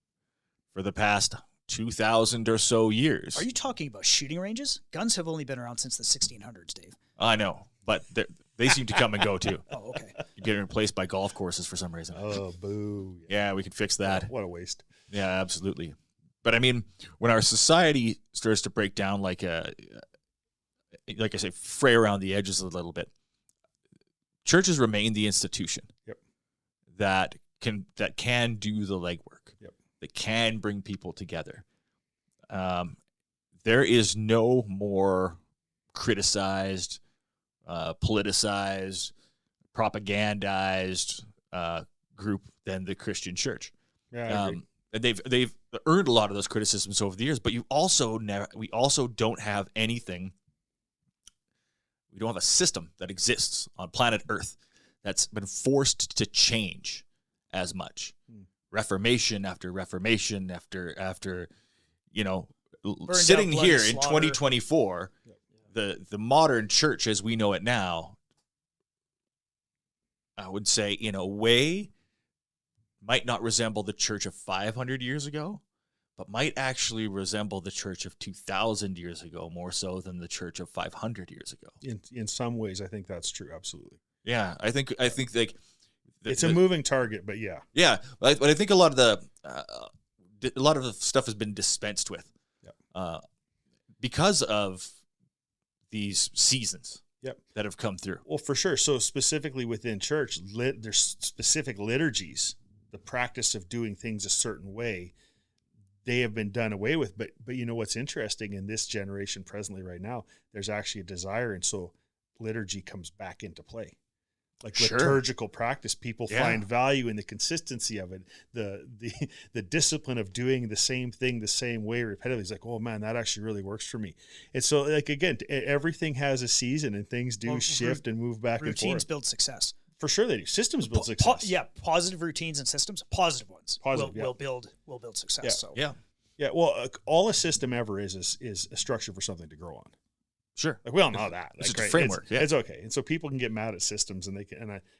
for the past 2,000 or so years. Are you talking about shooting ranges? Guns have only been around since the 1600s, Dave. I know, but they seem to come and go too. Oh, okay. You're getting replaced by golf courses for some reason. Oh, boo. Yeah, we can fix that. What a waste. Yeah, absolutely. But I mean, when our society starts to break down like I say, fray around the edges a little bit, churches remain the institution that can do the legwork. Yep. That can bring people together. There is no more criticized, politicized, propagandized group than the Christian church. Yeah, I agree. And they've earned a lot of those criticisms over the years, but we also don't have anything. We don't have a system that exists on planet Earth that's been forced to change as much. Reformation after reformation after sitting here in 2024, the modern church as we know it now, I would say in a way might not resemble the church of 500 years ago, but might actually resemble the church of 2,000 years ago more so than the church of 500 years ago. In some ways, I think that's true. Absolutely. Yeah, I think like. It's a moving target, but yeah. Yeah, but I think a lot of the stuff has been dispensed with because of these seasons that have come through. Well, for sure. So specifically within church, there's specific liturgies, the practice of doing things a certain way, they have been done away with. But you know what's interesting in this generation presently right now, there's actually a desire, and so liturgy comes back into play. Like liturgical practice, people find value in the consistency of it, the discipline of doing the same thing the same way repetitively. It's like, oh man, that actually really works for me. And so, like again, everything has a season, and things do shift and move back and forth. Routines build success. For sure, they do. Systems build success. Positive routines and systems, positive ones. Will build success. Yeah. Well, all a system ever is a structure for something to grow on. Sure. Like, we all know that. It's Like, just a right? framework. It's okay. And so people can get mad at systems, and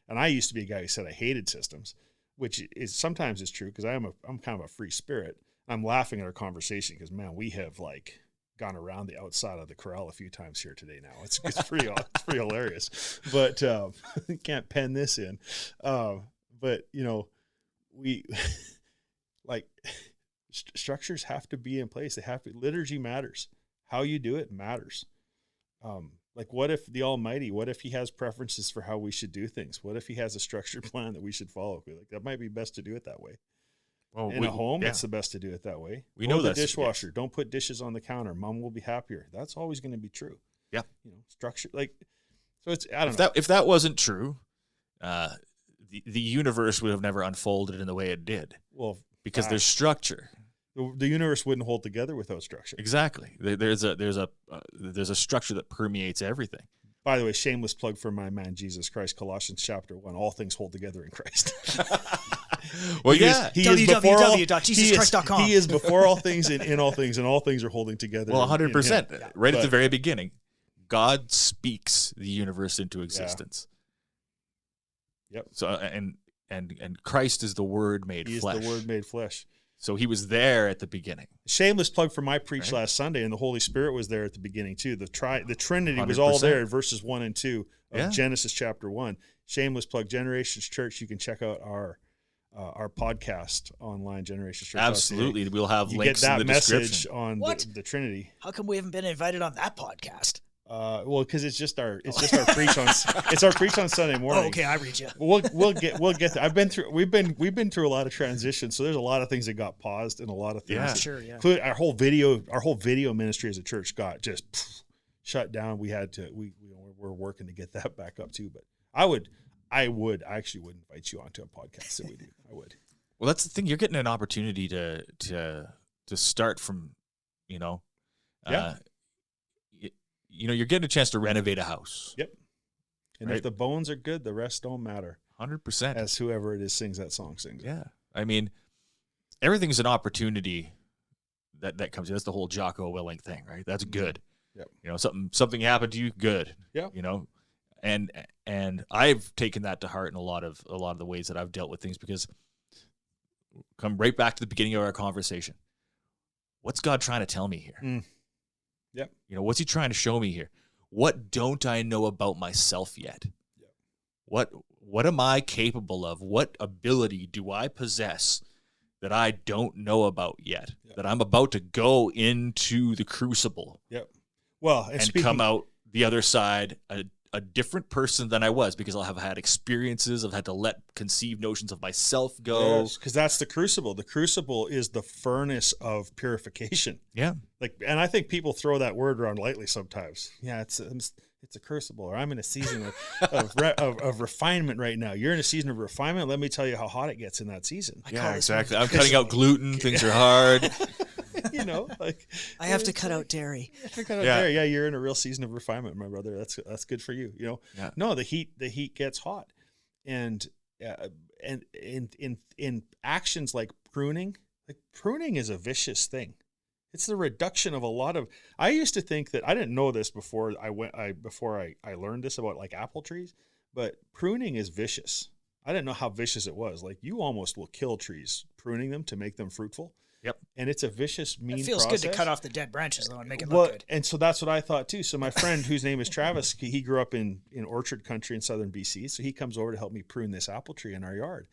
I used to be a guy who said I hated systems, which is sometimes is true because I'm kind of a free spirit. I'm laughing at our conversation because, man, we have like gone around the outside of the corral a few times here today now. It's pretty it's pretty hilarious. But can't pen this in. But we like structures have to be in place. They have to. Liturgy matters. How you do it matters. Like, what if the Almighty? What if He has preferences for how we should do things? What if He has a structured plan that we should follow? Like, that might be best to do it that way. Well, in a home, it's the best to do it that way. We know the this. Dishwasher. Yes. Don't put dishes on the counter. Mom will be happier. That's always going to be true. Yeah. Structure. Like, so it's, I don't know. If that wasn't true, the universe would have never unfolded in the way it did. Well, because there's structure. The universe wouldn't hold together without structure. Exactly. There's a structure that permeates everything. By the way, shameless plug for my man Jesus Christ, Colossians chapter 1. All things hold together in Christ. Well, yeah. www.jesuschrist.com. He is before all things and in all things, and all things are holding together. Well, 100%. Right at the very beginning, God speaks the universe into existence. Yeah. Yep. So and Christ is the Word made flesh. He is the Word made flesh. So He was there at the beginning. Shameless plug for my preach last Sunday, and the Holy Spirit was there at the beginning too. The Trinity 100%. Was all there in verses 1 and 2 of Genesis chapter 1. Shameless plug, Generations Church. You can check out our podcast online, Generations Church. Absolutely, we'll have links in the description. Message on the Trinity. How come we haven't been invited on that podcast? Well, because it's just our preach on Sunday morning. Oh, okay, I read you. We'll get there. We've been through a lot of transitions, so there's a lot of things that got paused and a lot of things. Yeah, sure, yeah. Our whole video ministry as a church got just shut down. We had to we're working to get that back up too. But I actually would invite you onto a podcast that we do. I would. Well, that's the thing. You're getting an opportunity to start from, you're getting a chance to renovate a house. Yep. And if the bones are good, the rest don't matter. 100%. As whoever it is sings that song sings. Yeah. I mean, everything's an opportunity that comes in. That's the whole Jocko Willink thing, right? That's good. Yep. Something happened to you, good. Yeah. And I've taken that to heart in a lot of the ways that I've dealt with things, because come right back to the beginning of our conversation. What's God trying to tell me here? Yep. What's He trying to show me here? What don't I know about myself yet? Yep. What am I capable of? What ability do I possess that I don't know about yet? Yep. That I'm about to go into the crucible. Yep. Well, and come out the other side a different person than I was, because I'll have had experiences. I've had to let conceived notions of myself go. Because that's the crucible. The crucible is the furnace of purification. Yeah. And I think people throw that word around lightly sometimes. Yeah, it's a crucible, or I'm in a season of refinement right now. You're in a season of refinement. Let me tell you how hot it gets in that season. Yeah, exactly. I'm cutting out gluten. Things are hard. I have to cut out dairy. Dairy. Yeah, you're in a real season of refinement, my brother. That's good for you. Yeah. No, the heat gets hot, and in actions like pruning is a vicious thing. It's the reduction of a lot of. I used to think that I didn't know this before I learned this about like apple trees, but pruning is vicious. I didn't know how vicious it was. Like, you almost will kill trees pruning them to make them fruitful. Yep. And it's a vicious, mean process. It feels good to cut off the dead branches, though, and make it look good. And so that's what I thought, too. So my friend, whose name is Travis, he grew up in orchard country in southern BC. So he comes over to help me prune this apple tree in our yard.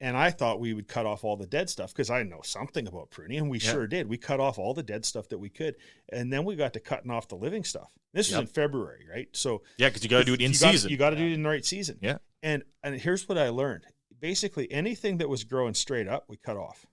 And I thought we would cut off all the dead stuff, because I know something about pruning, and we sure did. We cut off all the dead stuff that we could. And then we got to cutting off the living stuff. This was in February, right? So because you got to do it in season. You got to do it in the right season. Yeah. And here's what I learned. Basically, anything that was growing straight up, we cut off.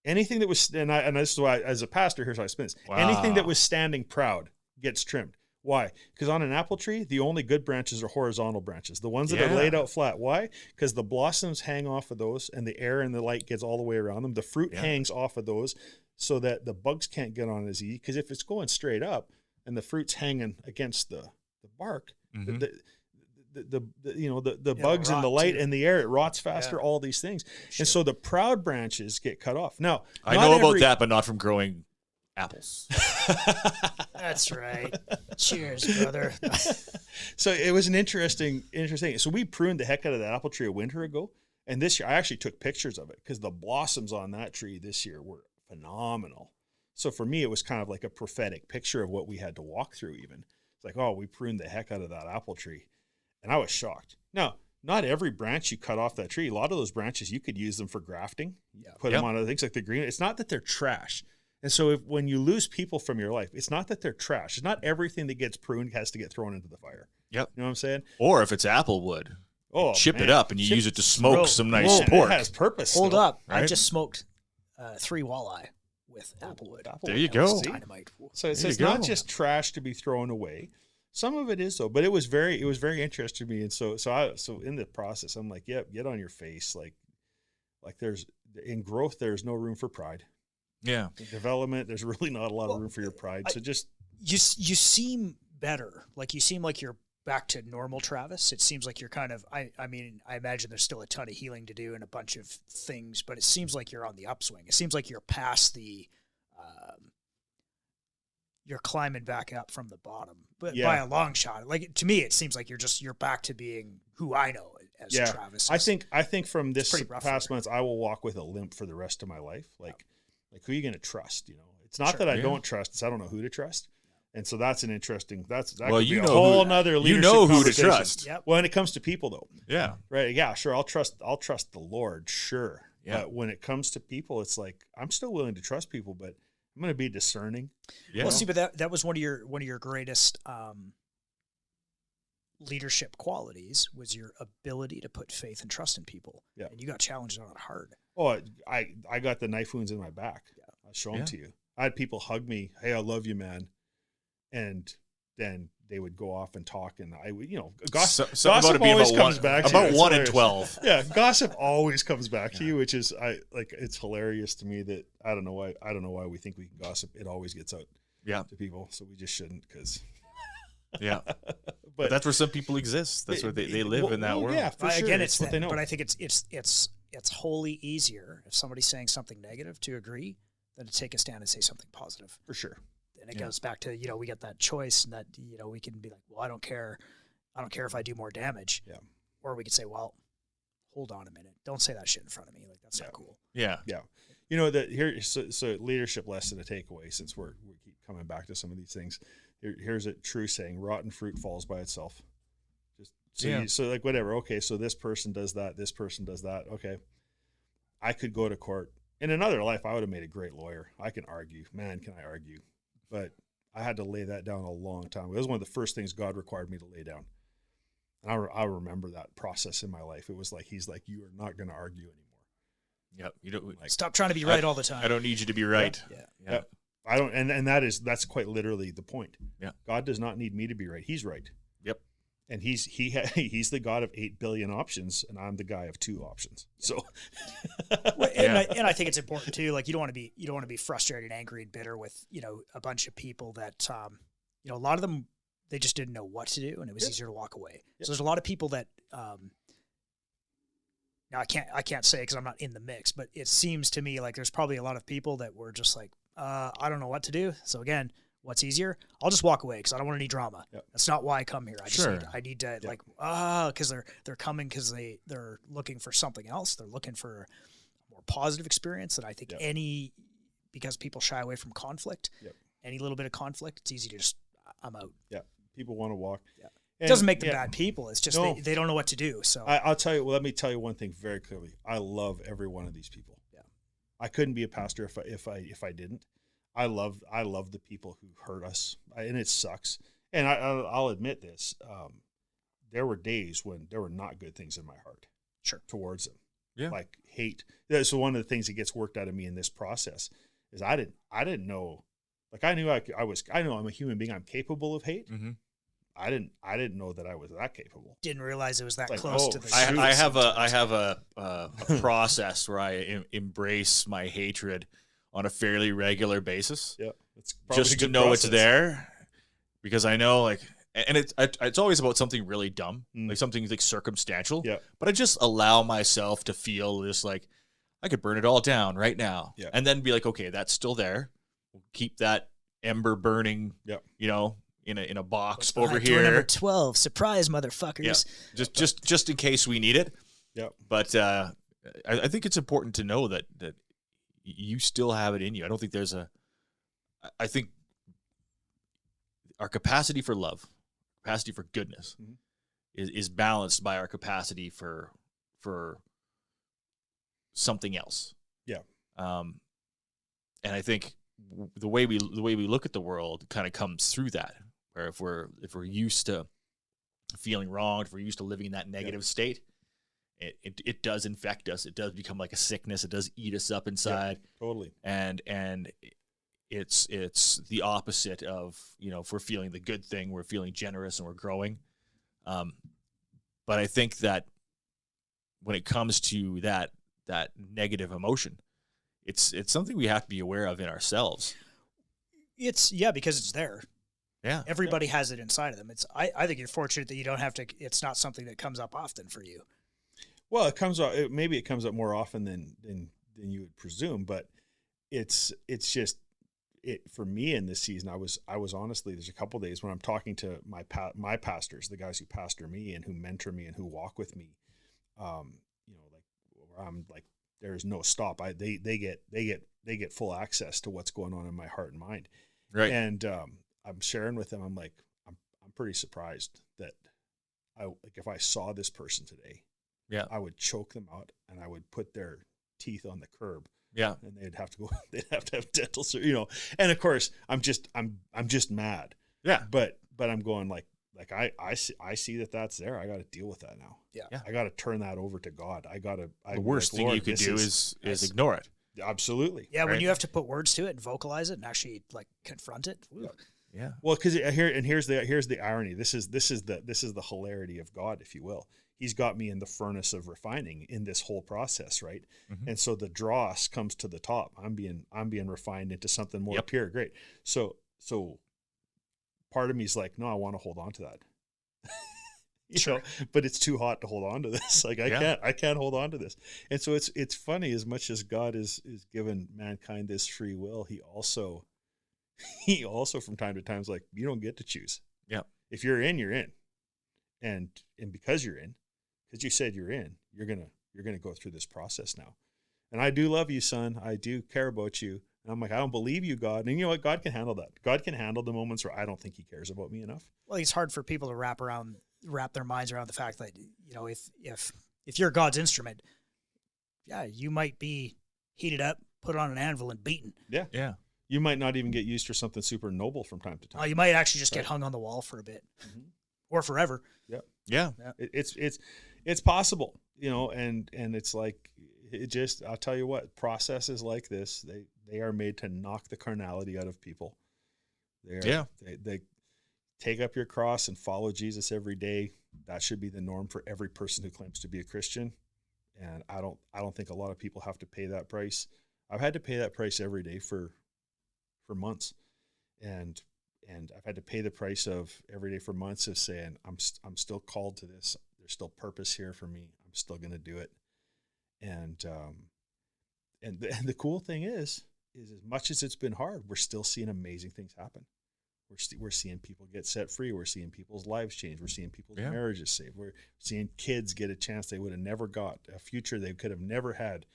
Anything that was, and this is why, as a pastor, here's how I spin this. Wow. Anything that was standing proud gets trimmed. Why? Because on an apple tree, the only good branches are horizontal branches. The ones that are laid out flat. Why? Because the blossoms hang off of those, and the air and the light gets all the way around them. The fruit hangs off of those, so that the bugs can't get on as easy. Because if it's going straight up and the fruit's hanging against the bark, the bugs and the light and the air, it rots faster, all these things. Sure. And so the proud branches get cut off. Now, I know about that, but not from growing Apples. That's right. Cheers, brother. So it was an interesting. So we pruned the heck out of that apple tree a winter ago. And this year, I actually took pictures of it because the blossoms on that tree this year were phenomenal. So for me, it was kind of like a prophetic picture of what we had to walk through even. It's like, oh, we pruned the heck out of that apple tree. And I was shocked. Now, not every branch you cut off that tree. A lot of those branches, you could use them for grafting. Put them on other things like the green. It's not that they're trash. And so when you lose people from your life, it's not that they're trash. It's not everything that gets pruned has to get thrown into the fire. Yep. You know what I'm saying? Or if it's apple wood. Chip it up and you use it to smoke some nice pork. It has purpose. Hold still, up. right? I just smoked 3 walleye with applewood. There you go. Dynamite. So it's not just trash to be thrown away. Some of it is though, but it was very interesting to me. And so in the process, I'm like, yep, get on your face. Like there's in growth, there's no room for pride. Yeah. In development, there's really not a lot of room for your pride. So just you seem better. Like you seem like you're back to normal, Travis. It seems like you're kind of, I mean, I imagine there's still a ton of healing to do and a bunch of things, but it seems like you're on the upswing. It seems like you're past the, you're climbing back up from the bottom, but by a long shot. Like to me, it seems like you're back to being who I know as Travis. I think from this past months, I will walk with a limp for the rest of my life. Like who are you going to trust? You know, it's not that I don't trust, it's I don't know who to trust. And so that's an interesting. That could be a whole nother leadership who to trust. Yep. When it comes to people, though, yeah, right, yeah, sure, I'll trust the Lord, sure. Yeah. But when it comes to people, it's like I'm still willing to trust people, but I'm going to be discerning. Yeah. Well, see, but that was one of your greatest leadership qualities was your ability to put faith and trust in people. Yeah. And you got challenged on it hard. Oh, I got the knife wounds in my back. Yeah. I'll show them to you. I had people hug me. Hey, I love you, man. And then they would go off and talk, and I would, gossip always comes back to you. About 1 in 12. Yeah, gossip always comes back to you, which is it's hilarious to me that I don't know why we think we can gossip. It always gets out to people, so we just shouldn't because. Yeah, but that's where some people exist. That's where they live in that world. Yeah, for sure. Again, it's what they know. But I think it's wholly easier if somebody's saying something negative to agree than to take a stand and say something positive. For sure. And it goes back to, we get that choice and that, we can be like, well, I don't care if I do more damage. Yeah. Or we could say, well, hold on a minute. Don't say that shit in front of me. Like, that's not cool. Yeah. Yeah. So leadership lesson to take away, since we keep coming back to some of these things. Here's a true saying: rotten fruit falls by itself. So like whatever. Okay. So this person does that. This person does that. Okay. I could go to court. In another life, I would have made a great lawyer. I can argue. Man, can I argue? But I had to lay that down a long time. It was one of the first things God required me to lay down. And I remember that process in my life. It was like, he's like, you are not going to argue anymore. Yep. You don't stop trying to be right all the time. I don't need you to be right. Yeah. I don't. And that's quite literally the point. Yeah. God does not need me to be right. He's right. Yep. And he's the God of 8 billion options, and I'm the guy of 2 options. So, and I think it's important too. Like you don't want to be frustrated, angry, and bitter with a bunch of people that a lot of them they just didn't know what to do, and it was easier to walk away. So there's a lot of people that now I can't say because I'm not in the mix, but it seems to me like there's probably a lot of people that were just like I don't know what to do. So again. What's easier? I'll just walk away because I don't want any drama. Yep. That's not why I come here. I need to because they're coming because they're looking for something else. They're looking for a more positive experience. And I think because people shy away from conflict, any little bit of conflict, it's easy to just I'm out. Yeah, people want to walk. Yeah, it doesn't make them bad people. It's just they don't know what to do. So I'll tell you. Well, let me tell you one thing very clearly. I love every one of these people. Yeah, I couldn't be a pastor if I didn't. I love the people who hurt us, and it sucks. And I'll admit this: there were days when there were not good things in my heart, towards them. Yeah, like hate. So one of the things that gets worked out of me in this process is I didn't know. Like I knew I know I'm a human being. I'm capable of hate. Mm-hmm. I didn't know that I was that capable. Didn't realize it was that close to the. I have a process where I embrace my hatred on a fairly regular basis. Yeah. Just to know it's there, because I know and it's always about something really dumb, like something like circumstantial. Yeah. But I just allow myself to feel just like I could burn it all down right now. Yeah. And then be like, okay, that's still there. keep that ember burning. Yep. You know, in a box What's over behind door here. number 12, surprise, motherfuckers. Yeah. Just in case we need it. Yep. But I think it's important to know that you still have it in you. I don't think there's I think our capacity for love, capacity for goodness, Mhm. is balanced by our capacity for something else. Yeah. And I think the way we look at the world kind of comes through that. Where if we're used to feeling wronged, if we're used to living in that negative state, it does infect us. It does become like a sickness. It does eat us up inside. Yeah, totally. And it's the opposite of, you know, if we're feeling the good thing, we're feeling generous and we're growing. But I think that when it comes to that negative emotion, it's something we have to be aware of in ourselves. Because it's there. Yeah. Everybody has it inside of them. I think you're fortunate that you don't have to, it's not something that comes up often for you. Well, it comes up. Maybe it comes up more often than you would presume, but it's just it for me in this season. I was honestly, there's a couple of days when I'm talking to my pastors, the guys who pastor me and who mentor me and who walk with me. You know, like where I'm like, there's no stop. They get full access to what's going on in my heart and mind. Right. And I'm sharing with them. I'm like, I'm pretty surprised that if I saw this person today. Yeah. I would choke them out and I would put their teeth on the curb. Yeah. And they'd have to have dental surgery, you know. And of course, I'm just mad. Yeah. But I'm going like I see that that's there. I got to deal with that now. Yeah. I got to turn that over to God. The worst thing you could do is ignore it. Absolutely. Yeah. Right? When you have to put words to it and vocalize it and actually like confront it. Ooh. Yeah. Well, because here's the irony. This is the hilarity of God, if you will. He's got me in the furnace of refining in this whole process, right? Mm-hmm. And so the dross comes to the top. I'm being refined into something more pure. Great. So part of me is like, no, I want to hold on to that. You know, but it's too hot to hold on to this. Like I can't hold on to this. And so it's funny, as much as God is given mankind this free will, he also from time to time is like, you don't get to choose. Yeah. If you're in, you're in. And because you're in, because you said you're in, you're gonna go through this process now. And I do love you, son. I do care about you. And I'm like, I don't believe you, God. And you know what? God can handle that. God can handle the moments where I don't think he cares about me enough. Well, it's hard for people to wrap their minds around the fact that, you know, if you're God's instrument, yeah, you might be heated up, put on an anvil and beaten. Yeah. Yeah. You might not even get used for something super noble from time to time. Oh, you might actually just get hung on the wall for a bit. Mm-hmm. Or forever. Yeah. Yeah. It's possible, you know, and it's like, I'll tell you what, processes like this, they are made to knock the carnality out of people. They take up your cross and follow Jesus every day. That should be the norm for every person who claims to be a Christian. And I don't think a lot of people have to pay that price. I've had to pay that price every day for months. And I've had to pay the price of every day for months of saying, I'm still called to this. There's still purpose here for me. I'm still going to do it. And the cool thing is as much as it's been hard, we're still seeing amazing things happen. We're seeing people get set free. We're seeing people's lives change. We're seeing people's marriages saved. We're seeing kids get a chance they would have never got, a future they could have never had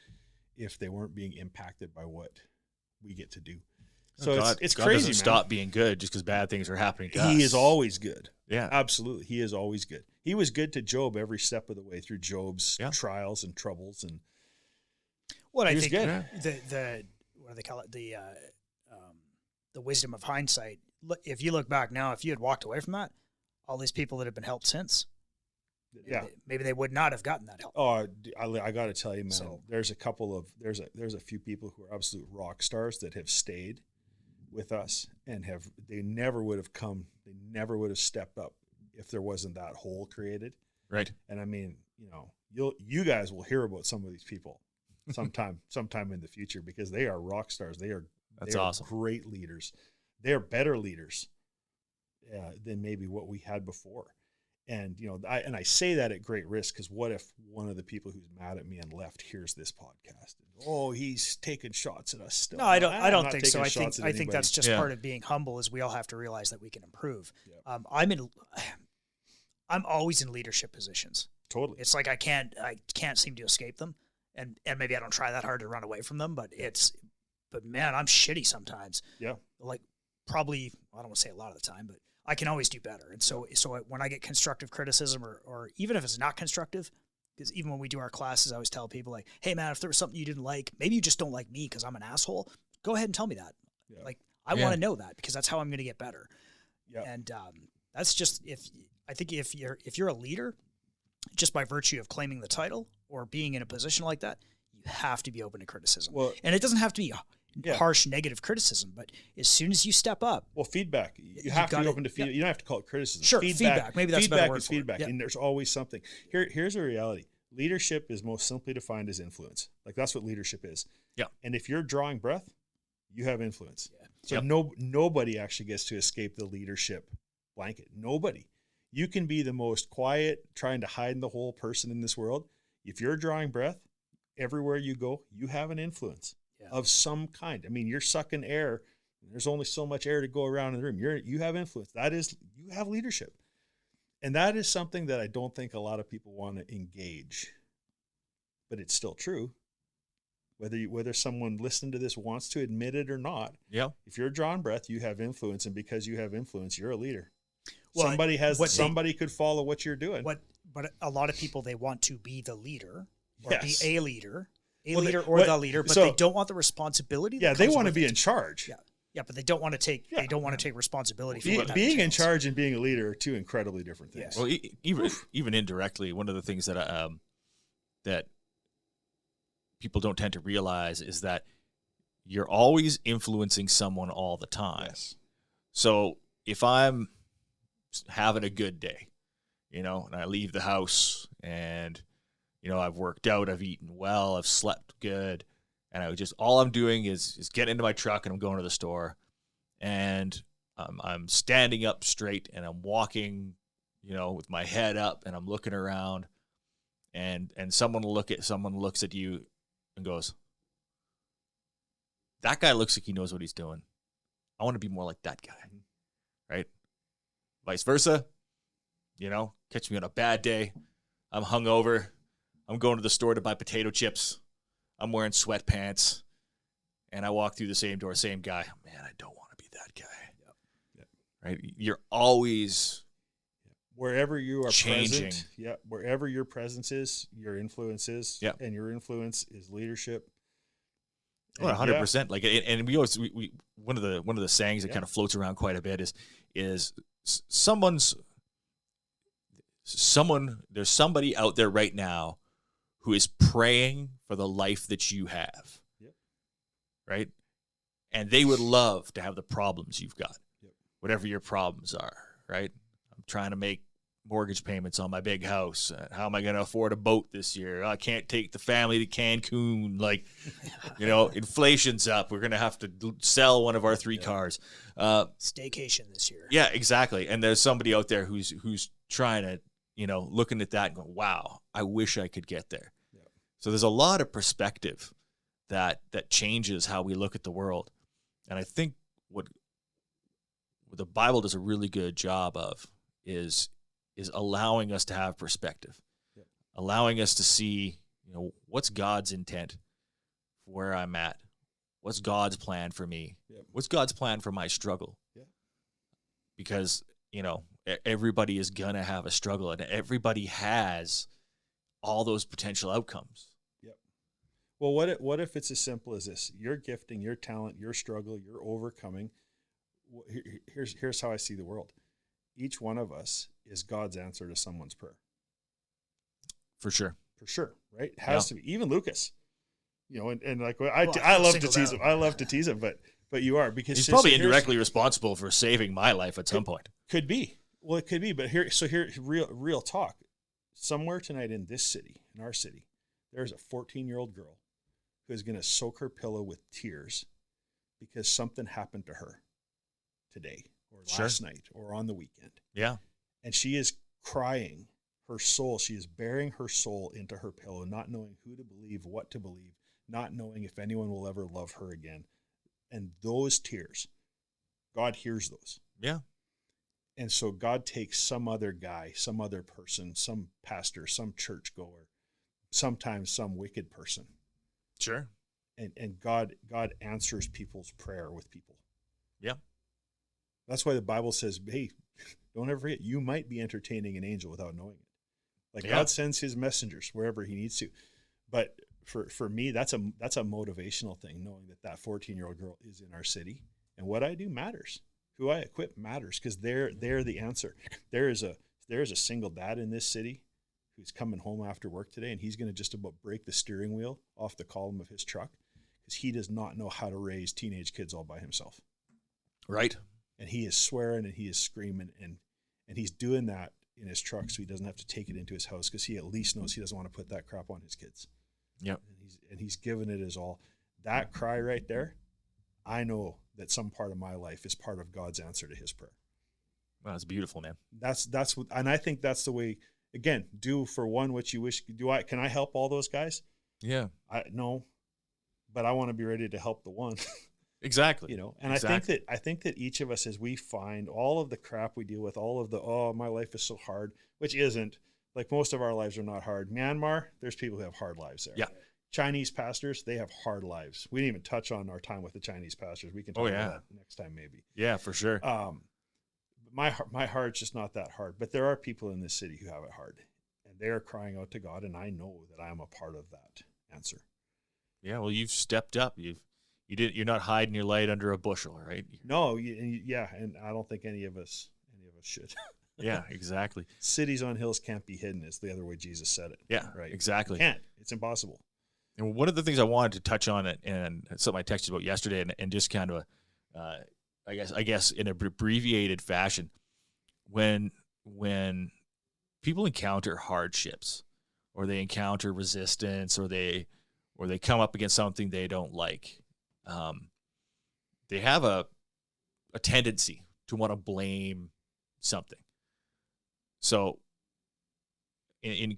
if they weren't being impacted by what we get to do. So it's God crazy, doesn't man. Stop being good just because bad things are happening to us. He is always good. Yeah, absolutely. He is always good. He was good to Job every step of the way through Job's trials and troubles. And what I think the what do they call it, the wisdom of hindsight. If you look back now, if you had walked away from that, all these people that have been helped since, maybe they would not have gotten that help. Oh, I got to tell you, man. So, there's a few people who are absolute rock stars that have stayed with us and they never would have stepped up if there wasn't that hole created. Right. And I mean, you know, you guys will hear about some of these people sometime in the future, because they are rock stars. They are awesome. Great leaders. They are better leaders than maybe what we had before. And, you know, I say that at great risk, because what if one of the people who's mad at me and left hears this podcast? Oh, he's taking shots at us still. No, I don't not think so. taking I shots at think that's anybody. just Yeah. part of being humble, is we all have to realize that we can improve. Yeah. I'm always in leadership positions. Totally. It's like I can't seem to escape them, and maybe I don't try that hard to run away from them, but man, I'm shitty sometimes. Yeah. Like probably, I don't want to say a lot of the time, but I can always do better. And so when I get constructive criticism, or even if it's not constructive, because even when we do our classes, I always tell people, like, hey man, if there was something you didn't like, maybe you just don't like me because I'm an asshole, go ahead and tell me that. Yeah. Like, I want to know that, because that's how I'm going to get better. Yeah. And that's just, I think if you're a leader, just by virtue of claiming the title or being in a position like that, you have to be open to criticism. Well, and it doesn't have to be yeah. harsh, negative criticism, but as soon as you step up, Well, feedback. You have to be open to feedback. Yeah. You don't have to call it criticism. Sure, feedback. Maybe that's a better feedback word is for it. feedback, Yeah. and there's always something. Here's a reality. Leadership is most simply defined as influence. Like, that's what leadership is. Yeah. And if you're drawing breath, you have influence. Yeah. So nobody actually gets to escape the leadership blanket. Nobody. You can be the most quiet, trying to hide in the hole person in this world. If you're drawing breath, everywhere you go, you have an influence of some kind. I mean, you're sucking air. There's only so much air to go around in the room. You have influence. You have leadership. And that is something that I don't think a lot of people want to engage. But it's still true. Whether someone listening to this wants to admit it or not, if you're drawing breath, you have influence. And because you have influence, you're a leader. Well, somebody could follow what you're doing. But a lot of people, they want to be the leader, or Yes. be a leader, the leader, but so- they don't want the responsibility. Yeah, that they comes want to with be it. in charge. Yeah, but they don't want to take. Yeah. They don't want to take responsibility for what that Being in entails. charge and being a leader are two incredibly different things. Well, even indirectly, one of the things that that people don't tend to realize is that you're always influencing someone all the time. Yes. So if I'm having a good day, and I leave the house and, I've worked out, I've eaten well, I've slept good, and all I'm doing is getting into my truck and I'm going to the store, and I'm standing up straight and I'm walking, with my head up, and I'm looking around, and someone looks at you and goes, that guy looks like he knows what he's doing. I want to be more like that guy, right? Vice versa, catch me on a bad day. I'm hungover. I'm going to the store to buy potato chips. I'm wearing sweatpants, and I walk through the same door, same guy. Man, I don't want to be that guy. Yep. Right? You're always wherever you are changing. Present. Wherever your presence is, your influence is. Yep. And your influence is leadership. Well, 100%. Like, and we always one of the sayings that kind of floats around quite a bit is there's somebody out there right now who is praying for the life that you have. Yep. Right? And they would love to have the problems you've got. Yep. Whatever your problems are, right? I'm trying to make mortgage payments on my big house. How am I going to afford a boat this year? I can't take the family to Cancun. Like, inflation's up. We're going to have to sell one of our 3 cars. Staycation this year. Yeah, exactly. And there's somebody out there who's trying to, looking at that and going, wow, I wish I could get there. Yeah. So there's a lot of perspective that changes how we look at the world. And I think what the Bible does a really good job of is allowing us to have perspective, allowing us to see, what's God's intent for where I'm at, what's God's plan for me, what's God's plan for my struggle, because everybody is gonna have a struggle, and everybody has all those potential outcomes. Yep. Well, what if it's as simple as this? Your gifting, your talent, your struggle, your overcoming. Here's how I see the world. Each one of us is God's answer to someone's prayer. For sure. Right? It has to be. Even Lucas, and like I love to tease him. I love to tease him, but you are, because he's probably indirectly responsible for saving my life at some point. Could be. Well, it could be. But here, real talk. Somewhere tonight in this city, in our city, there's a 14-year-old girl who is going to soak her pillow with tears because something happened to her today or last night or on the weekend. Yeah. And she is crying her soul. She is bearing her soul into her pillow, not knowing who to believe, what to believe, not knowing if anyone will ever love her again. And those tears, God hears those. Yeah. And so God takes some other guy, some other person, some pastor, some churchgoer, sometimes some wicked person. Sure. And God answers people's prayer with people. Yeah. That's why the Bible says, hey, don't ever forget, you might be entertaining an angel without knowing it. Like God sends his messengers wherever he needs to. But for me, that's a motivational thing, knowing that 14-year-old girl is in our city. And what I do matters. Who I equip matters, because they're the answer. There is a single dad in this city who's coming home after work today, and he's going to just about break the steering wheel off the column of his truck because he does not know how to raise teenage kids all by himself. Right. And he is swearing and he is screaming, and he's doing that in his truck so he doesn't have to take it into his house, because he at least knows he doesn't want to put that crap on his kids. Yep. And he's giving it his all. That cry right there, I know that some part of my life is part of God's answer to his prayer. Wow, that's beautiful, man. That's what, and I think that's the way, again, do for one what you wish. Can I help all those guys? Yeah. No, but I want to be ready to help the one. Exactly. And exactly. I think that each of us, as we find all of the crap we deal with, all of the, my life is so hard, which isn't, like, most of our lives are not hard. Myanmar, there's people who have hard lives there. Yeah. Chinese pastors, they have hard lives. We didn't even touch on our time with the Chinese pastors. We can talk about that next time, maybe. Yeah, for sure. My heart's just not that hard. But there are people in this city who have it hard, and they are crying out to God, and I know that I am a part of that answer. Yeah, well, you've stepped up. You're not hiding your light under a bushel, right? No, and I don't think any of us should. Yeah, exactly. Cities on hills can't be hidden, is the other way Jesus said it. Yeah, right. Exactly. Can't. It's impossible. And one of the things I wanted to touch on, and something I texted about yesterday, and just kind of, I guess in a abbreviated fashion, when people encounter hardships, or they encounter resistance, or they come up against something they don't like, they have a tendency to want to blame something. So in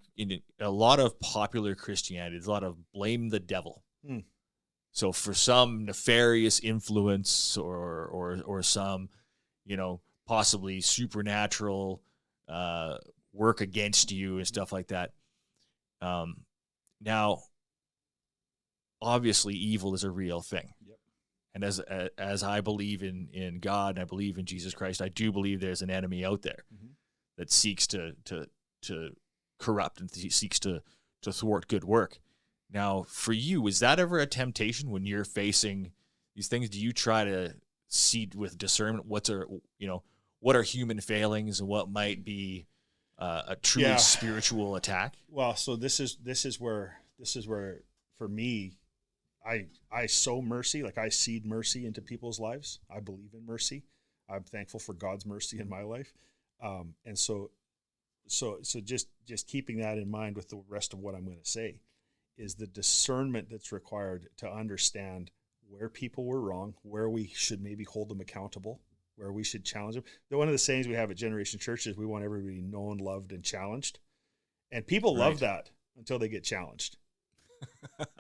a lot of popular Christianity, there's a lot of blame the devil. So for some nefarious influence or some, possibly supernatural work against you and stuff like that. Now, obviously, evil is a real thing. Yep. And as I believe in God and I believe in Jesus Christ, I do believe there's an enemy out there that seeks to corrupt and seeks to thwart good work. Now, for you, is that ever a temptation when you're facing these things? Do you try to see with discernment what are human failings and what might be a truly spiritual attack? Well, so this is where for me, I sow mercy, like I seed mercy into people's lives. I believe in mercy. I'm thankful for God's mercy in my life, and so just keeping that in mind with the rest of what I'm going to say is the discernment that's required to understand where people were wrong, where we should maybe hold them accountable, where we should challenge them. One of the sayings we have at Generation Church is we want everybody known, loved, and challenged. And people love that until they get challenged.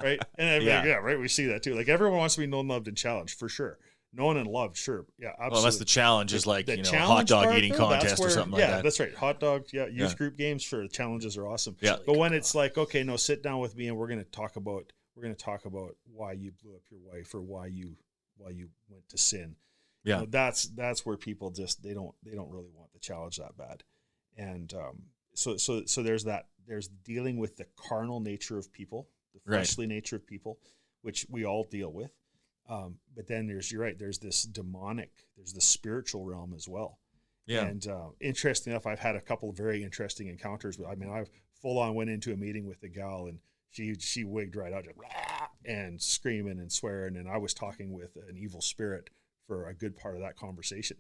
Right? And right. We see that too. Like, everyone wants to be known, loved, and challenged, for sure. Known and loved, sure. Yeah, absolutely. Well, unless the challenge is like, a hot dog eating contest or something like that. Yeah, that's right. Hot dog, youth group games, sure. The challenges are awesome. Yeah. But when it's like, okay, no, sit down with me and we're going to talk about why you blew up your wife, or why you went to sin. Yeah. That's where people just they don't really want the challenge that bad. And so there's that. There's dealing with the carnal nature of people, the fleshly nature of people, which we all deal with. But then there's this demonic, there's the spiritual realm as well. Yeah. And interesting enough, I've had a couple of very interesting encounters. I've full on went into a meeting with a gal, and she wigged right out, just, and screaming and swearing. And I was talking with an evil spirit for a good part of that conversation,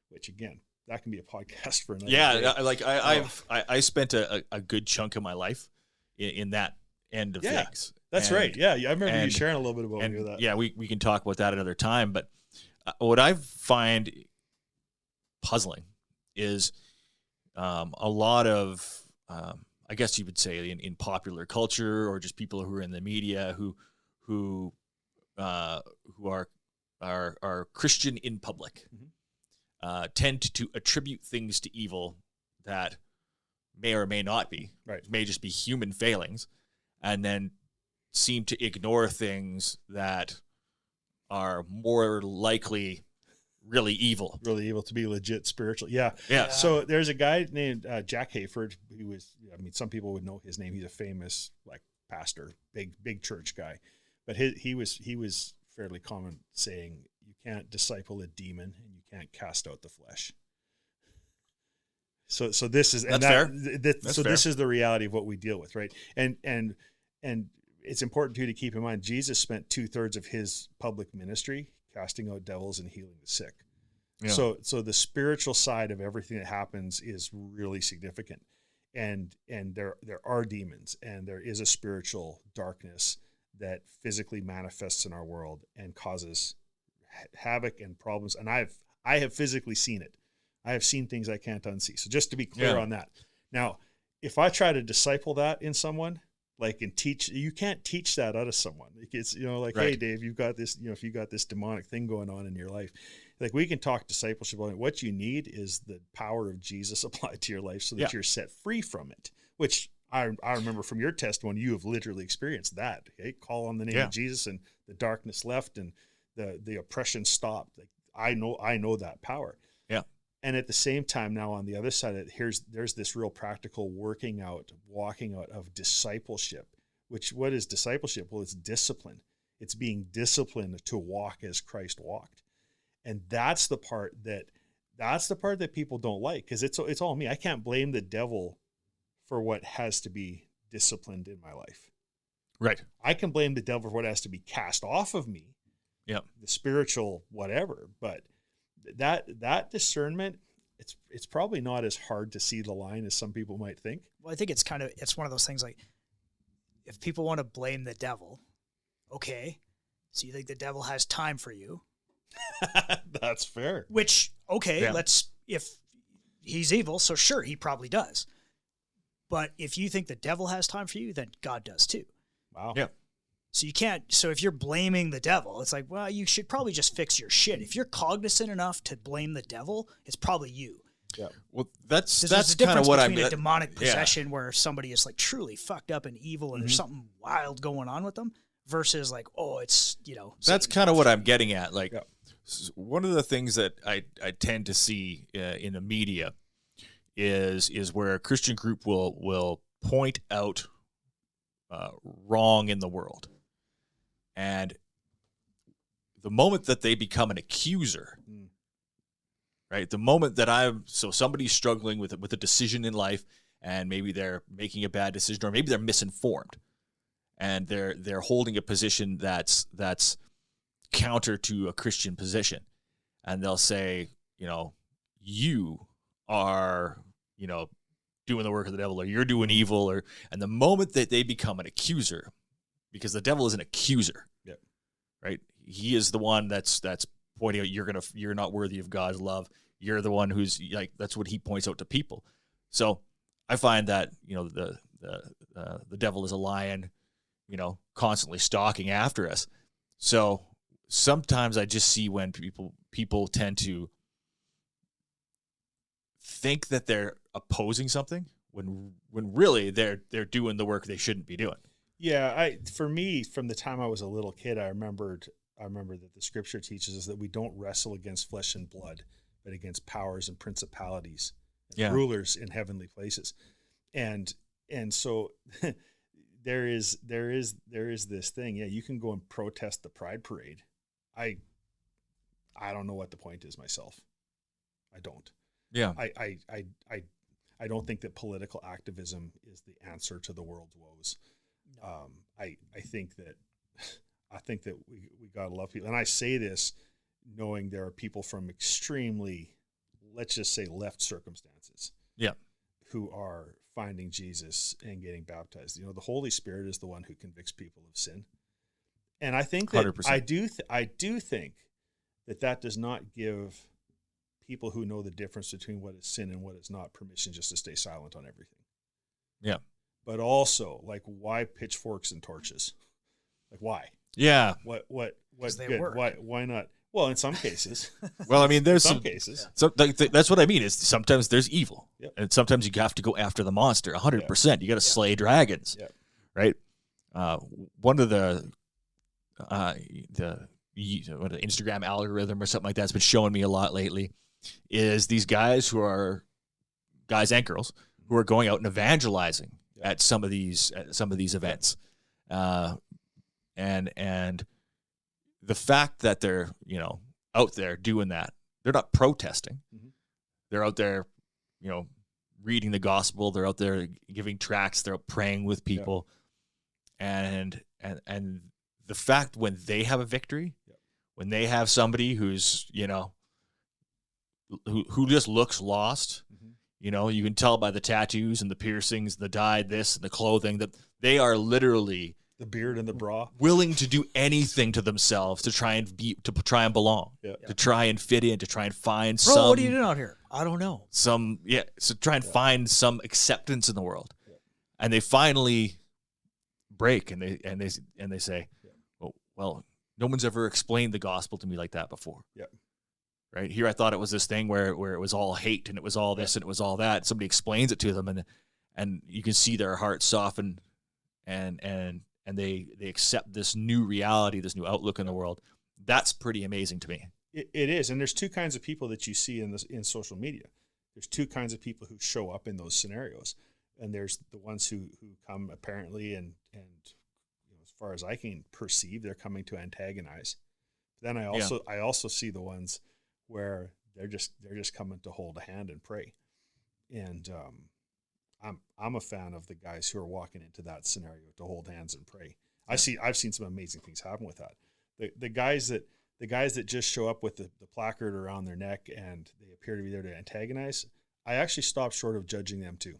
which, again, that can be a podcast for another day. I spent a good chunk of my life in that end of things. That's right. Yeah, I remember you sharing a little bit about that. Yeah, we can talk about that another time. But what I find puzzling is a lot of, I guess you would say in popular culture or just people who are in the media who are Christian in public, tend to attribute things to evil that may or may not be, Right. may just be human failings, and then seem to ignore things that are more likely really evil. Really able to be legit spiritual. Yeah. Yeah. So there's a guy named Jack Hayford who was, I mean, some people would know his name. He's a famous like pastor, big church guy, but he was fairly common saying you can't disciple a demon and you can't cast out the flesh. So this is, and That's fair. That's fair. This is the reality of what we deal with. Right. And it's important too, to keep in mind, Jesus spent 2/3 of his public ministry casting out devils and healing the sick. Yeah. So the spiritual side of everything that happens is really significant. And there are demons, and there is a spiritual darkness that physically manifests in our world and causes havoc and problems. And I have physically seen it. I have seen things I can't unsee. So just to be clear on that. Now, if I try to disciple that in someone, like, and teach, you can't teach that out of someone. It's, like, right. Hey Dave, you've got this, if you got this demonic thing going on in your life, like, we can talk discipleship on it. What you need is the power of Jesus applied to your life so that you're set free from it, which I remember from your testimony, you have literally experienced that. Okay? Call on the name of Jesus and the darkness left and the oppression stopped. Like, I know that power. Yeah. And at the same time, now on the other side of it, there's this real practical walking out of discipleship, what is discipleship? Well, it's discipline. It's being disciplined to walk as Christ walked. And that's the part that people don't like, because it's all me. I can't blame the devil for what has to be disciplined in my life. Right. I can blame the devil for what has to be cast off of me. Yeah. The spiritual whatever, but that discernment, it's probably not as hard to see the line as some people might think. Well, I think it's one of those things, like, if people want to blame the devil, okay, so you think the devil has time for you? That's fair. Which, okay, if he's evil, so sure, he probably does. But if you think the devil has time for you, then God does too. Wow. Yeah. So you can't, so if you're blaming the devil, it's like, well, you should probably just fix your shit. If you're cognizant enough to blame the devil, it's probably you. Yeah. Well, that's kind of what I'm. Between a demonic possession where somebody is like truly fucked up and evil, and there's something wild going on with them, versus like, oh, it's That's kind of what I'm getting at. Like, one of the things that I tend to see in the media is where a Christian group will point out wrong in the world. And the moment that they become an accuser, right? The moment that somebody's struggling with a decision in life, and maybe they're making a bad decision, or maybe they're misinformed, and they're holding a position that's counter to a Christian position, and they'll say, you are, doing the work of the devil, or you're doing evil, and the moment that they become an accuser, because the devil is an accuser, right? He is the one that's pointing out you're not worthy of God's love. You're the one who's like, that's what he points out to people. So I find that the devil is a lion, constantly stalking after us. So sometimes I just see when people tend to think that they're opposing something when really they're doing the work they shouldn't be doing. Yeah, for me, from the time I was a little kid, I remember that the scripture teaches us that we don't wrestle against flesh and blood, but against powers and principalities and rulers in heavenly places. And so there is this thing. Yeah, you can go and protest the pride parade. I don't know what the point is myself. I don't. Yeah. I don't think that political activism is the answer to the world's woes. No. I think that we gotta love people, and I say this knowing there are people from extremely, let's just say, left circumstances, who are finding Jesus and getting baptized. The Holy Spirit is the one who convicts people of sin, and I think that 100%. I do think that does not give people who know the difference between what is sin and what is not permission just to stay silent on everything. Yeah. But also, like, why pitchforks and torches? Like, why? Yeah. What they good? work. Why not? Well, in some cases. Well, I mean, there's some cases. So that's what I mean is sometimes there's evil, Yep. and sometimes you have to go after the monster 100%. You got to slay dragons, Yep. right? One of the Instagram algorithm or something like that's been showing me a lot lately is these guys guys and girls who are going out and evangelizing at some of these events, and the fact that they're out there doing that, they're not protesting. Mm-hmm. They're out there, reading the gospel. They're out there giving tracts. They're out praying with people, and the fact when they have a victory, when they have somebody who's who just looks lost, you can tell by the tattoos and the piercings, the dye, this and the clothing that they are literally The beard and the bra. willing to do anything to themselves to try and belong, to try and fit in, to try and find Bro, some. what are you doing out here? I don't know. So try and find some acceptance in the world, and they finally break, and they say, well, no one's ever explained the gospel to me like that before. Yep. Right here, I thought it was this thing where it was all hate and it was all this and it was all that. Somebody explains it to them, and you can see their hearts soften, and they accept this new reality, this new outlook in the world. That's pretty amazing to me. It is, and there's two kinds of people that you see in social media. There's two kinds of people who show up in those scenarios, and there's the ones who come apparently and as far as I can perceive, they're coming to antagonize. Then I also see the ones where they're just coming to hold a hand and pray, and I'm a fan of the guys who are walking into that scenario to hold hands and pray. I've seen some amazing things happen with that. The guys that just show up with the placard around their neck and they appear to be there to antagonize, I actually stop short of judging them too.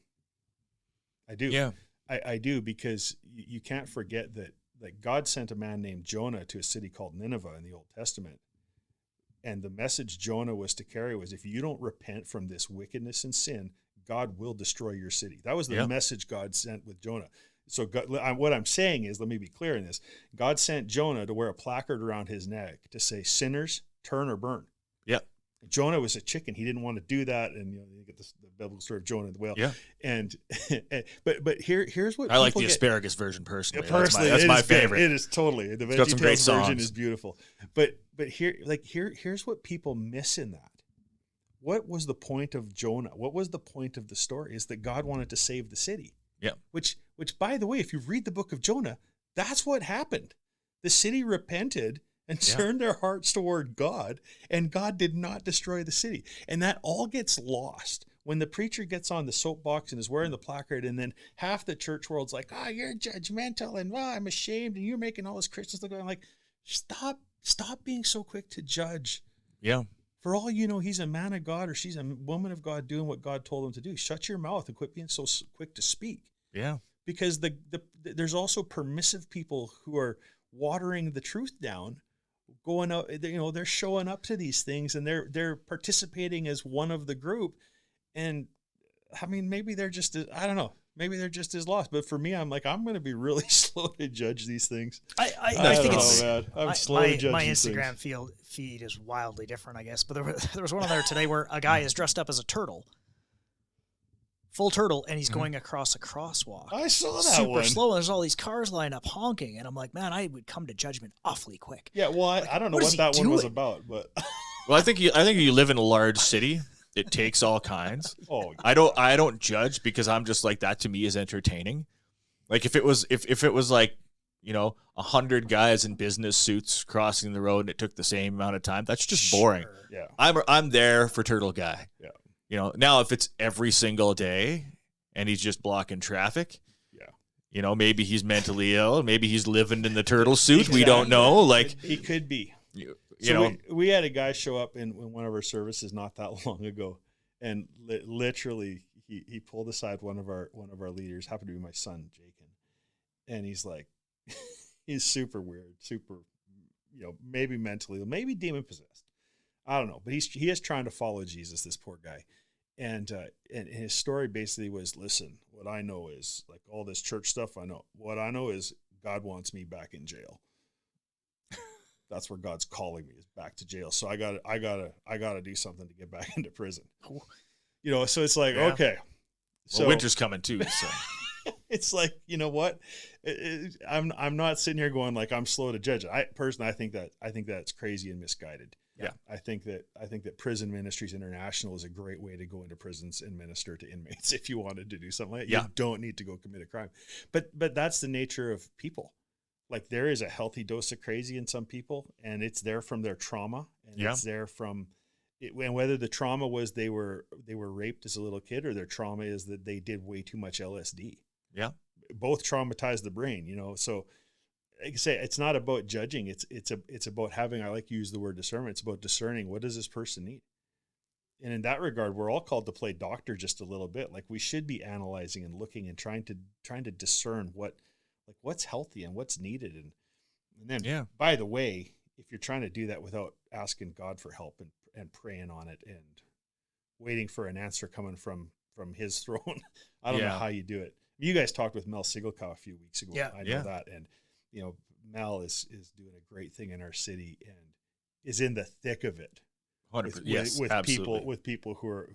I do. Yeah. I do, because you can't forget that God sent a man named Jonah to a city called Nineveh in the Old Testament. And the message Jonah was to carry was, if you don't repent from this wickedness and sin, God will destroy your city. That was the message God sent with Jonah. So what I'm saying is, let me be clear in this. God sent Jonah to wear a placard around his neck to say, sinners, turn or burn. Yeah. Jonah was a chicken. He didn't want to do that. And you get the biblical story of Jonah and the whale. Yeah. And but here's what I like the asparagus version personally. Personally, that's my favorite. It is totally. The got some great VeggieTales version songs. is beautiful. But here's what people miss in that. What was the point of Jonah? What was the point of the story? Is that God wanted to save the city. Yeah. Which by the way, if you read the book of Jonah, that's what happened. The city repented and turned their hearts toward God, and God did not destroy the city. And that all gets lost when the preacher gets on the soapbox and is wearing the placard, and then half the church world's like, you're judgmental, and I'm ashamed, and you're making all those Christians look like. I'm like, stop being so quick to judge. Yeah. For all you know, he's a man of God or she's a woman of God doing what God told them to do. Shut your mouth and quit being so quick to speak. Yeah. Because there's also permissive people who are watering the truth down, going out, they're showing up to these things and they're participating as one of the group. And I mean, maybe they're just, I don't know. Maybe they're just as lost. But for me, I'm like, I'm going to be really slow to judge these things. I think it's man. I'm slow to judge my these Instagram feed is wildly different, I guess. But there was one on there today where a guy is dressed up as a turtle, full turtle, and he's going across a crosswalk. I saw that super one. slow. And there's all these cars lined up honking, and I'm like, man, I would come to judgment awfully quick. Yeah, well, I don't know what that one was about, but Well, I think you live in a large city. It takes all kinds. oh, I don't judge because I'm just like, that to me is entertaining. Like if it was like 100 guys in business suits crossing the road and it took the same amount of time, that's just boring. Sure. yeah, I'm there for Turtle Guy. yeah, Now if it's every single day and he's just blocking traffic, maybe he's mentally ill, maybe he's living in the turtle suit. Exactly. We don't know. Like he could be. So we had a guy show up in one of our services not that long ago, and literally he pulled aside one of our leaders, happened to be my son Jacob, and he's like, he's super weird, super, maybe mentally, maybe demon possessed. I don't know, but he is trying to follow Jesus, this poor guy. And his story basically was, listen, what I know is, like, all this church stuff, what I know is God wants me back in jail. That's where God's calling me, is back to jail. So I gotta do something to get back into prison. You know, so it's like, okay. So winter's coming too, so it's like, you know what? I'm not sitting here going like I'm slow to judge it. I think that's crazy and misguided. Yeah. I think that Prison Ministries International is a great way to go into prisons and minister to inmates if you wanted to do something like that. Yeah. You don't need to go commit a crime. But that's the nature of people. Like, there is a healthy dose of crazy in some people, and it's there from their trauma, and it's there from it, and whether the trauma was they were raped as a little kid, or their trauma is that they did way too much LSD. Yeah. Both traumatize the brain, you know. So, like I say, it's not about judging. It's about having, I like to use the word discernment. It's about discerning, what does this person need? And in that regard, we're all called to play doctor just a little bit. Like, we should be analyzing and looking and trying to discern what's healthy and what's needed. And then, by the way, if you're trying to do that without asking God for help and praying on it and waiting for an answer coming from his throne, I don't know how you do it. You guys talked with Mel Sigelkow a few weeks ago. Yeah. I know that. And, you know, Mel is doing a great thing in our city and is in the thick of it. 100%. With people who are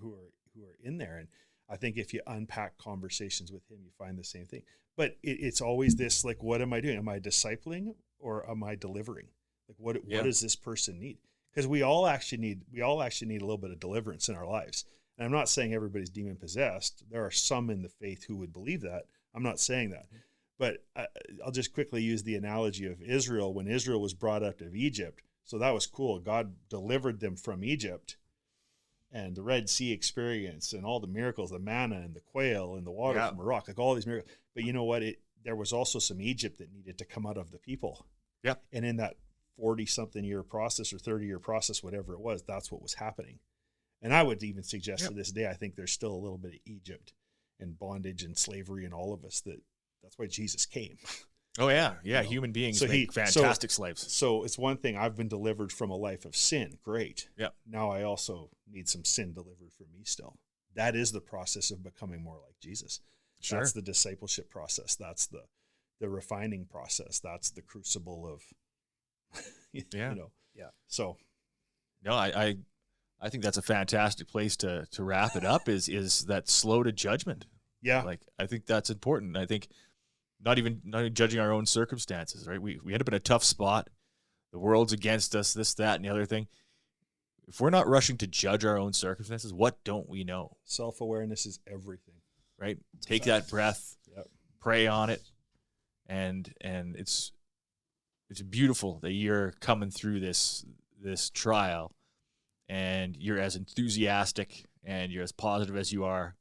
in there. And I think if you unpack conversations with him, you find the same thing. But it's always this, like, what am I doing? Am I discipling or am I delivering? Like, what does this person need? Because we all actually need a little bit of deliverance in our lives. And I'm not saying everybody's demon possessed. There are some in the faith who would believe that. I'm not saying that. But I'll just quickly use the analogy of Israel. When Israel was brought out of Egypt, so that was cool. God delivered them from Egypt, and the Red Sea experience and all the miracles, the manna and the quail and the water from a rock, like all these miracles. But you know what? There was also some Egypt that needed to come out of the people. Yeah. And in that 40-something year process or 30-year process, whatever it was, that's what was happening. And I would even suggest to this day, I think there's still a little bit of Egypt and bondage and slavery in all of us. That's why Jesus came. Oh yeah. Yeah. You know? Human beings make fantastic slaves. So it's one thing, I've been delivered from a life of sin. Great. Yeah. Now I also need some sin delivered from me still. That is the process of becoming more like Jesus. Sure. That's the discipleship process. That's the refining process. That's the crucible of, you know. Yeah. So. No, I think that's a fantastic place to wrap it up is that slow to judgment. Yeah. Like, I think that's important. I think not even judging our own circumstances, right? We end up in a tough spot. The world's against us, this, that, and the other thing. If we're not rushing to judge our own circumstances, what don't we know? Self-awareness is everything. Right? Take that breath, pray on it, and it's beautiful that you're coming through this trial, and you're as enthusiastic and you're as positive as you are,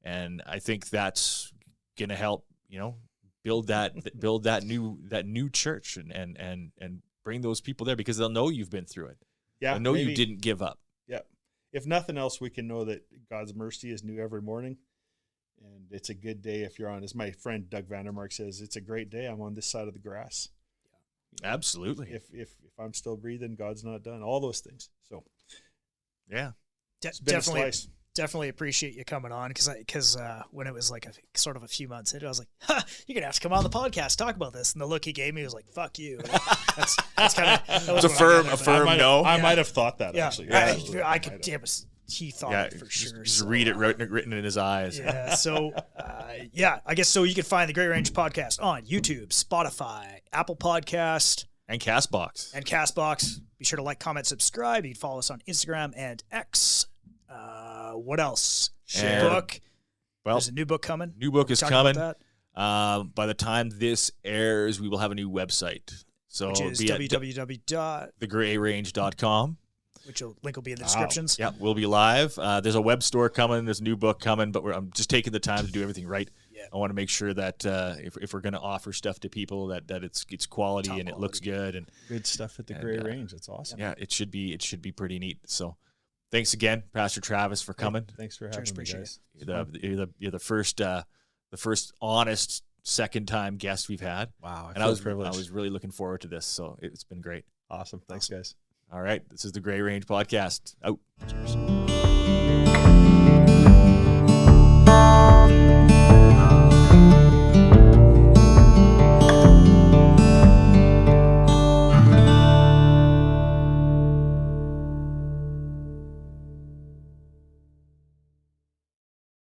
and I think that's gonna help, you know, build that new church and bring those people there, because they'll know you've been through it. Yeah, they'll know you didn't give up. Yeah, if nothing else, we can know that God's mercy is new every morning. And it's a good day if you're on, as my friend Doug Vandermark says, it's a great day. I'm on this side of the grass. Yeah. Absolutely. If I'm still breathing, God's not done. All those things. So, yeah, definitely appreciate you coming on, because when it was like sort of a few months in, I was like, you're gonna have to come on the podcast, talk about this. And the look he gave me was like, fuck you. That's kind of it's a firm no. I might have thought that actually. I could. He thought it for sure. Just read it written in his eyes. Yeah. So, I guess so. You can find the Great Range Podcast on YouTube, Spotify, Apple Podcast, and Castbox. Be sure to like, comment, subscribe. You can follow us on Instagram and X. What else? Book. Well, there's a new book coming. New book is coming. By the time this airs, we will have a new website. So which is www.thegrayrange.com. Which link will be in the descriptions. Yeah, we'll be live. There's a web store coming. There's a new book coming, but I'm just taking the time to do everything right. Yeah. I want to make sure that if we're going to offer stuff to people, that it's quality and it looks good and good stuff at the Gray Range. That's awesome. Yeah, it should be pretty neat. So, thanks again, Pastor Travis, for coming. Thanks for having me, guys. You're the first honest second time guest we've had. Wow, I was really looking forward to this. So it's been great. Awesome. Thanks, guys. All right. This is the Gray Range Podcast. Out.